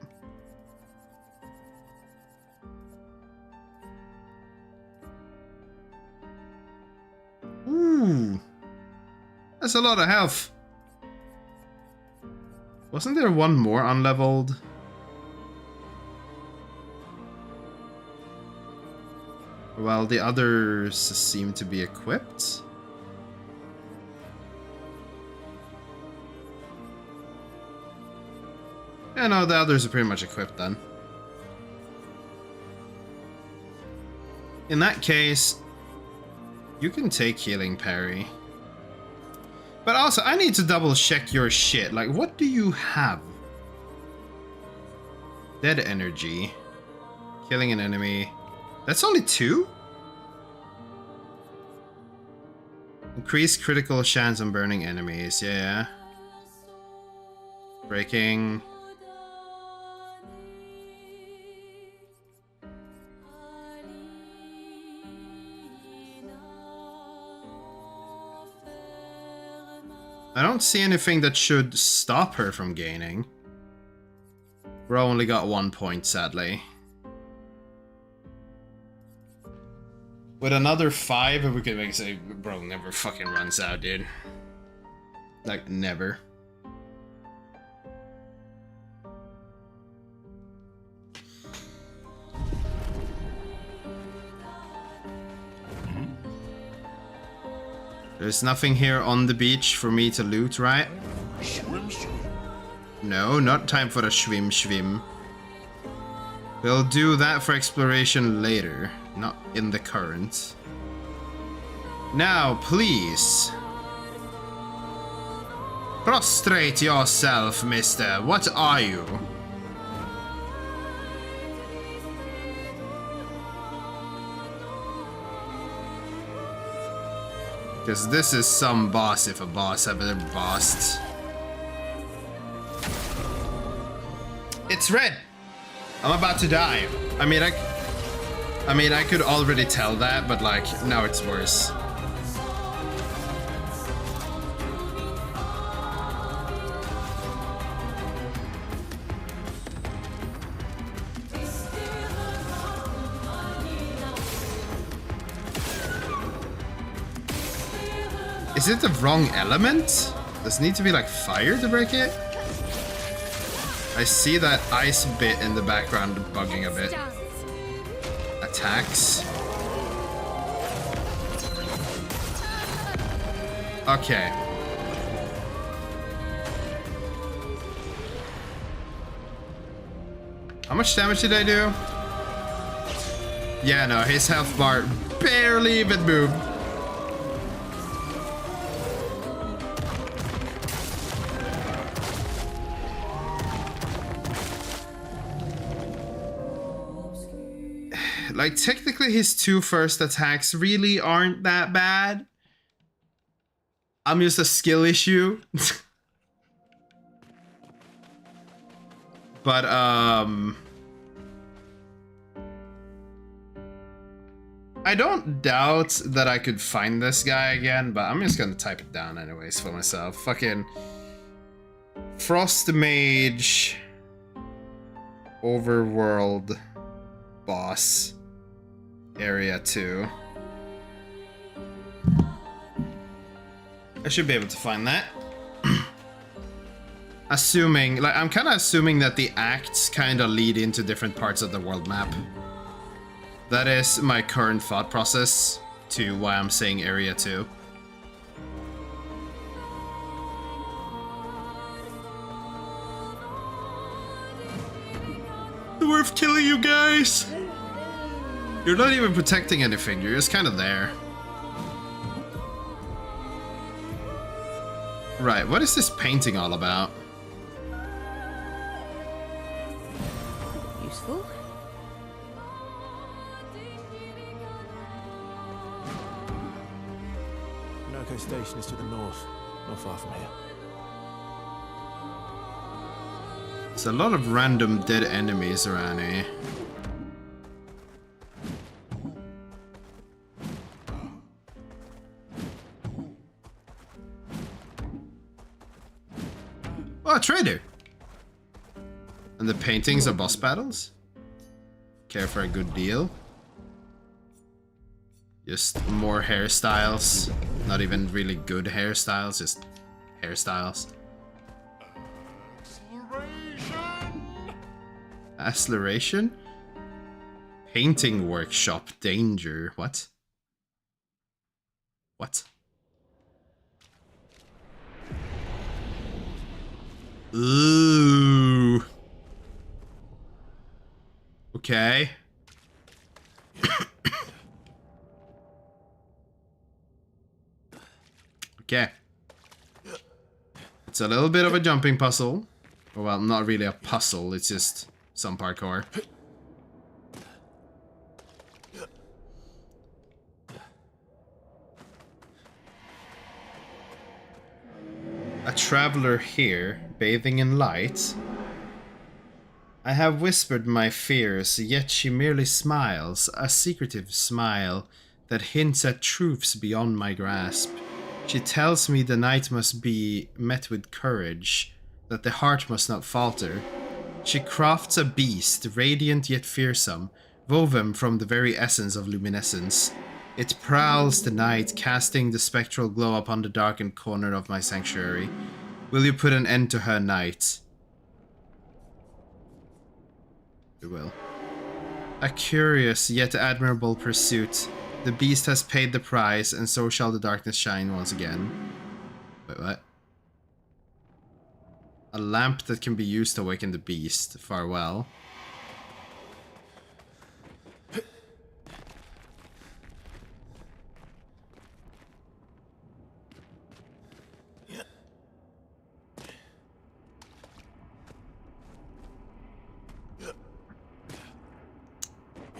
Speaker 1: Ooh, that's a lot of health. Wasn't there one more unleveled? Well, the others seem to be equipped. Yeah, no, the others are pretty much equipped then. In that case, you can take healing parry. But also, I need to double check your shit. Like, what do you have? Dead energy. Killing an enemy. That's only 2? Increased critical chance on burning enemies. Yeah. Breaking. I don't see anything that should stop her from gaining. Bro only got 1 point, sadly. With another 5, we could make say, bro never fucking runs out, dude. Like, never. There's nothing here on the beach for me to loot, right? No, not time for a schwim. We'll do that for exploration later, not in the current. Now, please. Prostrate yourself, mister. What are you? Because this is some boss if a boss ever bossed. It's red! I'm about to die. I mean, I could already tell that, but like, now it's worse. Is it the wrong element? Does it need to be like fire to break it? I see that ice bit in the background bugging a bit. Attacks. Okay. How much damage did I do? Yeah, no, his health bar barely even moved. Like, technically his 2 first attacks really aren't that bad. I'm just a skill issue. But, I don't doubt that I could find this guy again, but I'm just gonna type it down anyways for myself. Fucking Frost Mage Overworld Boss Area 2. I should be able to find that. Assuming, like, I'm kind of assuming that the acts kind of lead into different parts of the world map. That is my current thought process to why I'm saying Area 2. It's worth killing you guys! You're not even protecting anything, you're just kind of there. Right, what is this painting all about?
Speaker 9: Useful.
Speaker 3: Minoko Station is to the north, not far from here.
Speaker 1: There's a lot of random dead enemies around here. Oh, a trader! And the paintings are boss battles? Care for a good deal? Just more hairstyles. Not even really good hairstyles, just hairstyles. Acceleration? Painting workshop danger. What? What? Ooh. Okay. Okay. It's a little bit of a jumping puzzle. Well, not really a puzzle, it's just some parkour. A traveler here, bathing in light. I have whispered my fears, yet she merely smiles, a secretive smile that hints at truths beyond my grasp. She tells me the night must be met with courage, that the heart must not falter. She crafts a beast, radiant yet fearsome, woven from the very essence of luminescence. It prowls the night, casting the spectral glow upon the darkened corner of my sanctuary. Will you put an end to her night? We will. A curious yet admirable pursuit. The beast has paid the price, and so shall the darkness shine once again. Wait, what? A lamp that can be used to awaken the beast. Farewell.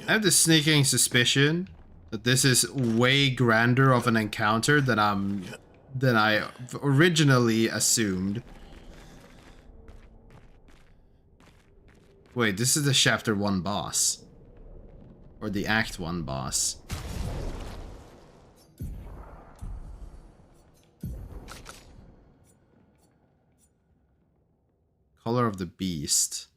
Speaker 1: I have the sneaking suspicion that this is way grander of an encounter than I originally assumed. Wait, this is the chapter 1 boss. Or the act 1 boss. Color of the Beast.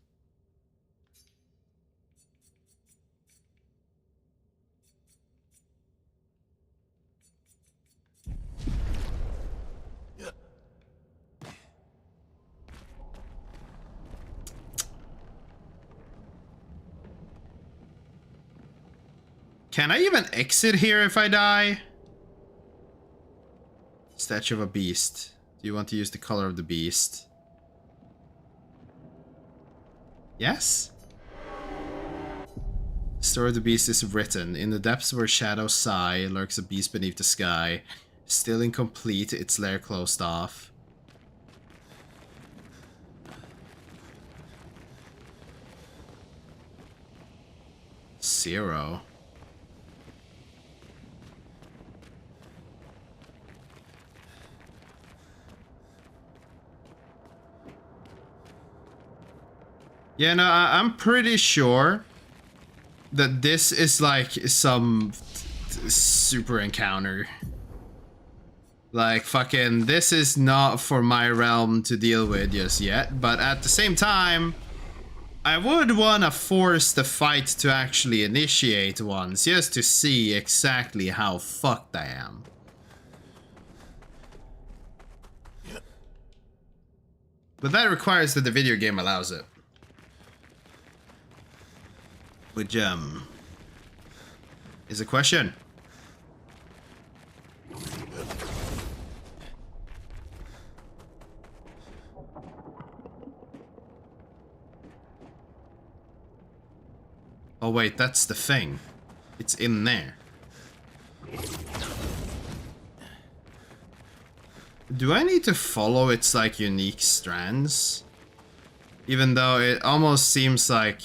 Speaker 1: Can I even exit here if I die? Statue of a Beast. Do you want to use the color of the beast? Yes? Story of the Beast is written. In the depths where shadows sigh, lurks a beast beneath the sky. Still incomplete, its lair closed off. Zero. Yeah, no, I'm pretty sure that this is like some super encounter. Like, fucking, this is not for my realm to deal with just yet, but at the same time, I would want to force the fight to actually initiate once, just to see exactly how fucked I am. But that requires that the video game allows it. Which, is a question. Oh wait, that's the thing. It's in there. Do I need to follow its, like, unique strands? Even though it almost seems like...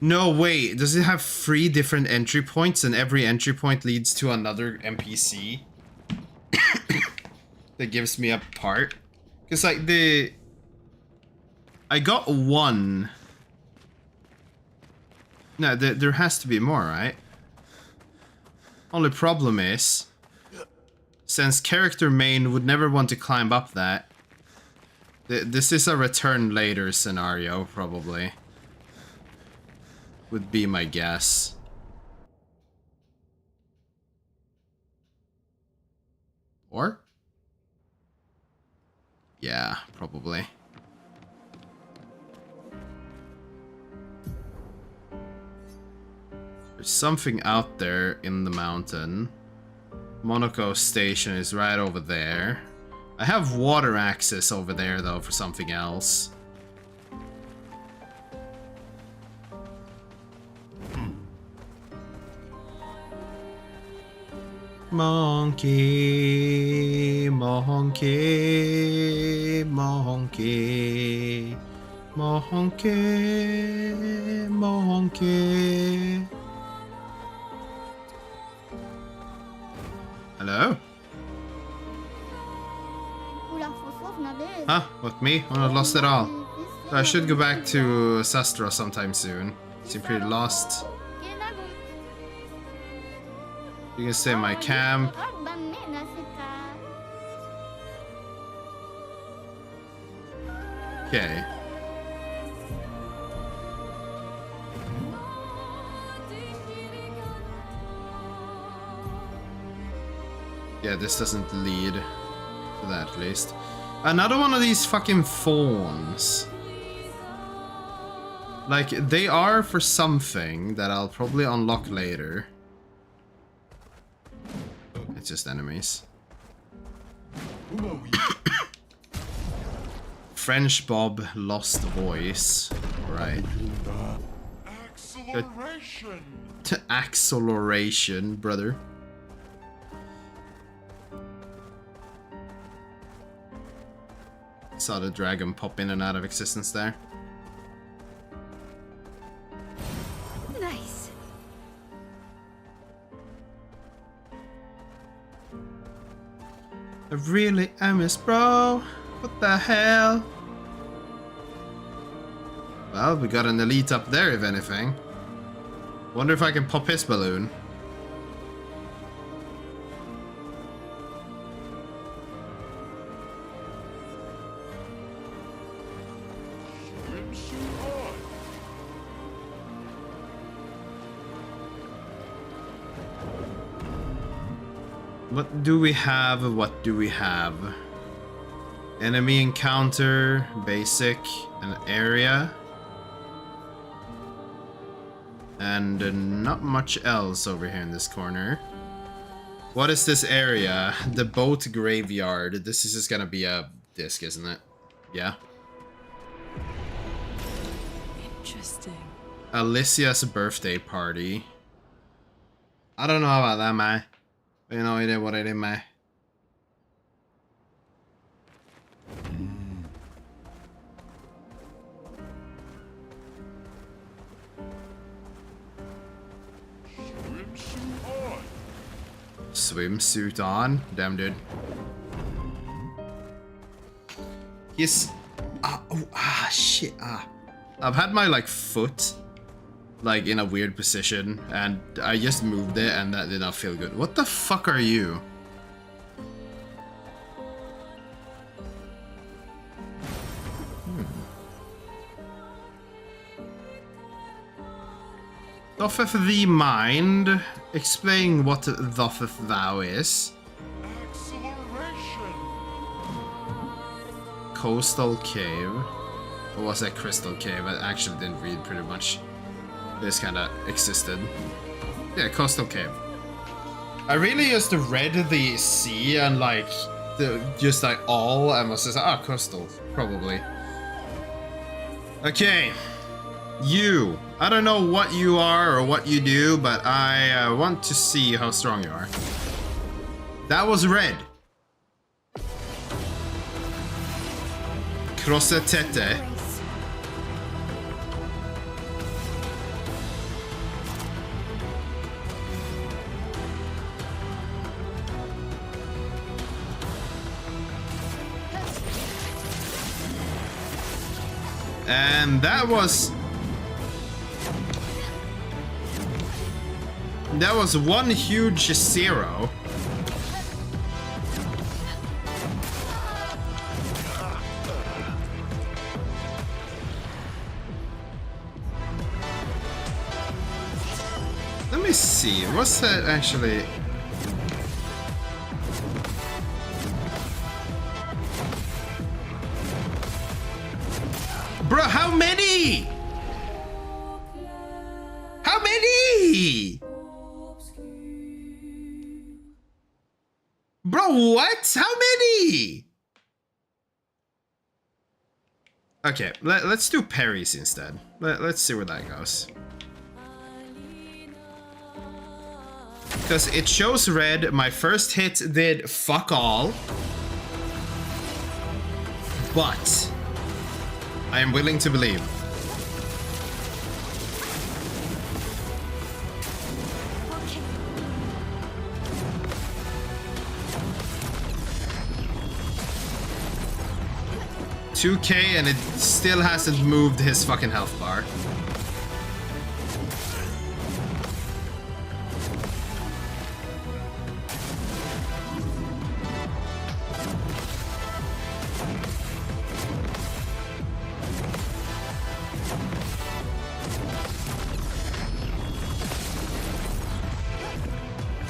Speaker 1: No, wait, does it have 3 different entry points and every entry point leads to another NPC? That gives me a part? Because, like, I got 1. No, there has to be more, right? Only problem is, since character main would never want to climb up that, this is a return later scenario, probably. Would be my guess. Or? Yeah, probably. There's something out there in the mountain. Monaco station is right over there. I have water access over there though for something else. Monkey, monkey, monkey, monkey, monkey. Hello? Huh? What, me? Oh, I lost it all. So I should go back to Sastra sometime soon. Seem pretty lost. You can stay in my camp. Okay. Yeah, this doesn't lead to that at least. Another one of these fucking fawns. Like, they are for something that I'll probably unlock later. It's just enemies. French Bob lost voice. Right.
Speaker 8: Acceleration!
Speaker 1: Acceleration, brother. Saw the dragon pop in and out of existence there.
Speaker 4: Nice.
Speaker 1: I really am his bro. What the hell? Well, we got an elite up there, if anything. Wonder if I can pop his balloon.
Speaker 8: Swimsuit on.
Speaker 1: What do we have? What do we have? Enemy encounter, basic, an area. And not much else over here in this corner. What is this area? The boat graveyard. This is just gonna be a disc, isn't it? Yeah.
Speaker 6: Interesting.
Speaker 1: Alicia's birthday party. I don't know about that, man. You know, I did what I did, man.
Speaker 8: Swimsuit on.
Speaker 1: Swimsuit on? Damn, dude. He's... shit. I've had my, like, foot, like, in a weird position, and I just moved it, and that did not feel good. What the fuck are you? Doffeth thee mind? Explain what doffeth thou is.
Speaker 8: Acceleration.
Speaker 1: Coastal cave. Or was that crystal cave? I actually didn't read pretty much. This kind of existed. Yeah, coastal cave. I really just read the sea and like just like all and was just like, coastal probably. Okay, you. I don't know what you are or what you do, but I want to see how strong you are. That was red. Crossetete. And that was one huge zero. Let me see, what's that actually? Bro, how many? How many? Bro, what? How many? Okay, let's do parries instead. Let's see where that goes. Because it shows red, my first hit did fuck all. But I am willing to believe. $2K and it still hasn't moved his fucking health bar.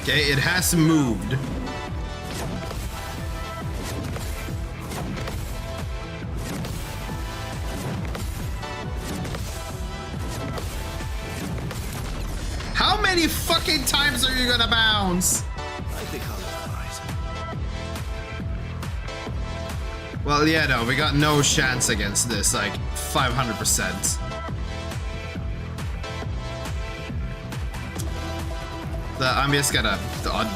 Speaker 1: Okay, it has moved. How many fucking times are you gonna bounce?
Speaker 3: I think I'll advise.
Speaker 1: Well, yeah, no, we got no chance against this, like 500%. I'm just gonna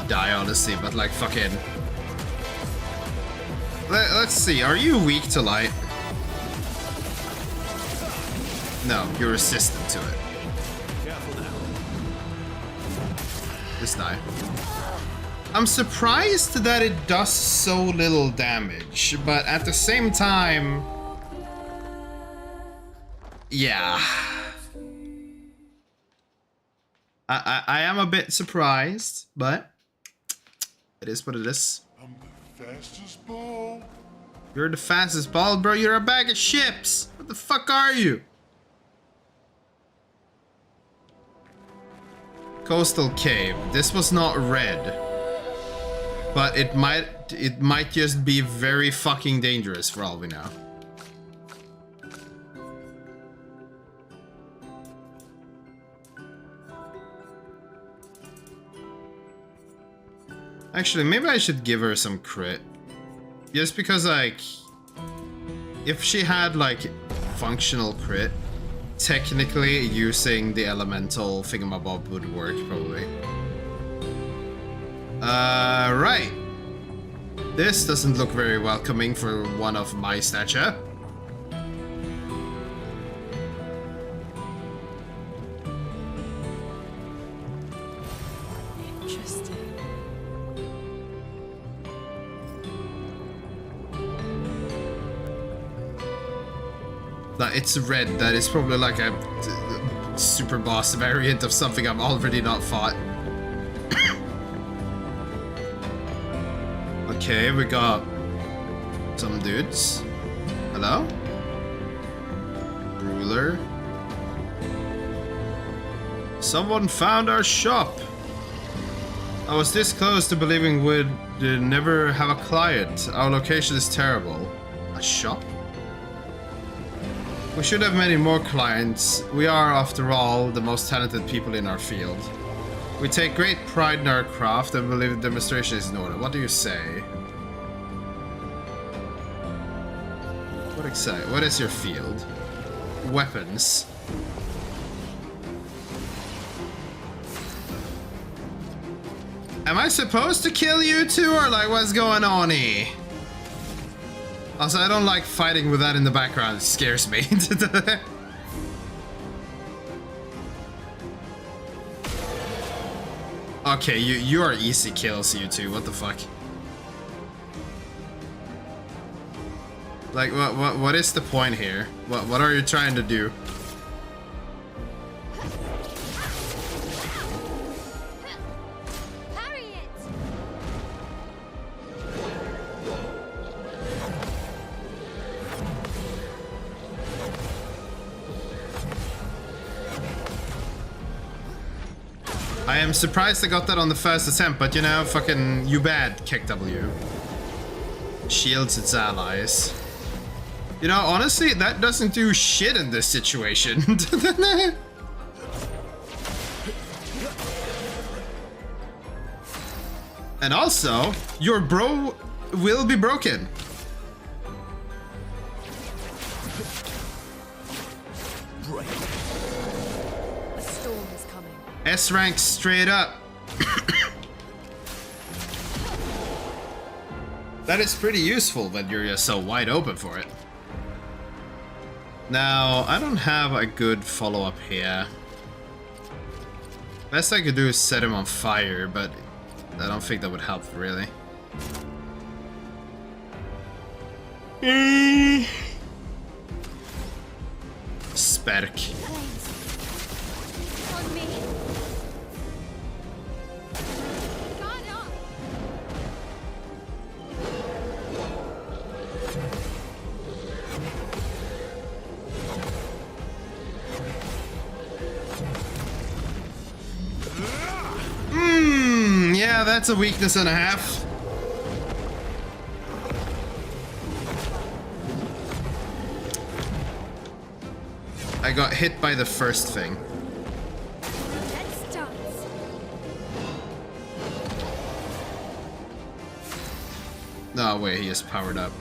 Speaker 1: die, honestly, but like fucking. Let's see, are you weak to light? No, you're resistant to it.
Speaker 3: Careful now.
Speaker 1: Just die. I'm surprised that it does so little damage, but at the same time, Yeah. I am a bit surprised, but it is what it is.
Speaker 8: I'm the fastest ball.
Speaker 1: You're the fastest ball, bro. You're a bag of chips. What the fuck are you? Coastal cave. This was not red, but it might just be very fucking dangerous for all we know. Actually, maybe I should give her some crit. Just because, like, if she had, like, functional crit, technically using the elemental thingamabob would work, probably. Right. This doesn't look very welcoming for one of my stature.
Speaker 6: Interesting.
Speaker 1: Like, it's red. That is probably like a super boss variant of something I've already not fought. Okay, we got some dudes. Hello? Ruler. Someone found our shop. I was this close to believing we'd never have a client. Our location is terrible. A shop? We should have many more clients. We are, after all, the most talented people in our field. We take great pride in our craft and believe the demonstration is in order. What do you say? What is your field? Weapons. Am I supposed to kill you two, or like what's going on here? Also, I don't like fighting with that in the background. It scares me. Okay, you are easy kills, you two. What the fuck? Like, what is the point here? What are you trying to do? I am surprised I got that on the first attempt, but you know, fucking you bad, Kick W. Shields its allies. You know, honestly, that doesn't do shit in this situation. And also, your bro will be broken.
Speaker 6: A storm is coming.
Speaker 1: S rank straight up. That is pretty useful when you're just so wide open for it. Now, I don't have a good follow-up here. Best I could do is set him on fire, but I don't think that would help, really. Sperk.
Speaker 4: On me. God up.
Speaker 1: Yeah, that's a weakness and a half. I got hit by the first thing.
Speaker 4: Let's dance.
Speaker 1: No, wait, he is powered up.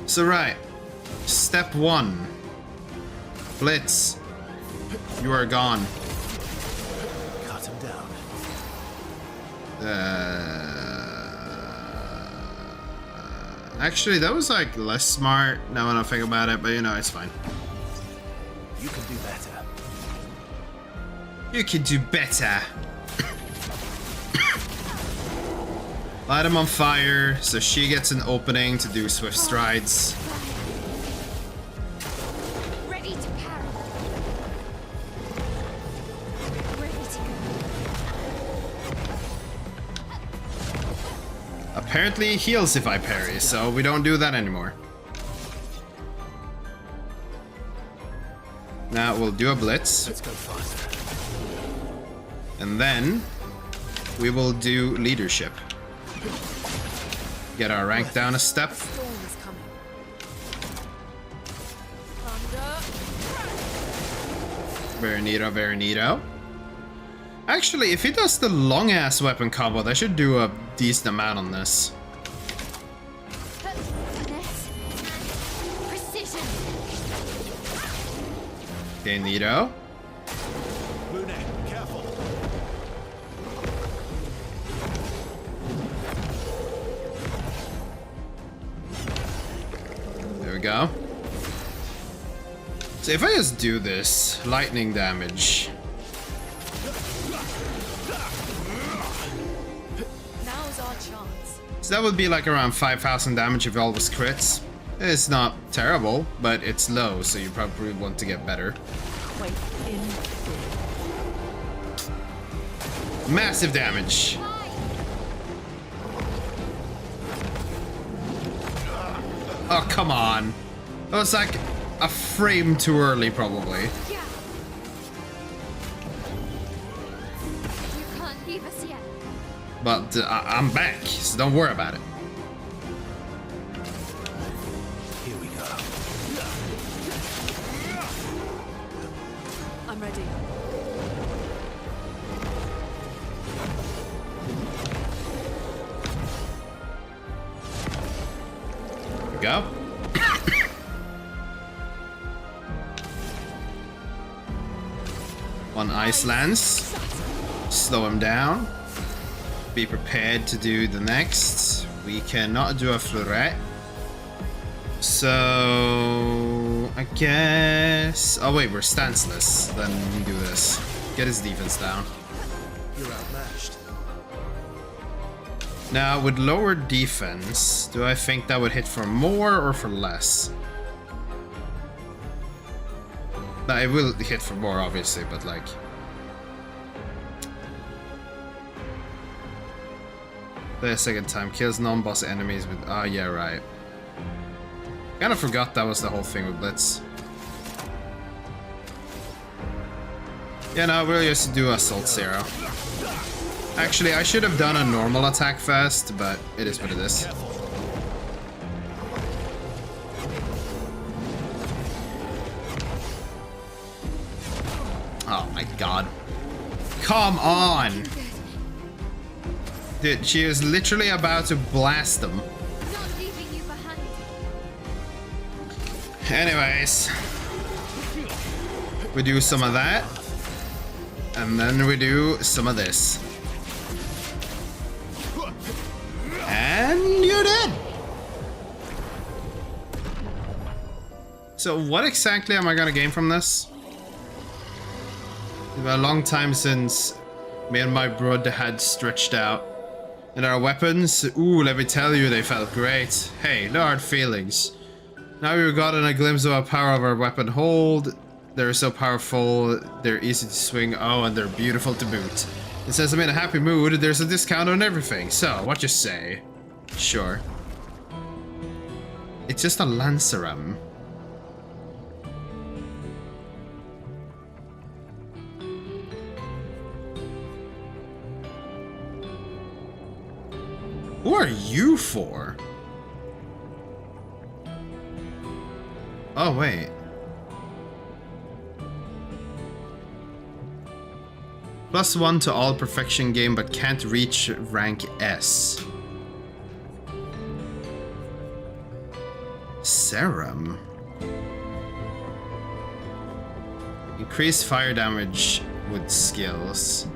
Speaker 1: So right. Step 1. Blitz. You are gone.
Speaker 3: Cut him down.
Speaker 1: Actually, that was like less smart now when I think about it, but you know, it's fine.
Speaker 3: You can do better.
Speaker 1: You can do better. Light him on fire so she gets an opening to do swift strides. Apparently heals if I parry, so we don't do that anymore. Now we'll do a blitz.
Speaker 3: Let's go faster.
Speaker 1: And then we will do leadership. Get our rank down a step.
Speaker 6: Storm is coming.
Speaker 1: Very neato, very neato. Actually, if he does the long-ass weapon combo, that should do a decent amount on this.
Speaker 4: Finesse and precision.
Speaker 1: Okay, neato.
Speaker 3: Lune, careful.
Speaker 1: There we go. So if I just do this, lightning damage.
Speaker 6: Now's our chance.
Speaker 1: So that would be like around 5,000 damage if all was crits. It's not terrible, but it's low, so you probably want to get better.
Speaker 6: Wait, in.
Speaker 1: Massive damage. Oh, come on. That was like a frame too early, probably.
Speaker 4: Yeah. You can't leave us yet.
Speaker 1: But I'm back, so don't worry about it.
Speaker 3: Here we go.
Speaker 6: I'm ready.
Speaker 1: Here we go. One ice lance. Slow him down. Be prepared to do the next. We cannot do a fleuret. So I guess. Oh wait, we're stanceless. Then we do this. Get his defense down.
Speaker 3: You're outmatched.
Speaker 1: Now with lower defense, do I think that would hit for more or for less? No, it will hit for more, obviously, but like. The second time kills non-boss enemies with. Ah, yeah, right. Kinda forgot that was the whole thing with Blitz. Yeah, no, we'll just do Assault Zero. Actually, I should have done a normal attack first, but it is what it is. Oh my god. Come on! Dude, she was literally about to blast them.
Speaker 4: Not leaving you behind.
Speaker 1: Anyways. We do some of that. And then we do some of this. And you're dead! So what exactly am I gonna gain from this? It's been a long time since me and my brother had stretched out. And our weapons, ooh, let me tell you, they felt great. Hey, no hard feelings. Now we've gotten a glimpse of the power of our weapon hold. They're so powerful, they're easy to swing, oh, and they're beautiful to boot. It says I'm in a happy mood, there's a discount on everything, so what you say? Sure. It's just a Lanceram. Who are you for? Oh, wait. +1 to all perfection game, but can't reach rank S. Serum. Increase fire damage with skills.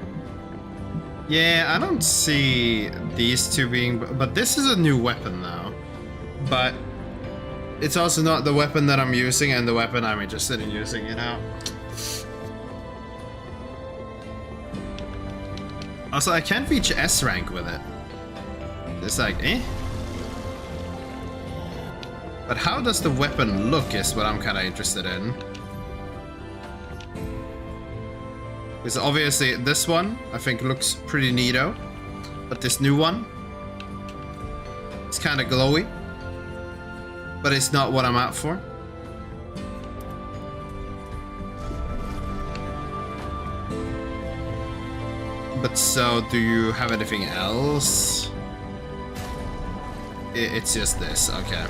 Speaker 1: Yeah, I don't see these two being... But this is a new weapon now. But it's also not the weapon that I'm using and the weapon I'm interested in using, you know? Also, I can't reach S rank with it. It's like, eh? But how does the weapon look is what I'm kind of interested in. Because obviously this one, I think, looks pretty neato. But this new one, It's kind of glowy, but it's not what I'm out for. But so, do you have anything else? It's just this, okay.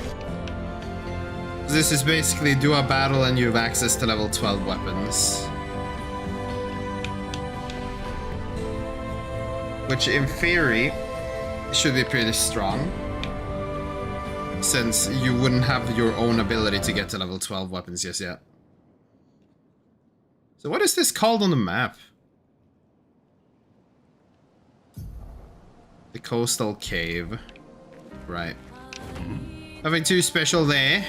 Speaker 1: This is basically do a battle and you have access to level 12 weapons. Which in theory should be pretty strong, since you wouldn't have your own ability to get to level 12 weapons just yet. So what is this called on the map? The coastal cave. Right. Nothing too special there.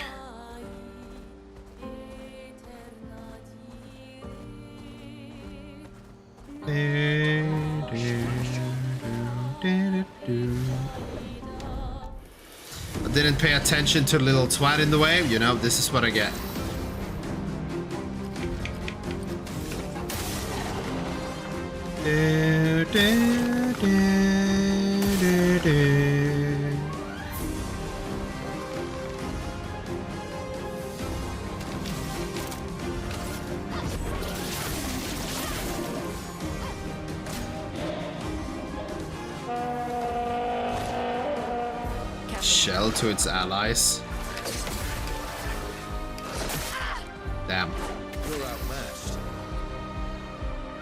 Speaker 1: I didn't pay attention to the little twat in the way. You know, this is what I get. Shell to its allies. Damn.
Speaker 3: You're outmatched.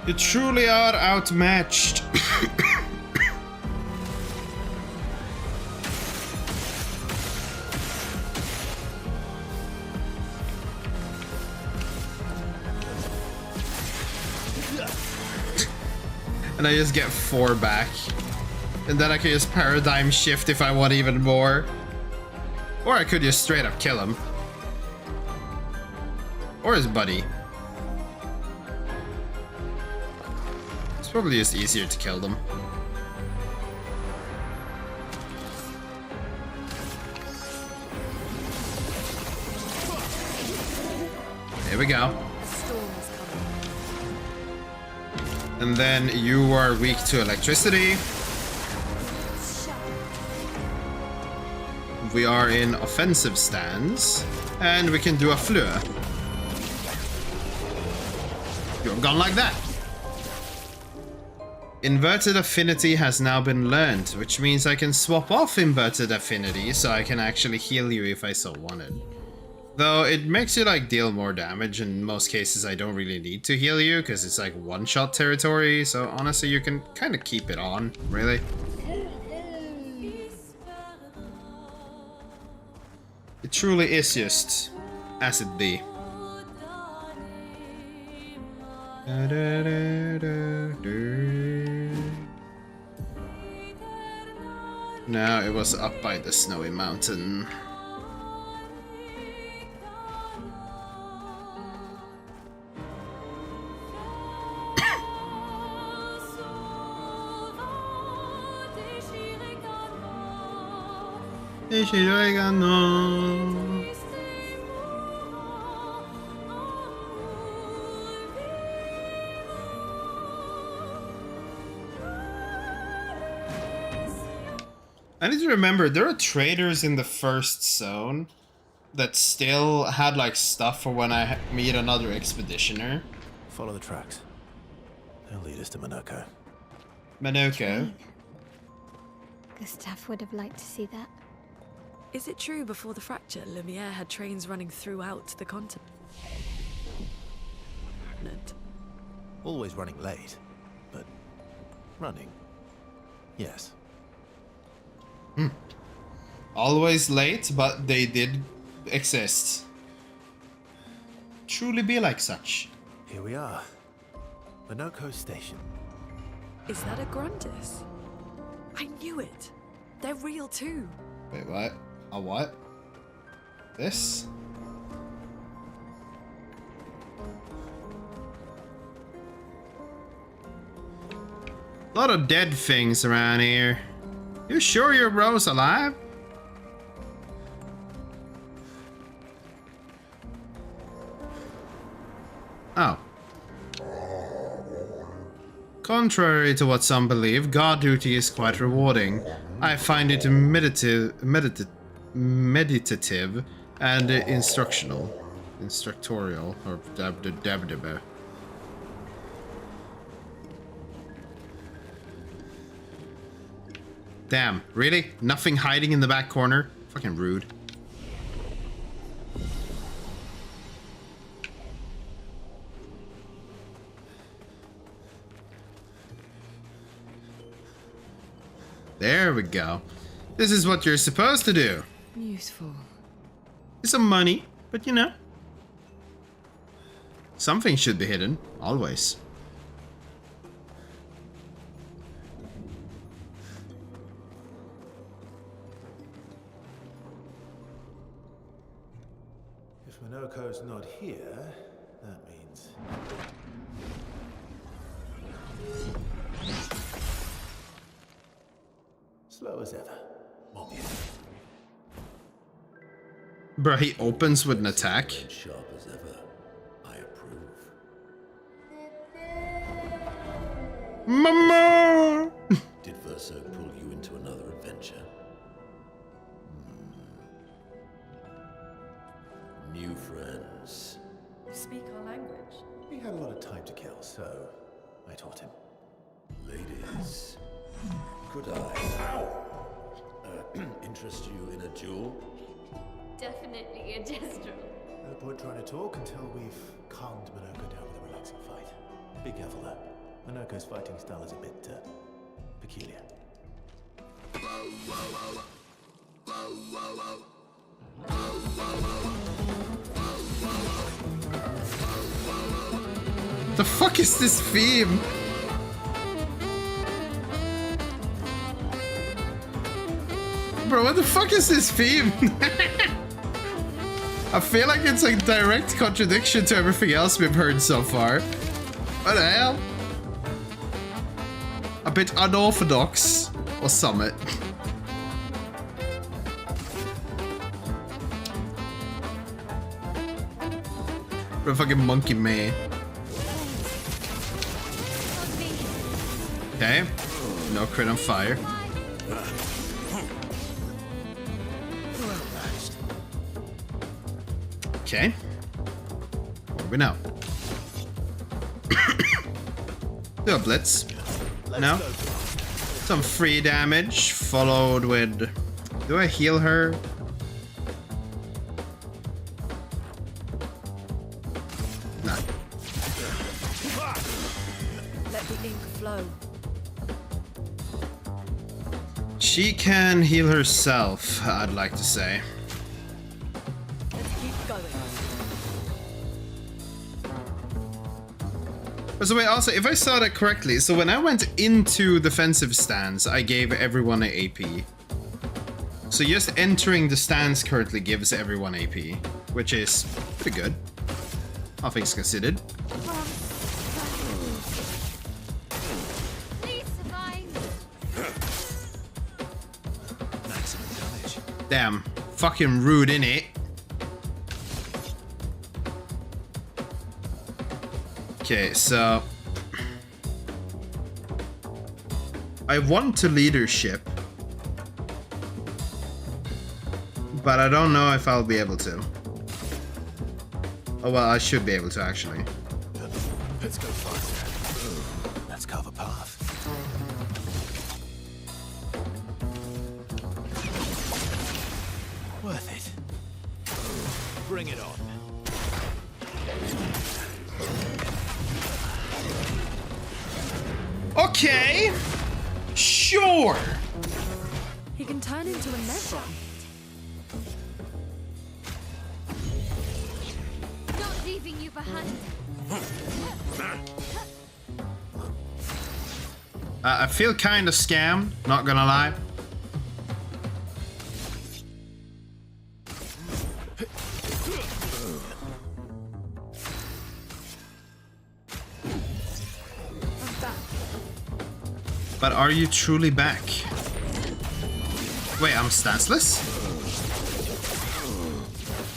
Speaker 1: You truly are outmatched. And I just get 4 back. And then I could just paradigm shift if I want even more. Or I could just straight up kill him. Or his buddy. It's probably just easier to kill them. There we go. And then you are weak to electricity. We are in offensive stance, and we can do a fleur. You're gone like that. Inverted affinity has now been learned, which means I can swap off inverted affinity so I can actually heal you if I so wanted. Though it makes you like deal more damage. In most cases I don't really need to heal you because it's like one-shot territory, so honestly you can kind of keep it on, really. It truly is just as it be. Now it was up by the snowy mountain. I need to remember, there are traders in the first zone that still had like stuff for when I meet another expeditioner.
Speaker 3: Follow the tracks. They'll lead us to Minoko.
Speaker 1: Minoko?
Speaker 4: Gustav would have liked to see that.
Speaker 6: Is it true before the fracture, Lumiere had trains running throughout the continent?
Speaker 3: Always running late, but running. Yes.
Speaker 1: Always late, but they did exist. Truly be like such.
Speaker 3: Here we are. Minoko Station.
Speaker 6: Is that a Grundis? I knew it. They're real too.
Speaker 1: Wait, what? A what? This? A lot of dead things around here. You sure your bro's alive? Oh. Contrary to what some believe, guard duty is quite rewarding. I find it meditative and instructorial, or dab. Damn, really? Nothing hiding in the back corner? Fucking rude. There we go. This is what you're supposed to do.
Speaker 6: Useful.
Speaker 1: It's some money, but you know. Something should be hidden, always.
Speaker 3: If Minoko's not here, that means... slow as ever. Obvious.
Speaker 1: Bro, he opens with an attack.
Speaker 11: Sharp as ever. I approve.
Speaker 1: Mama!
Speaker 11: Did Verso pull you into another adventure? New friends.
Speaker 6: You speak our language.
Speaker 3: He had a lot of time to kill, so I taught him.
Speaker 11: Ladies, could I interest you in a duel?
Speaker 4: Definitely a gestural.
Speaker 3: No point trying to talk until we've calmed Minoko down with a relaxing fight. Be careful though. Minoko's fighting style is a bit peculiar.
Speaker 1: The fuck is this theme? Bro, what the fuck is this theme? I feel like it's a direct contradiction to everything else we've heard so far. What the hell? A bit unorthodox or summit. Bro, fucking monkey man. Okay. No crit on fire. Okay. What do we know? Do a blitz. No. Some free damage followed with... Do I heal her? No.
Speaker 6: Let the ink flow.
Speaker 1: She can heal herself, I'd like to say.
Speaker 6: Let's keep going.
Speaker 1: So wait, also, if I saw that correctly, so when I went into defensive stance, I gave everyone an AP. So just entering the stance currently gives everyone AP, which is pretty good. All things considered.
Speaker 4: Please survive.
Speaker 3: Maximum damage.
Speaker 1: Damn, fucking rude, innit? Okay, so I want to leadership, but I don't know if I'll be able to. Oh well, I should be able to actually.
Speaker 3: Let's go faster. Let's cover path. Worth it. Bring it on.
Speaker 1: Okay, sure.
Speaker 6: He can turn into a measure.
Speaker 4: Not leaving you behind.
Speaker 1: I feel kind of scammed, not gonna lie. But are you truly back? Wait, I'm stanceless?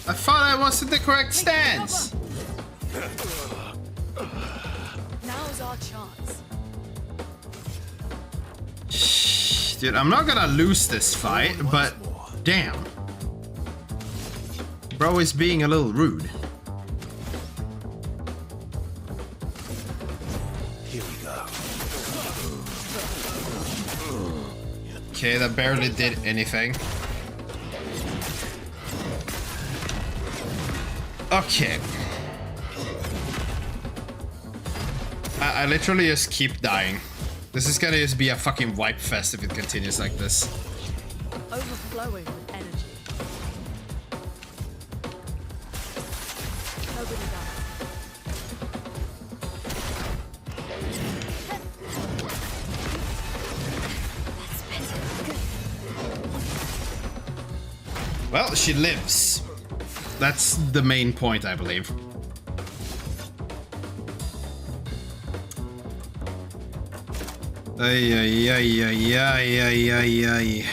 Speaker 1: I thought I was in the correct stance.
Speaker 6: Now's our chance.
Speaker 1: Dude, I'm not gonna lose this fight, but damn. Bro is being a little rude.
Speaker 3: Here we go.
Speaker 1: Okay, that barely did anything. Okay. I literally just keep dying. This is gonna just be a fucking wipe fest if it continues like this.
Speaker 6: Overflowing with energy. Nobody dies.
Speaker 1: Well, she lives. That's the main point, I believe. Ay, ay, ay, ay, ay, ay, ay, ay.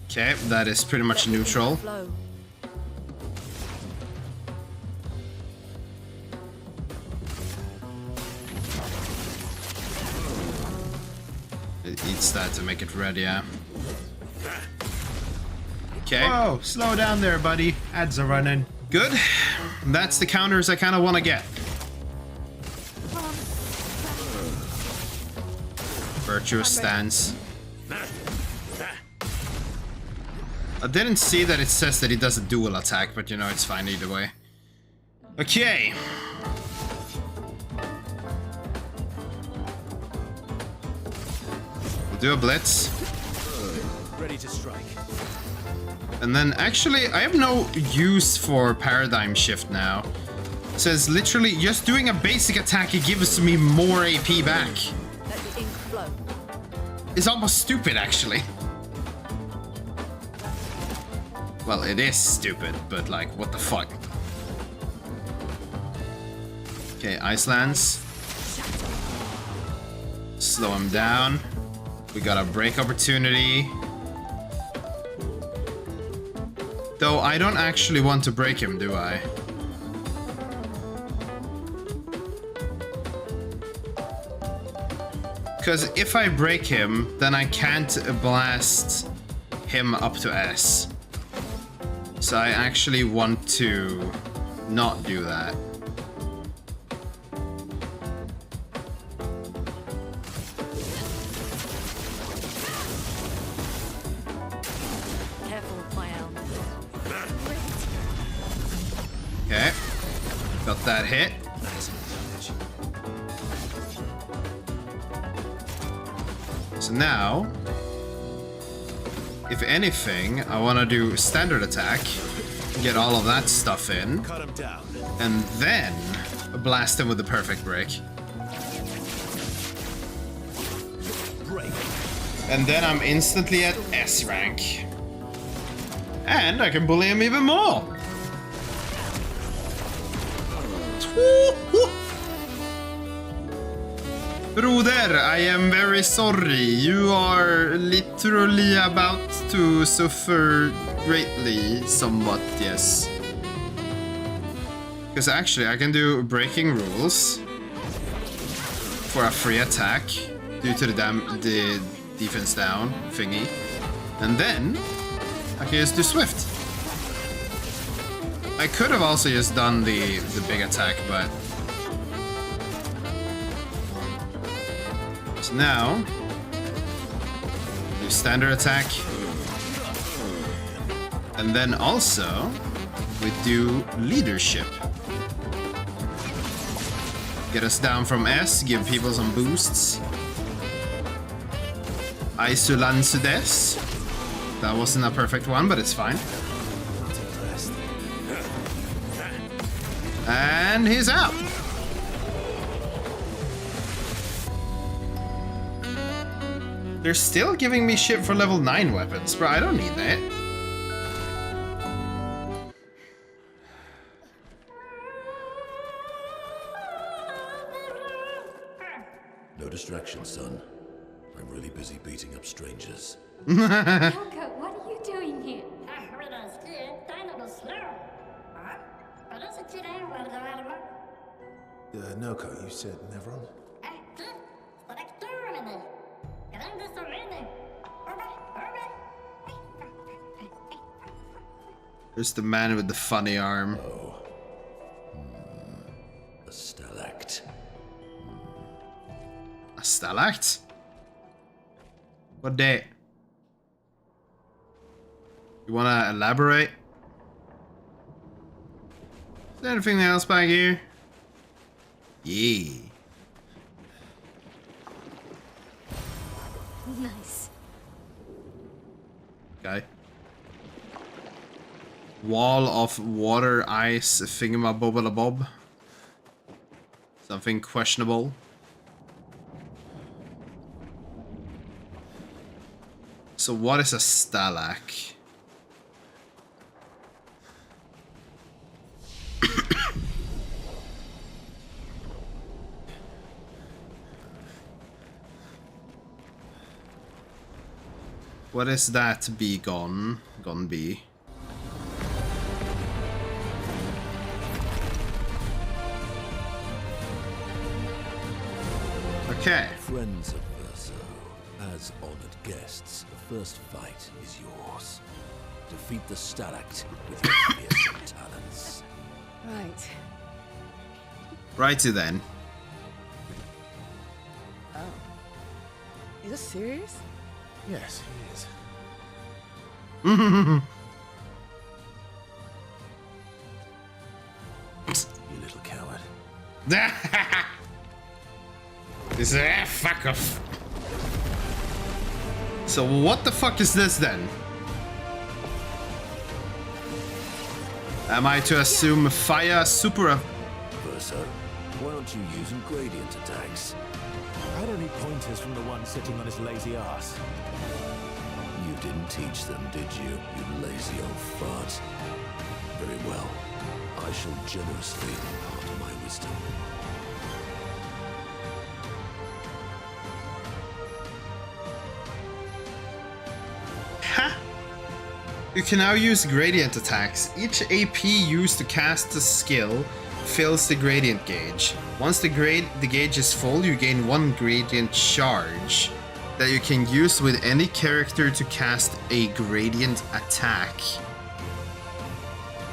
Speaker 1: Okay, that is pretty much neutral. It eats that to make it red, yeah. Okay.
Speaker 2: Whoa, slow down there, buddy. Ads are running.
Speaker 1: Good. That's the counters I kind of want to get. Virtuous stance. I didn't see that it says that he does a dual attack, but you know, it's fine either way. Okay. We'll do a blitz.
Speaker 3: Ready to strike.
Speaker 1: And then actually, I have no use for paradigm shift now. It says literally just doing a basic attack, it gives me more AP back.
Speaker 6: Let the ink flow.
Speaker 1: It's almost stupid, actually. Well, it is stupid, but like, what the fuck? Okay, Ice Lance. Slow him down. We got a break opportunity. Though I don't actually want to break him, do I? Because if I break him, then I can't blast him up to S. So I actually want to not do that.
Speaker 6: Careful with my elm.
Speaker 1: Okay. Got that hit. So now, if anything, I want to do standard attack, get all of that stuff in,
Speaker 3: Cut him down.
Speaker 1: and then blast him with the perfect break.
Speaker 3: Break.
Speaker 1: And then I'm instantly at S rank. And I can bully him even more. Broder, I am very sorry. You are literally about to suffer greatly, somewhat, yes. Because actually, I can do breaking rules for a free attack due to the defense down thingy. And then I can just do Swift. I could have also just done the big attack, but... So now, do standard attack. And then also, we do leadership. Get us down from S, give people some boosts. Isolansudes. That wasn't a perfect one, but it's fine. And he's out. They're still giving me shit for level 9 weapons, bro. I don't need that.
Speaker 11: No distraction, son. I'm really busy beating up strangers.
Speaker 4: Yoko, what are you doing here?
Speaker 5: When I was scared, Dino was slow
Speaker 3: Noko, you said Nevron?
Speaker 1: There's the man with the funny arm.
Speaker 11: Oh. A stalact.
Speaker 1: A stalact? What day? You wanna elaborate? Is there anything else back here? Yeah.
Speaker 4: Nice.
Speaker 1: Okay. Wall of water, ice, thingamabobbalabob. Something questionable. So what is a stalac? What is that be gone? Gone be. Okay.
Speaker 11: Friends of Verso, as honored guests, the first fight is yours. Defeat the stalact with your fearsome talents.
Speaker 9: Right.
Speaker 1: Righty then.
Speaker 9: Oh. Is this serious?
Speaker 3: Yes, he is. You little coward.
Speaker 1: This is fuck off. So what the fuck is this then? Am I to assume fire super?
Speaker 11: Verso, why aren't you using gradient attacks?
Speaker 3: I don't need pointers from the one sitting on his lazy ass.
Speaker 11: You didn't teach them, did you, you lazy old fart? Very well. I shall generously impart my wisdom.
Speaker 1: Ha! You can now use gradient attacks. Each AP used to cast the skill fills the gradient gauge. Once the gauge is full, you gain 1 gradient charge that you can use with any character to cast a gradient attack.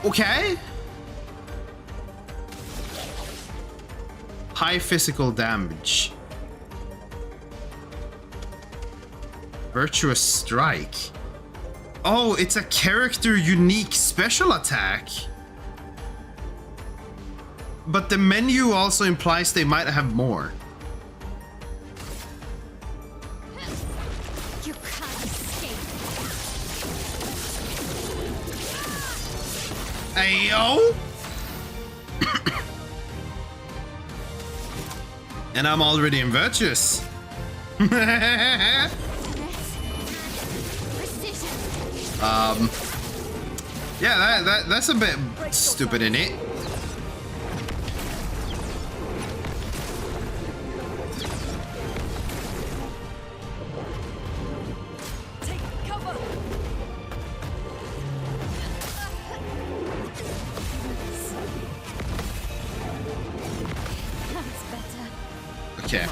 Speaker 1: Okay. High physical damage. Virtuous Strike. Oh, it's a character unique special attack. But the menu also implies they might have more.
Speaker 4: You can't escape.
Speaker 1: Ayo! And I'm already in Virtuous. Yeah, that's a bit stupid in it.
Speaker 6: Take cover!
Speaker 4: That's better.
Speaker 1: Okay.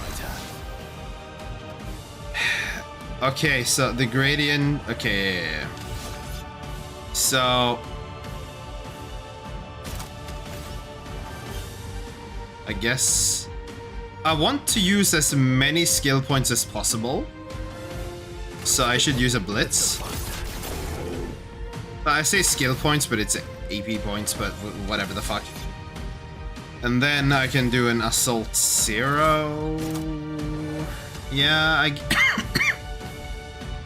Speaker 1: Okay, so the gradient. Okay. So I guess I want to use as many skill points as possible. So I should use a blitz. I say skill points, but it's AP points, but whatever the fuck. And then I can do an assault 0. Yeah,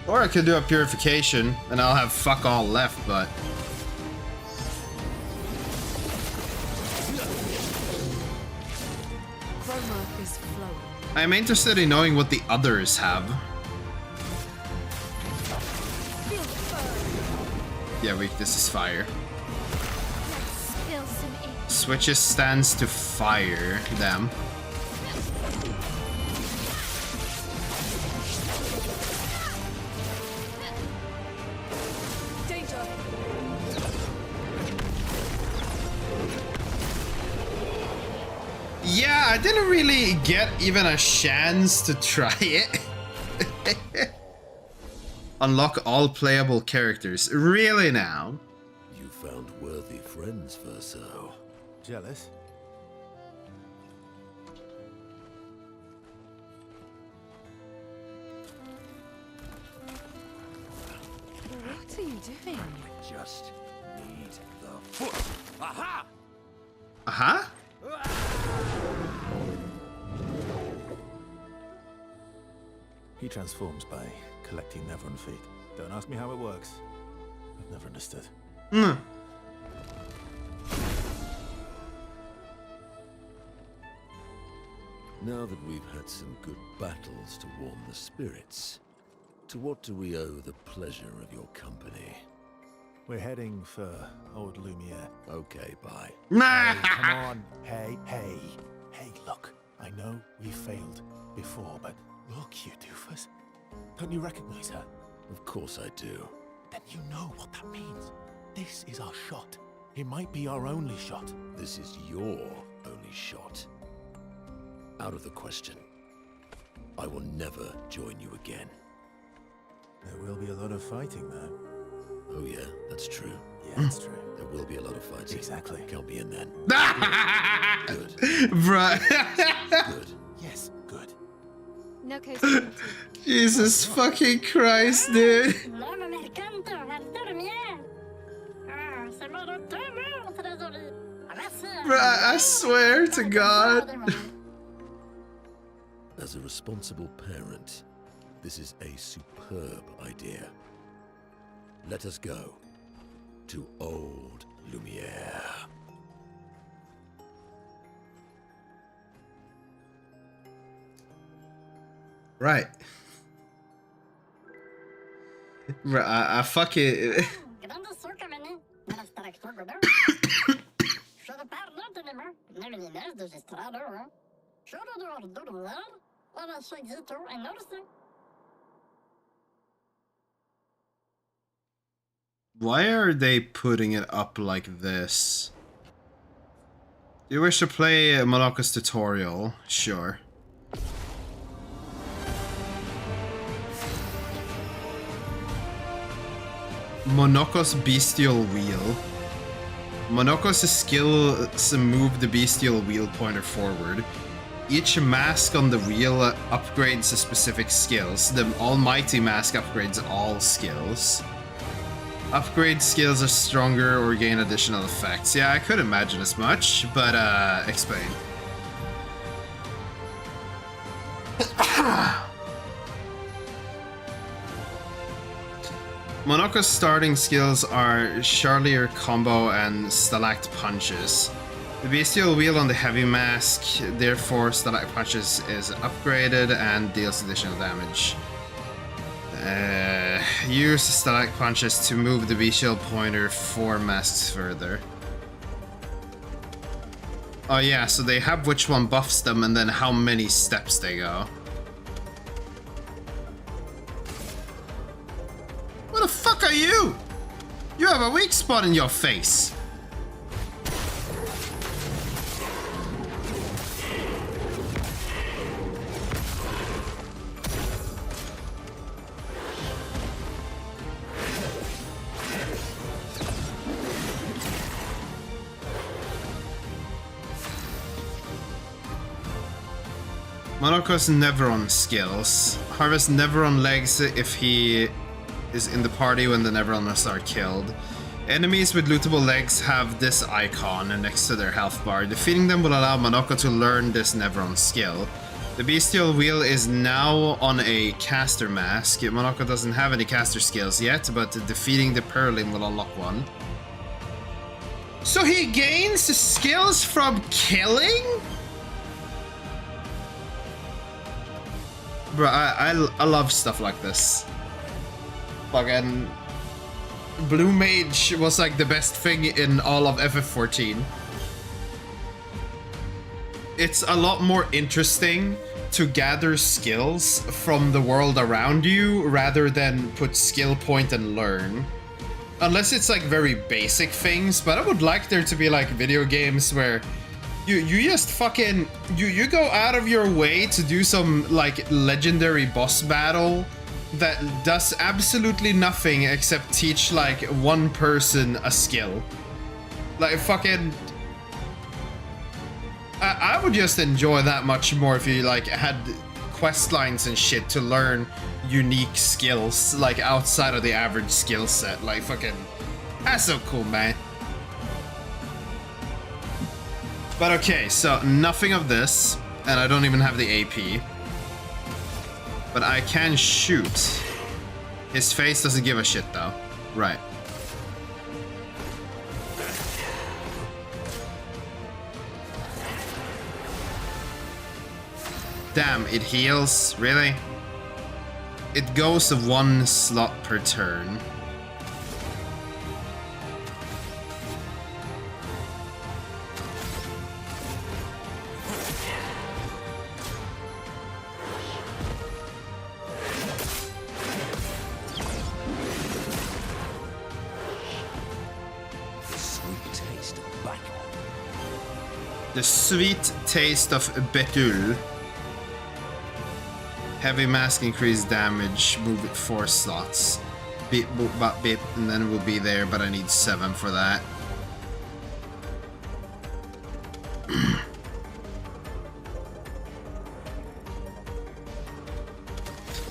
Speaker 1: or I could do a purification, and I'll have fuck all left, but...
Speaker 6: Chroma is flowing.
Speaker 1: I'm interested in knowing what the others have. Yeah, weakness is fire.
Speaker 4: Let's spill some ink.
Speaker 1: Switches stands to fire them. Yeah, I didn't really get even a chance to try it. Unlock all playable characters. Really now?
Speaker 11: You found worthy friends, Verso.
Speaker 3: Jealous?
Speaker 9: What are you doing?
Speaker 11: Just need the foot. Aha!
Speaker 1: Uh-huh?
Speaker 3: He transforms by collecting Nevron feet. Don't ask me how it works. I've never understood.
Speaker 1: Hmm.
Speaker 11: Now that we've had some good battles to warm the spirits, to what do we owe the pleasure of your company?
Speaker 3: We're heading for old Lumiere.
Speaker 11: Okay, bye.
Speaker 3: Hey, come on. Hey, look. I know we failed before, but look, you doofus. Don't you recognize her?
Speaker 11: Of course I do.
Speaker 3: Then you know what that means. This is our shot. It might be our only shot.
Speaker 11: This is your only shot. Out of the question. I will never join you again.
Speaker 3: There will be a lot of fighting, though.
Speaker 11: Oh yeah, that's true.
Speaker 3: Yeah, that's true.
Speaker 11: There will be a lot of fighting.
Speaker 3: Exactly.
Speaker 11: Count me in then.
Speaker 1: Good.
Speaker 11: Good.
Speaker 1: Bruh.
Speaker 11: Good.
Speaker 3: Yes, good.
Speaker 4: No coast.
Speaker 1: Jesus fucking Christ, dude. Bruh, I swear to God.
Speaker 11: As a responsible parent, this is a superb idea. Let us go to old Lumiere.
Speaker 1: Right. Bruh, I fucking... Why are they putting it up like this? Do you wish to play Monaco's tutorial? Sure. Monaco's bestial wheel. Monaco's skills move the bestial wheel pointer forward. Each mask on the wheel upgrades the specific skills. The almighty mask upgrades all skills. Upgrade skills are stronger or gain additional effects. Yeah, I could imagine as much, but explain. Monaco's starting skills are Charlier Combo and Stalact Punches. The bestial wheel on the heavy mask, therefore Stalact Punches is upgraded and deals additional damage. Use Stalact Punches to move the bestial pointer 4 masks further. Oh yeah, so they have which one buffs them and then how many steps they go. What the fuck are you? You have a weak spot in your face. Monaco's Nevron skills. Harvest Nevron legs if he is in the party when the Nevroners are killed. Enemies with lootable legs have this icon next to their health bar. Defeating them will allow Monaco to learn this Nevron skill. The bestial wheel is now on a caster mask. Monaco doesn't have any caster skills yet, but defeating the Perlin will unlock one. So he gains skills from killing? Bro, I love stuff like this. Fucking Blue Mage was like the best thing in all of FF14. It's a lot more interesting to gather skills from the world around you rather than put skill point and learn. Unless it's like very basic things, but I would like there to be like video games where You just fucking you go out of your way to do some like legendary boss battle that does absolutely nothing except teach like one person a skill. Like fucking I would just enjoy that much more if you like had quest lines and shit to learn unique skills like outside of the average skill set. Like fucking that's so cool, man. But okay, so nothing of this, and I don't even have the AP. But I can shoot. His face doesn't give a shit though. Right. Damn, it heals? Really? It goes of 1 slot per turn. The sweet taste of Betul. Heavy mask, increased damage, move it 4 slots. Bit, boop, bit, and then it will be there, but I need 7 for that.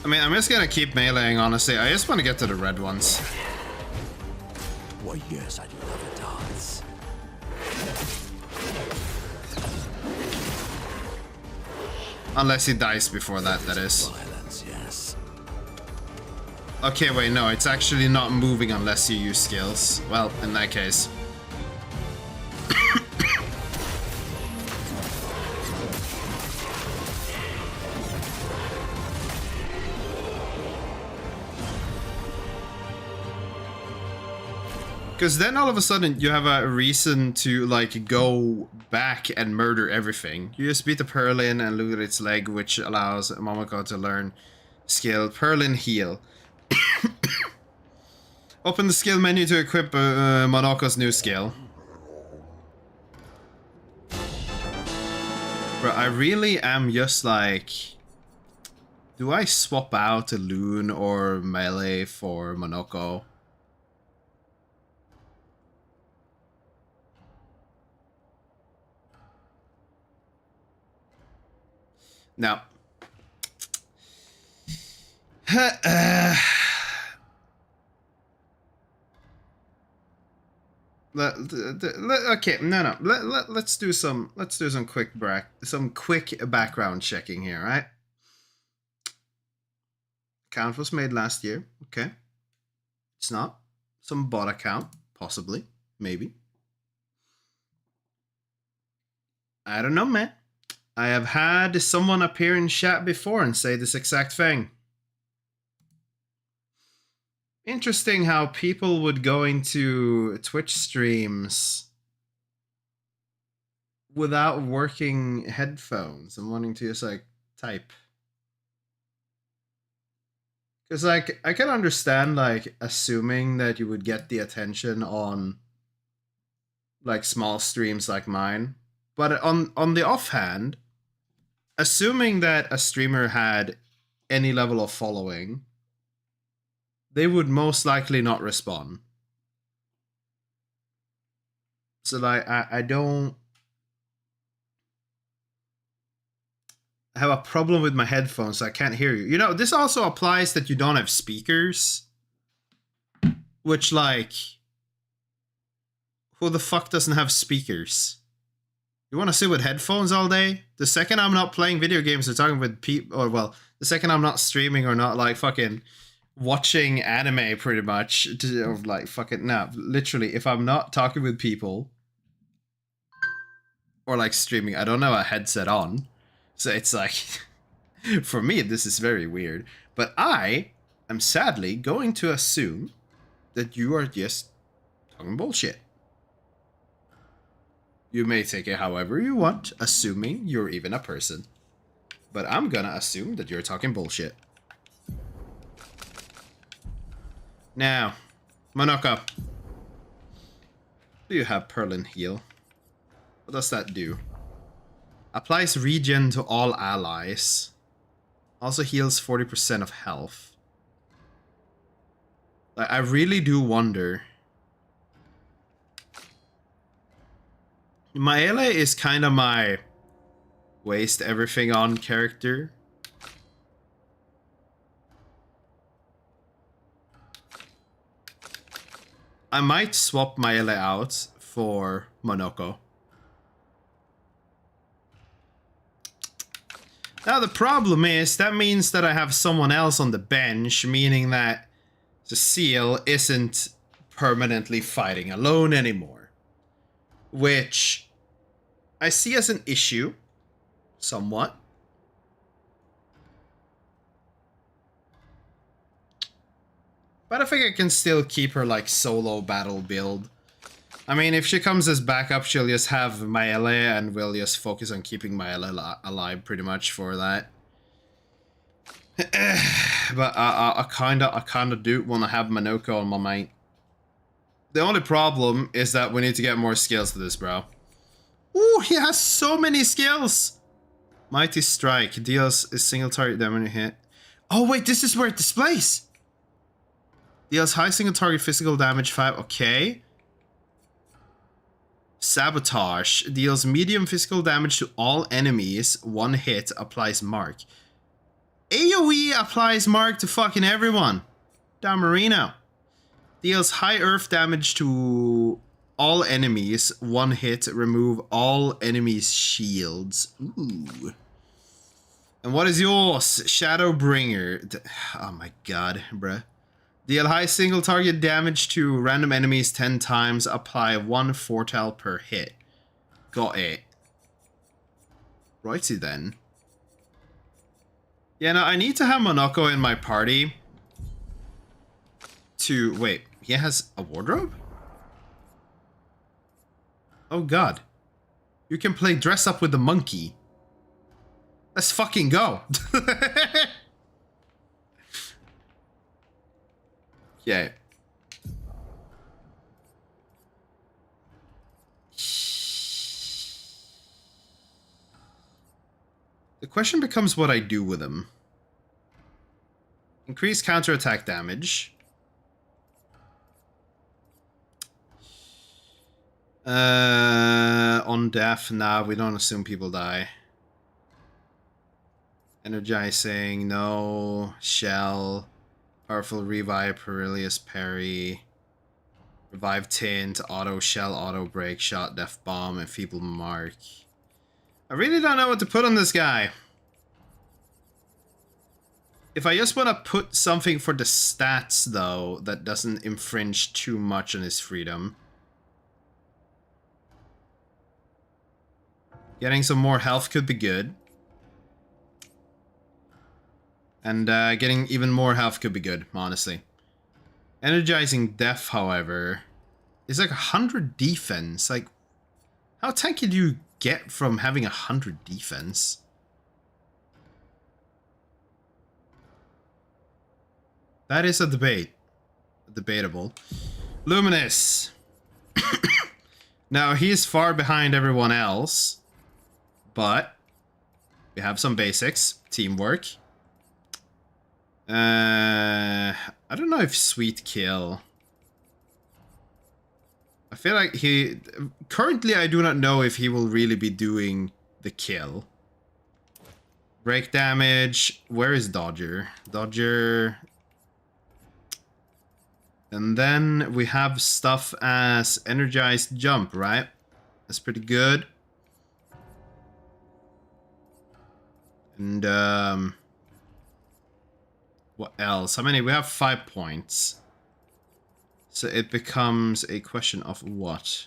Speaker 1: I mean, I'm just gonna keep meleeing, honestly. I just want to get to the red ones.
Speaker 11: Why, yes, I'd love a dance.
Speaker 1: Unless he dies before that, that is.
Speaker 11: Violence, yes.
Speaker 1: Okay, wait, no, it's actually not moving unless you use skills. Well, in that case. Because then all of a sudden you have a reason to like go back and murder everything. You just beat the Perlin and loot at its leg, which allows Momoko to learn skill Perlin Heal. Open the skill menu to equip Monoko's new skill. Bro, I really am just like... Do I swap out a Loon or Melee for Monoko? No. Okay, no. Let's do some quick background checking here, right? Account was made last year. Okay. It's not. Some bot account, possibly, maybe. I don't know, man. I have had someone appear in chat before and say this exact thing. Interesting how people would go into Twitch streams without working headphones and wanting to just like type. Because like I can understand like assuming that you would get the attention on like small streams like mine, but on the offhand, assuming that a streamer had any level of following, they would most likely not respond. So like I don't have a problem with my headphones, so I can't hear you. You know, this also applies that you don't have speakers. Which like, who the fuck doesn't have speakers? You want to sit with headphones all day? The second I'm not playing video games or talking with people, or well, the second I'm not streaming or not like fucking watching anime pretty much, or like fucking, no, literally, if I'm not talking with people or like streaming, I don't have a headset on. So it's like, for me, this is very weird. But I am sadly going to assume that you are just talking bullshit. You may take it however you want, assuming you're even a person. But I'm gonna assume that you're talking bullshit. Now, Monoko. Do you have Perlin Heal? What does that do? Applies regen to all allies. Also heals 40% of health. Like, I really do wonder. Maele is kind of my waste everything on character. I might swap Maele out for Monoko. Now the problem is, that means that I have someone else on the bench, meaning that the seal isn't permanently fighting alone anymore. Which I see as an issue, somewhat. But I think I can still keep her like solo battle build. I mean, if she comes as backup, she'll just have Maele and we'll just focus on keeping Maele alive pretty much for that. But I kinda do want to have Monoko on my mind. The only problem is that we need to get more skills to this, bro. Ooh, he has so many skills! Mighty Strike deals a single target damage when you hit. Oh wait, this is where it displays! Deals high single target physical damage 5, okay. Sabotage deals medium physical damage to all enemies, 1 hit, applies mark. AoE applies mark to fucking everyone. Dan Marino. Deals high earth damage to all enemies, 1 hit, remove all enemies' shields. Ooh. And what is yours? Shadowbringer. Oh my god, bruh. Deal high single target damage to random enemies 10 times. Apply 1 fortile per hit. Got it. Righty then. Yeah, no, I need to have Monoko in my party. To... Wait, he has a wardrobe? Oh god. You can play dress up with the monkey. Let's fucking go. Yeah. The question becomes what I do with him. Increase counterattack damage. On death, nah, we don't assume people die. Energizing, no. Shell. Powerful revive, Perilous parry. Revive tint, auto shell, auto break, shot, death bomb, and feeble mark. I really don't know what to put on this guy. If I just want to put something for the stats, though, that doesn't infringe too much on his freedom. Getting some more health could be good. And getting even more health could be good, honestly. Energizing Death, however, is like 100 defense. Like, how tanky do you get from having 100 defense? That is a debate. Debatable. Luminous. Now, he is far behind everyone else. But we have some basics. Teamwork. I don't know if Sweet Kill. I feel like he... Currently, I do not know if he will really be doing the kill. Break damage. Where is Dodger? Dodger... And then we have stuff as Energized Jump, right? That's pretty good. And, what else? How many? We have 5 points. So it becomes a question of what?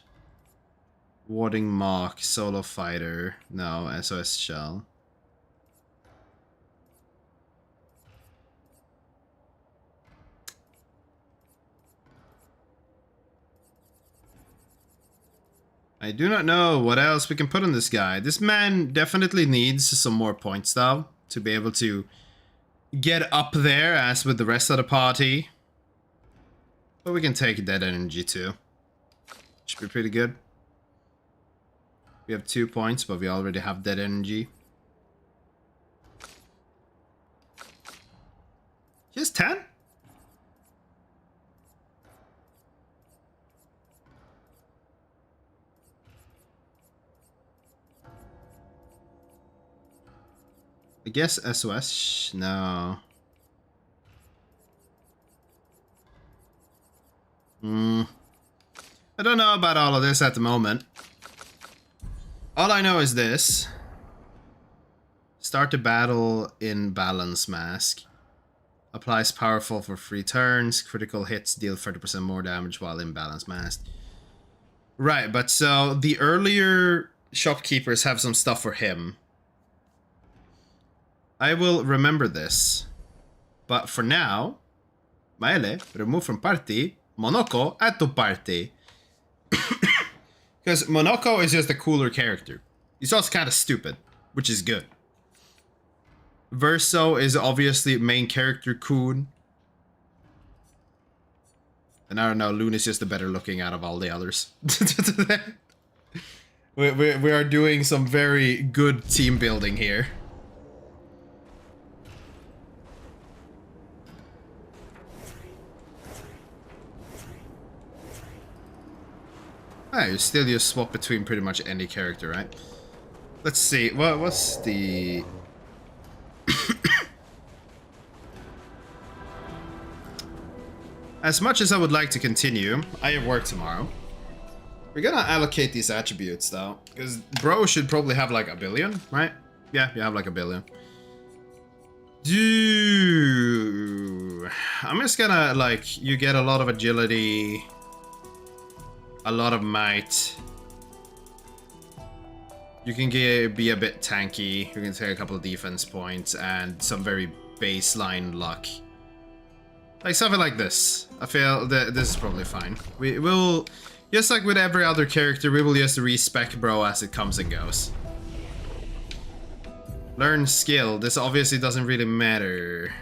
Speaker 1: Warding Mark, Solo Fighter. No, SOS Shell. I do not know what else we can put on this guy. This man definitely needs some more points, though, to be able to get up there as with the rest of the party. But we can take Dead Energy, too. Should be pretty good. We have 2 points, but we already have dead energy. He has 10? I guess SOS? No. I don't know about all of this at the moment. All I know is this. Start the battle in Balance Mask. Applies powerful for 3 turns. Critical hits deal 30% more damage while in Balance Mask. Right, but so the earlier shopkeepers have some stuff for him. I will remember this. But for now, Maele, remove from party. Monoko, add to party. Because Monoko is just a cooler character. He's also kind of stupid, which is good. Verso is obviously main character Kun. And I don't know, Loon is just the better looking out of all the others. we are doing some very good team building here. Ah, you still just swap between pretty much any character, right? Let's see, what's the... As much as I would like to continue, I have work tomorrow. We're gonna allocate these attributes though, because bro should probably have like 1 billion, right? Yeah, you have like 1 billion. I'm just gonna like, you get a lot of agility, a lot of might. You can be a bit tanky. You can take a couple of defense points and some very baseline luck. Like something like this. I feel that this is probably fine. We will, just like with every other character, we will just respec bro as it comes and goes. Learn skill. This obviously doesn't really matter.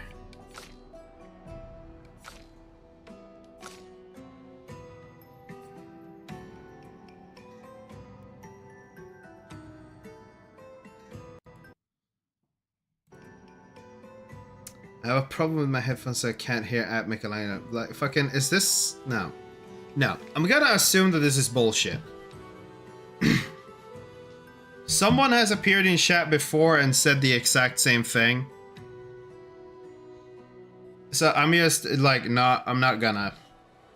Speaker 1: I have a problem with my headphones, so I can't hear at Michelangelo. Like, fucking, is this? No. No. I'm gonna assume that this is bullshit. Someone has appeared in chat before and said the exact same thing. So I'm just, like, I'm not gonna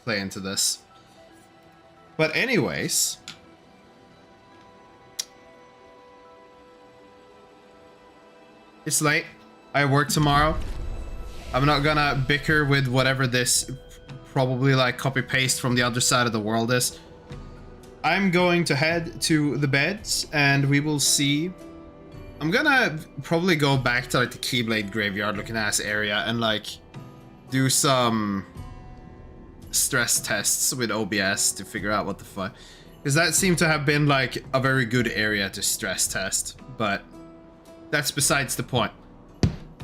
Speaker 1: play into this. But anyways. It's late. I work tomorrow. I'm not gonna bicker with whatever this probably like copy paste from the other side of the world is. I'm going to head to the beds and we will see. I'm gonna probably go back to like the Keyblade graveyard looking ass area and like do some stress tests with OBS to figure out what the fuck. Because that seemed to have been like a very good area to stress test, but that's besides the point.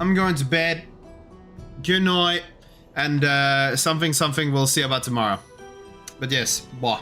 Speaker 1: I'm going to bed. Good night. And something we'll see about tomorrow. But yes, bye.